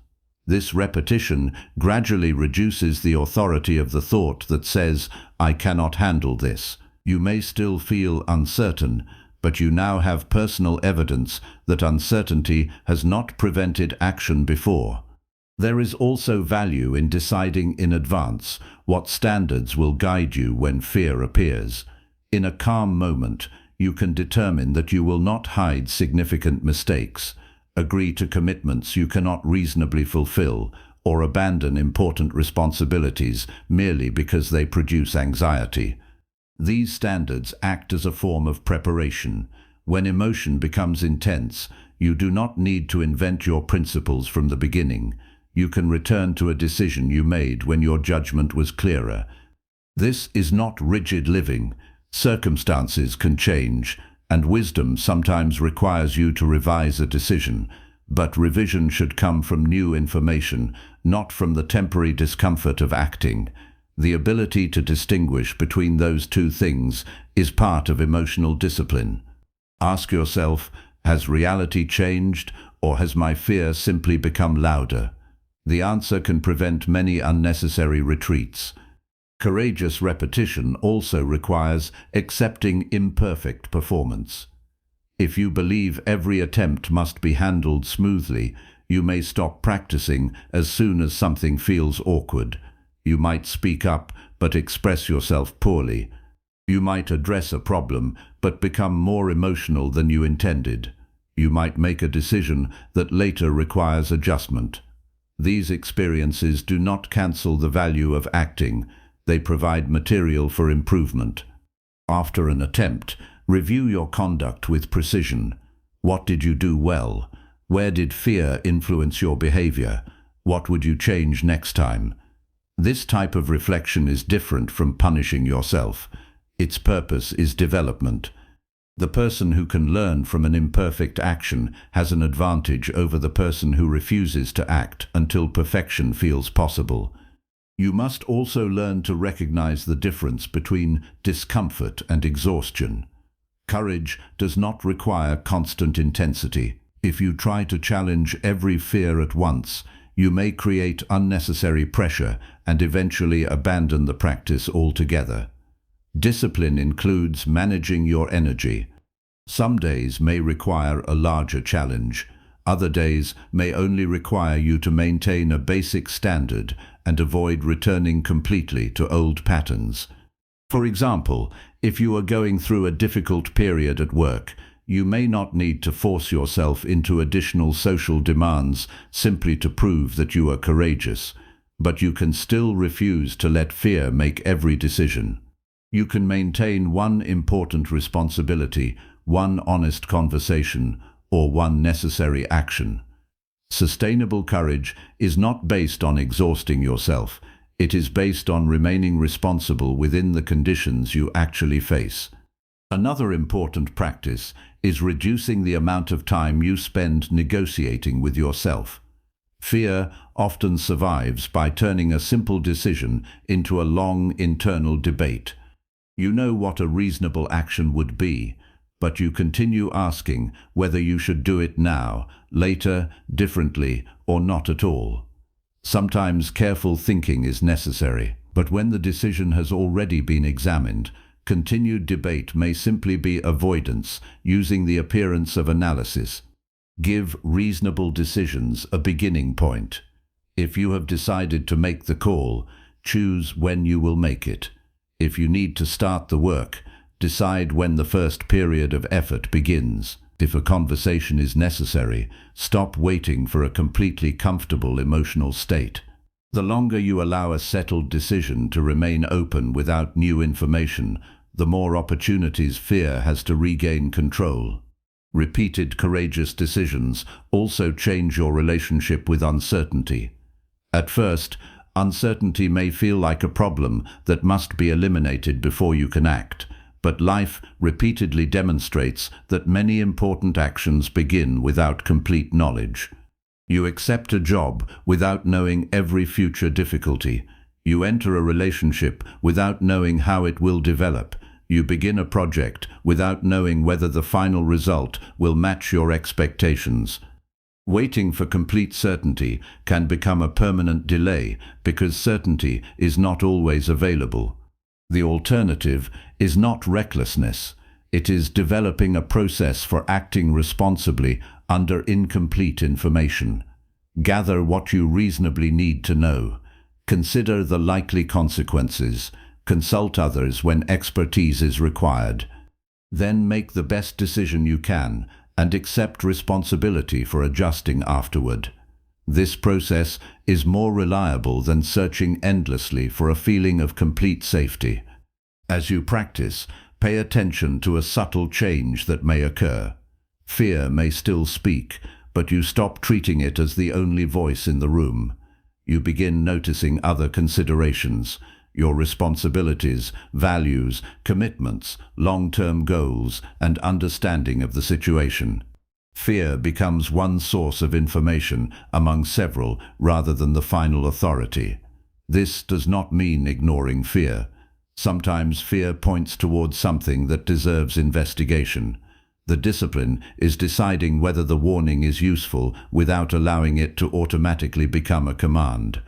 This repetition gradually reduces the authority of the thought that says, "I cannot handle this." You may still feel uncertain, but you now have personal evidence that uncertainty has not prevented action before. There is also value in deciding in advance what standards will guide you when fear appears. In a calm moment, you can determine that you will not hide significant mistakes, agree to commitments you cannot reasonably fulfill, or abandon important responsibilities merely because they produce anxiety. These standards act as a form of preparation. When emotion becomes intense, you do not need to invent your principles from the beginning. You can return to a decision you made when your judgment was clearer. This is not rigid living. Circumstances can change, and wisdom sometimes requires you to revise a decision, but revision should come from new information, not from the temporary discomfort of acting. The ability to distinguish between those two things is part of emotional discipline. Ask yourself, has reality changed, or has my fear simply become louder? The answer can prevent many unnecessary retreats. Courageous repetition also requires accepting imperfect performance. If you believe every attempt must be handled smoothly, you may stop practicing as soon as something feels awkward. You might speak up but express yourself poorly. You might address a problem but become more emotional than you intended. You might make a decision that later requires adjustment. These experiences do not cancel the value of acting. They provide material for improvement. After an attempt, review your conduct with precision. What did you do well? Where did fear influence your behavior? What would you change next time? This type of reflection is different from punishing yourself. Its purpose is development. The person who can learn from an imperfect action has an advantage over the person who refuses to act until perfection feels possible. You must also learn to recognize the difference between discomfort and exhaustion. Courage does not require constant intensity. If you try to challenge every fear at once, you may create unnecessary pressure and eventually abandon the practice altogether. Discipline includes managing your energy. Some days may require a larger challenge. Other days may only require you to maintain a basic standard and avoid returning completely to old patterns. For example, if you are going through a difficult period at work, you may not need to force yourself into additional social demands simply to prove that you are courageous, but you can still refuse to let fear make every decision. You can maintain one important responsibility, one honest conversation, or one necessary action. Sustainable courage is not based on exhausting yourself. It is based on remaining responsible within the conditions you actually face. Another important practice is reducing the amount of time you spend negotiating with yourself. Fear often survives by turning a simple decision into a long internal debate. You know what a reasonable action would be, but you continue asking whether you should do it now, later, differently, or not at all. Sometimes careful thinking is necessary, but when the decision has already been examined, continued debate may simply be avoidance, using the appearance of analysis. Give reasonable decisions a beginning point. If you have decided to make the call, choose when you will make it. If you need to start the work, decide when the first period of effort begins. If a conversation is necessary, stop waiting for a completely comfortable emotional state. The longer you allow a settled decision to remain open without new information, the more opportunities fear has to regain control. Repeated courageous decisions also change your relationship with uncertainty. At first, uncertainty may feel like a problem that must be eliminated before you can act, but life repeatedly demonstrates that many important actions begin without complete knowledge. You accept a job without knowing every future difficulty. You enter a relationship without knowing how it will develop. You begin a project without knowing whether the final result will match your expectations. Waiting for complete certainty can become a permanent delay because certainty is not always available. The alternative is not recklessness. It is developing a process for acting responsibly under incomplete information. Gather what you reasonably need to know. Consider the likely consequences. Consult others when expertise is required. Then make the best decision you can and accept responsibility for adjusting afterward. This process is more reliable than searching endlessly for a feeling of complete safety. As you practice, pay attention to a subtle change that may occur. Fear may still speak, but you stop treating it as the only voice in the room. You begin noticing other considerations: your responsibilities, values, commitments, long-term goals, and understanding of the situation. Fear becomes one source of information among several rather than the final authority. This does not mean ignoring fear. Sometimes fear points towards something that deserves investigation. The discipline is deciding whether the warning is useful without allowing it to automatically become a command.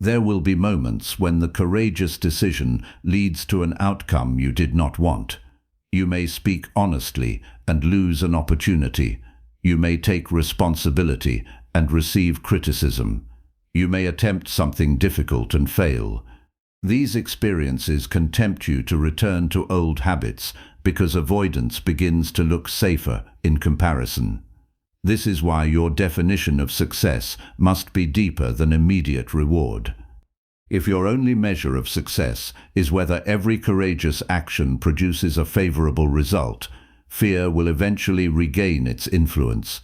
There will be moments when the courageous decision leads to an outcome you did not want. You may speak honestly and lose an opportunity. You may take responsibility and receive criticism. You may attempt something difficult and fail. These experiences can tempt you to return to old habits because avoidance begins to look safer in comparison. This is why your definition of success must be deeper than immediate reward. If your only measure of success is whether every courageous action produces a favorable result, fear will eventually regain its influence.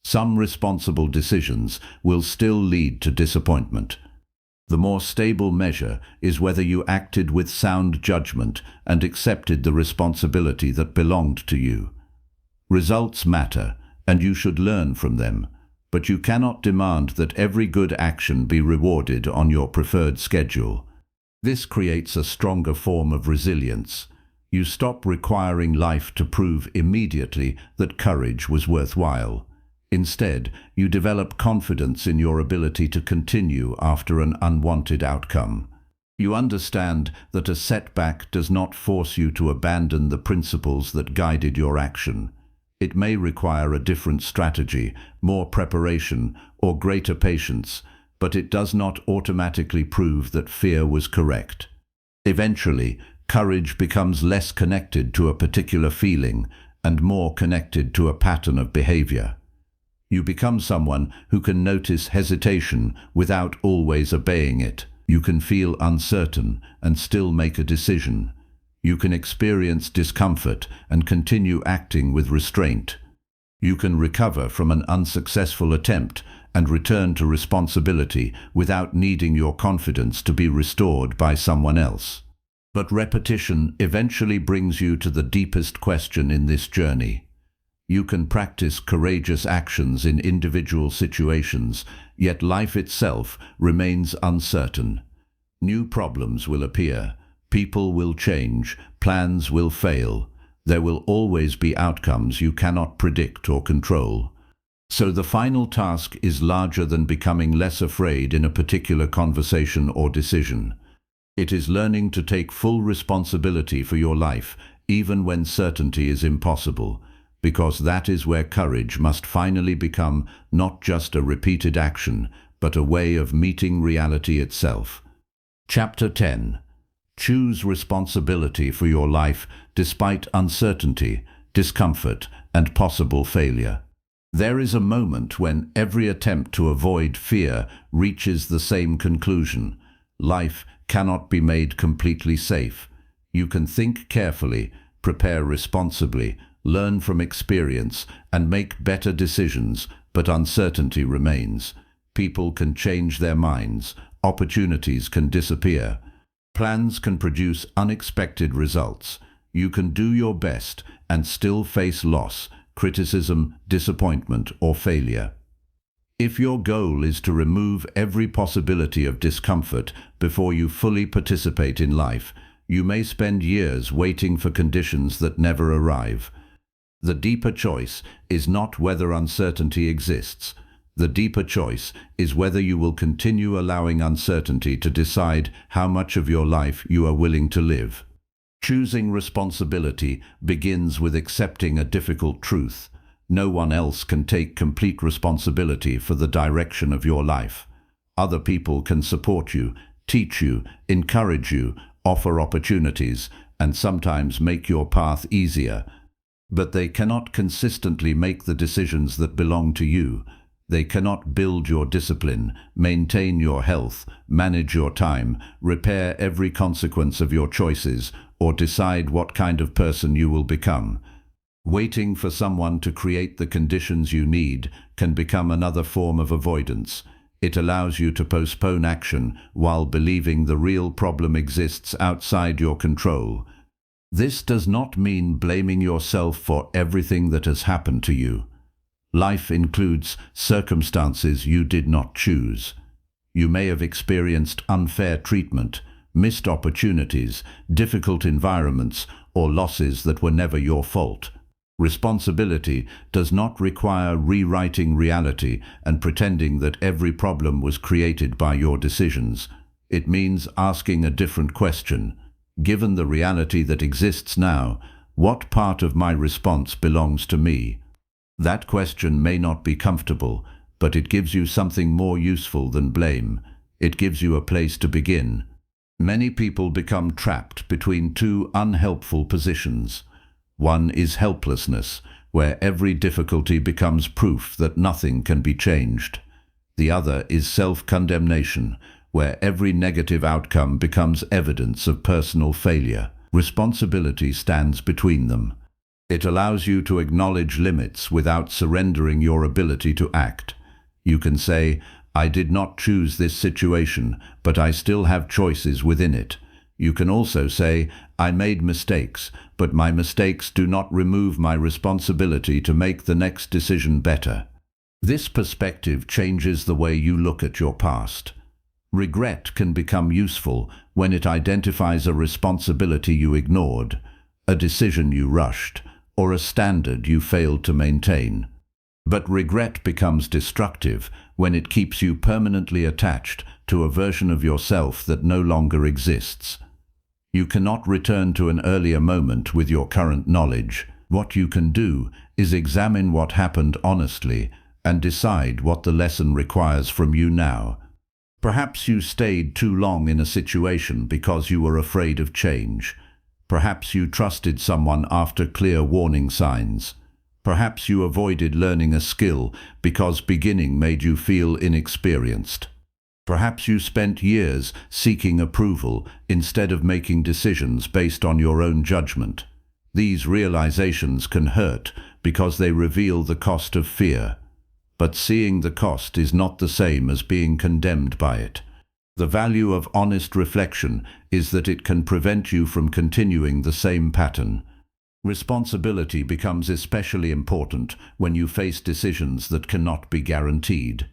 Some responsible decisions will still lead to disappointment. The more stable measure is whether you acted with sound judgment and accepted the responsibility that belonged to you. Results matter, and you should learn from them, but you cannot demand that every good action be rewarded on your preferred schedule. This creates a stronger form of resilience. You stop requiring life to prove immediately that courage was worthwhile. Instead, you develop confidence in your ability to continue after an unwanted outcome. You understand that a setback does not force you to abandon the principles that guided your action. It may require a different strategy, more preparation, or greater patience, but it does not automatically prove that fear was correct. Eventually, courage becomes less connected to a particular feeling and more connected to a pattern of behavior. You become someone who can notice hesitation without always obeying it. You can feel uncertain and still make a decision. You can experience discomfort and continue acting with restraint. You can recover from an unsuccessful attempt and return to responsibility without needing your confidence to be restored by someone else. But repetition eventually brings you to the deepest question in this journey. You can practice courageous actions in individual situations, yet life itself remains uncertain. New problems will appear. People will change, plans will fail. There will always be outcomes you cannot predict or control. So the final task is larger than becoming less afraid in a particular conversation or decision. It is learning to take full responsibility for your life, even when certainty is impossible, because that is where courage must finally become not just a repeated action, but a way of meeting reality itself. Chapter 10. Choose responsibility for your life despite uncertainty, discomfort, and possible failure. There is a moment when every attempt to avoid fear reaches the same conclusion. Life cannot be made completely safe. You can think carefully, prepare responsibly, learn from experience, and make better decisions, but uncertainty remains. People can change their minds, opportunities can disappear. Plans can produce unexpected results. You can do your best and still face loss, criticism, disappointment, or failure. If your goal is to remove every possibility of discomfort before you fully participate in life, you may spend years waiting for conditions that never arrive. The deeper choice is not whether uncertainty exists. The deeper choice is whether you will continue allowing uncertainty to decide how much of your life you are willing to live. Choosing responsibility begins with accepting a difficult truth. No one else can take complete responsibility for the direction of your life. Other people can support you, teach you, encourage you, offer opportunities, and sometimes make your path easier. But they cannot consistently make the decisions that belong to you. They cannot build your discipline, maintain your health, manage your time, repair every consequence of your choices, or decide what kind of person you will become. Waiting for someone to create the conditions you need can become another form of avoidance. It allows you to postpone action while believing the real problem exists outside your control. This does not mean blaming yourself for everything that has happened to you. Life includes circumstances you did not choose. You may have experienced unfair treatment, missed opportunities, difficult environments, or losses that were never your fault. Responsibility does not require rewriting reality and pretending that every problem was created by your decisions. It means asking a different question. Given the reality that exists now, what part of my response belongs to me? That question may not be comfortable, but it gives you something more useful than blame. It gives you a place to begin. Many people become trapped between two unhelpful positions. One is helplessness, where every difficulty becomes proof that nothing can be changed. The other is self-condemnation, where every negative outcome becomes evidence of personal failure. Responsibility stands between them. It allows you to acknowledge limits without surrendering your ability to act. You can say, "I did not choose this situation, but I still have choices within it." You can also say, "I made mistakes, but my mistakes do not remove my responsibility to make the next decision better." This perspective changes the way you look at your past. Regret can become useful when it identifies a responsibility you ignored, a decision you rushed, or a standard you failed to maintain. But regret becomes destructive when it keeps you permanently attached to a version of yourself that no longer exists. You cannot return to an earlier moment with your current knowledge. What you can do is examine what happened honestly and decide what the lesson requires from you now. Perhaps you stayed too long in a situation because you were afraid of change. Perhaps you trusted someone after clear warning signs. Perhaps you avoided learning a skill because beginning made you feel inexperienced. Perhaps you spent years seeking approval instead of making decisions based on your own judgment. These realizations can hurt because they reveal the cost of fear. But seeing the cost is not the same as being condemned by it. The value of honest reflection is that it can prevent you from continuing the same pattern. Responsibility becomes especially important when you face decisions that cannot be guaranteed.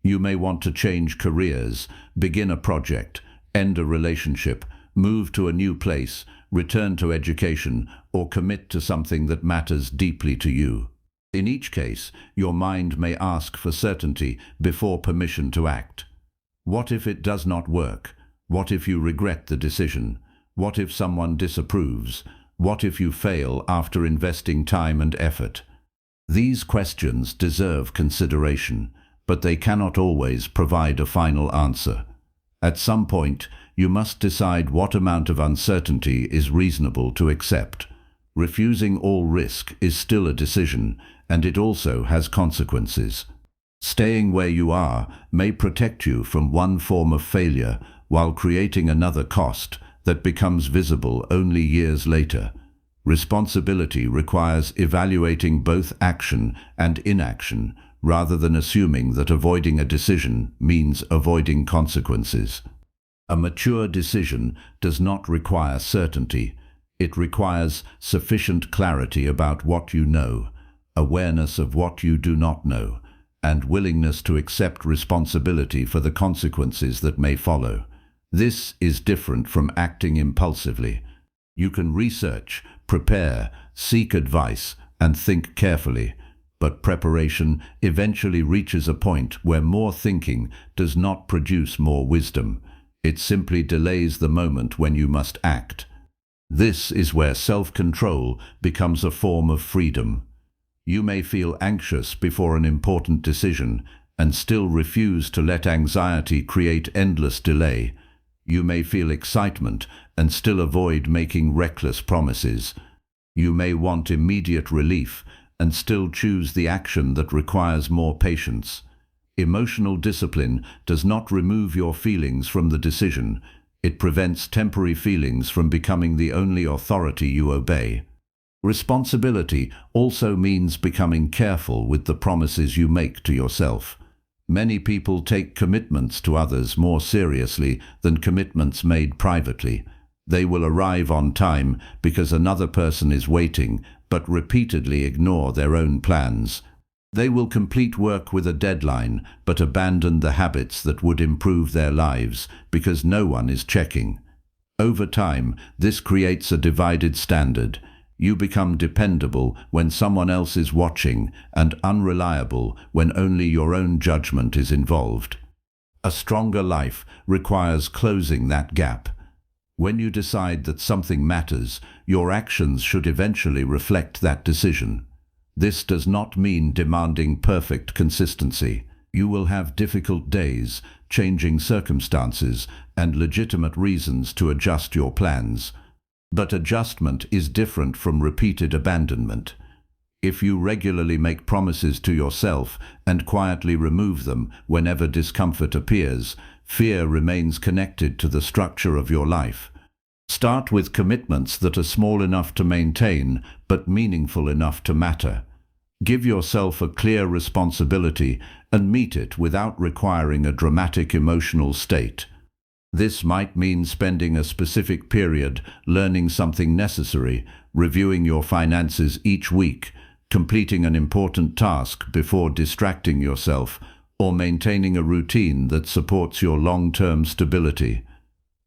You may want to change careers, begin a project, end a relationship, move to a new place, return to education, or commit to something that matters deeply to you. In each case, your mind may ask for certainty before permission to act. What if it does not work? What if you regret the decision? What if someone disapproves? What if you fail after investing time and effort? These questions deserve consideration, but they cannot always provide a final answer. At some point, you must decide what amount of uncertainty is reasonable to accept. Refusing all risk is still a decision, and it also has consequences. Staying where you are may protect you from one form of failure while creating another cost that becomes visible only years later. Responsibility requires evaluating both action and inaction rather than assuming that avoiding a decision means avoiding consequences. A mature decision does not require certainty. It requires sufficient clarity about what you know, awareness of what you do not know, and willingness to accept responsibility for the consequences that may follow. This is different from acting impulsively. You can research, prepare, seek advice, and think carefully, but preparation eventually reaches a point where more thinking does not produce more wisdom. It simply delays the moment when you must act. This is where self-control becomes a form of freedom. You may feel anxious before an important decision and still refuse to let anxiety create endless delay. You may feel excitement and still avoid making reckless promises. You may want immediate relief and still choose the action that requires more patience. Emotional discipline does not remove your feelings from the decision. It prevents temporary feelings from becoming the only authority you obey. Responsibility also means becoming careful with the promises you make to yourself. Many people take commitments to others more seriously than commitments made privately. They will arrive on time because another person is waiting, but repeatedly ignore their own plans. They will complete work with a deadline, but abandon the habits that would improve their lives because no one is checking. Over time, this creates a divided standard. You become dependable when someone else is watching and unreliable when only your own judgment is involved. A stronger life requires closing that gap. When you decide that something matters, your actions should eventually reflect that decision. This does not mean demanding perfect consistency. You will have difficult days, changing circumstances, and legitimate reasons to adjust your plans. But adjustment is different from repeated abandonment. If you regularly make promises to yourself and quietly remove them whenever discomfort appears, fear remains connected to the structure of your life. Start with commitments that are small enough to maintain, but meaningful enough to matter. Give yourself a clear responsibility and meet it without requiring a dramatic emotional state. This might mean spending a specific period learning something necessary, reviewing your finances each week, completing an important task before distracting yourself, or maintaining a routine that supports your long-term stability.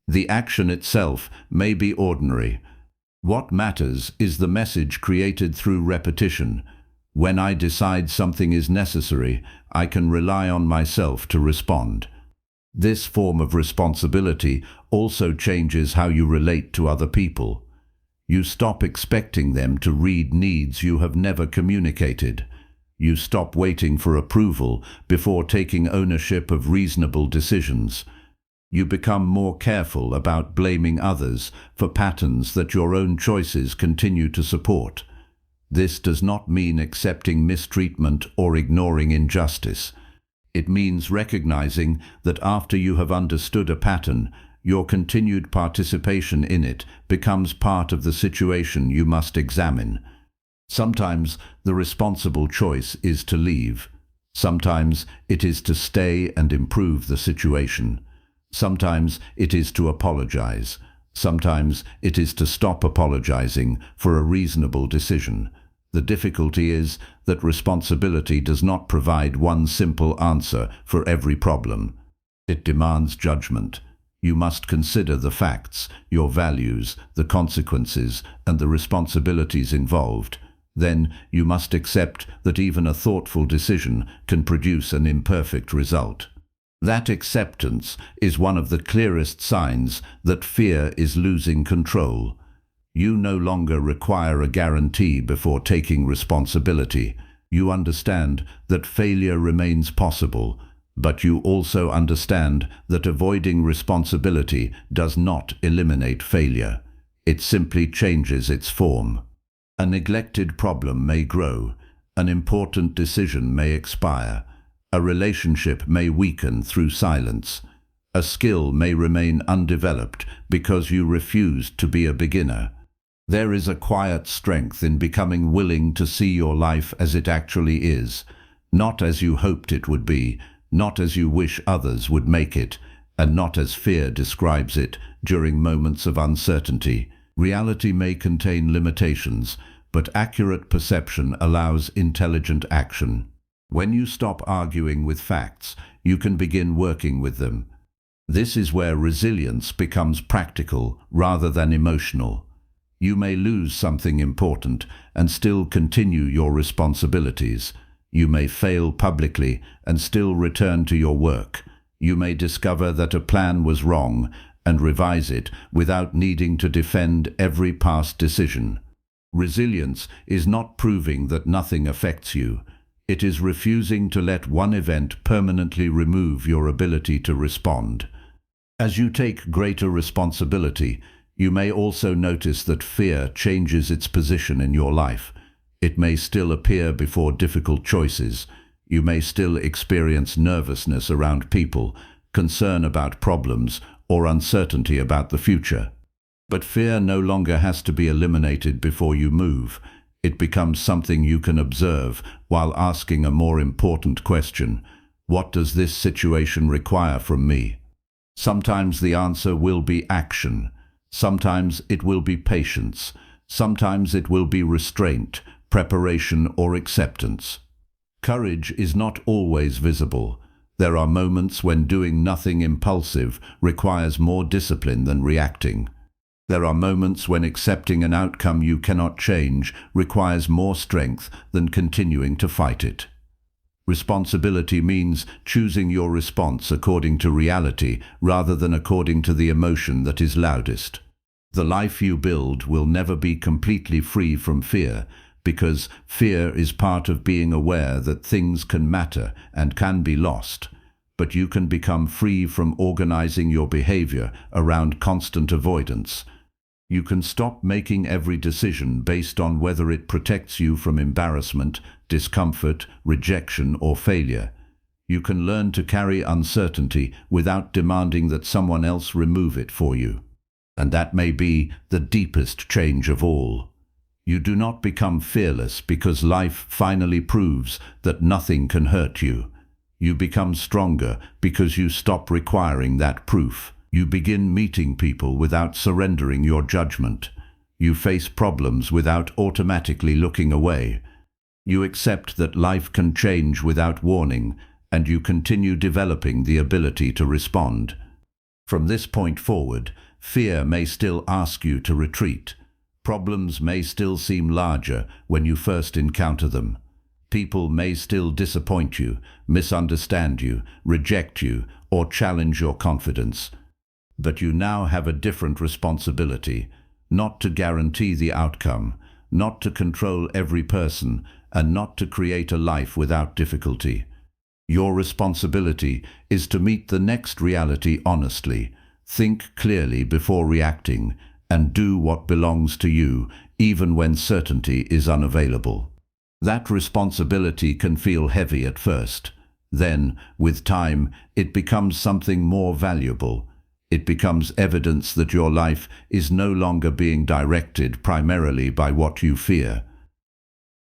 The action itself may be ordinary. What matters is the message created through repetition. When I decide something is necessary, I can rely on myself to respond. This form of responsibility also changes how you relate to other people. You stop expecting them to read needs you have never communicated. You stop waiting for approval before taking ownership of reasonable decisions. You become more careful about blaming others for patterns that your own choices continue to support. This does not mean accepting mistreatment or ignoring injustice. It means recognizing that after you have understood a pattern, your continued participation in it becomes part of the situation you must examine. Sometimes the responsible choice is to leave. Sometimes it is to stay and improve the situation. Sometimes it is to apologize. Sometimes it is to stop apologizing for a reasonable decision. The difficulty is that responsibility does not provide one simple answer for every problem. It demands judgment. You must consider the facts, your values, the consequences, and the responsibilities involved. Then you must accept that even a thoughtful decision can produce an imperfect result. That acceptance is one of the clearest signs that fear is losing control. You no longer require a guarantee before taking responsibility. You understand that failure remains possible, but you also understand that avoiding responsibility does not eliminate failure. It simply changes its form. A neglected problem may grow. An important decision may expire. A relationship may weaken through silence. A skill may remain undeveloped because you refused to be a beginner. There is a quiet strength in becoming willing to see your life as it actually is, not as you hoped it would be, not as you wish others would make it, and not as fear describes it during moments of uncertainty. Reality may contain limitations, but accurate perception allows intelligent action. When you stop arguing with facts, you can begin working with them. This is where resilience becomes practical rather than emotional. You may lose something important and still continue your responsibilities. You may fail publicly and still return to your work. You may discover that a plan was wrong and revise it without needing to defend every past decision. Resilience is not proving that nothing affects you. It is refusing to let one event permanently remove your ability to respond. As you take greater responsibility, you may also notice that fear changes its position in your life. It may still appear before difficult choices. You may still experience nervousness around people, concern about problems, or uncertainty about the future. But fear no longer has to be eliminated before you move. It becomes something you can observe while asking a more important question: what does this situation require from me? Sometimes the answer will be action. Sometimes it will be patience. Sometimes it will be restraint, preparation, or acceptance. Courage is not always visible. There are moments when doing nothing impulsive requires more discipline than reacting. There are moments when accepting an outcome you cannot change requires more strength than continuing to fight it. Responsibility means choosing your response according to reality rather than according to the emotion that is loudest. The life you build will never be completely free from fear, because fear is part of being aware that things can matter and can be lost. But you can become free from organizing your behavior around constant avoidance. You can stop making every decision based on whether it protects you from embarrassment, discomfort, rejection, or failure. You can learn to carry uncertainty without demanding that someone else remove it for you. And that may be the deepest change of all. You do not become fearless because life finally proves that nothing can hurt you. You become stronger because you stop requiring that proof. You begin meeting people without surrendering your judgment. You face problems without automatically looking away. You accept that life can change without warning, and you continue developing the ability to respond. From this point forward, fear may still ask you to retreat. Problems may still seem larger when you first encounter them. People may still disappoint you, misunderstand you, reject you, or challenge your confidence. But you now have a different responsibility, not to guarantee the outcome, not to control every person, and not to create a life without difficulty. Your responsibility is to meet the next reality honestly, think clearly before reacting, and do what belongs to you, even when certainty is unavailable. That responsibility can feel heavy at first. Then, with time, it becomes something more valuable. It becomes evidence that your life is no longer being directed primarily by what you fear.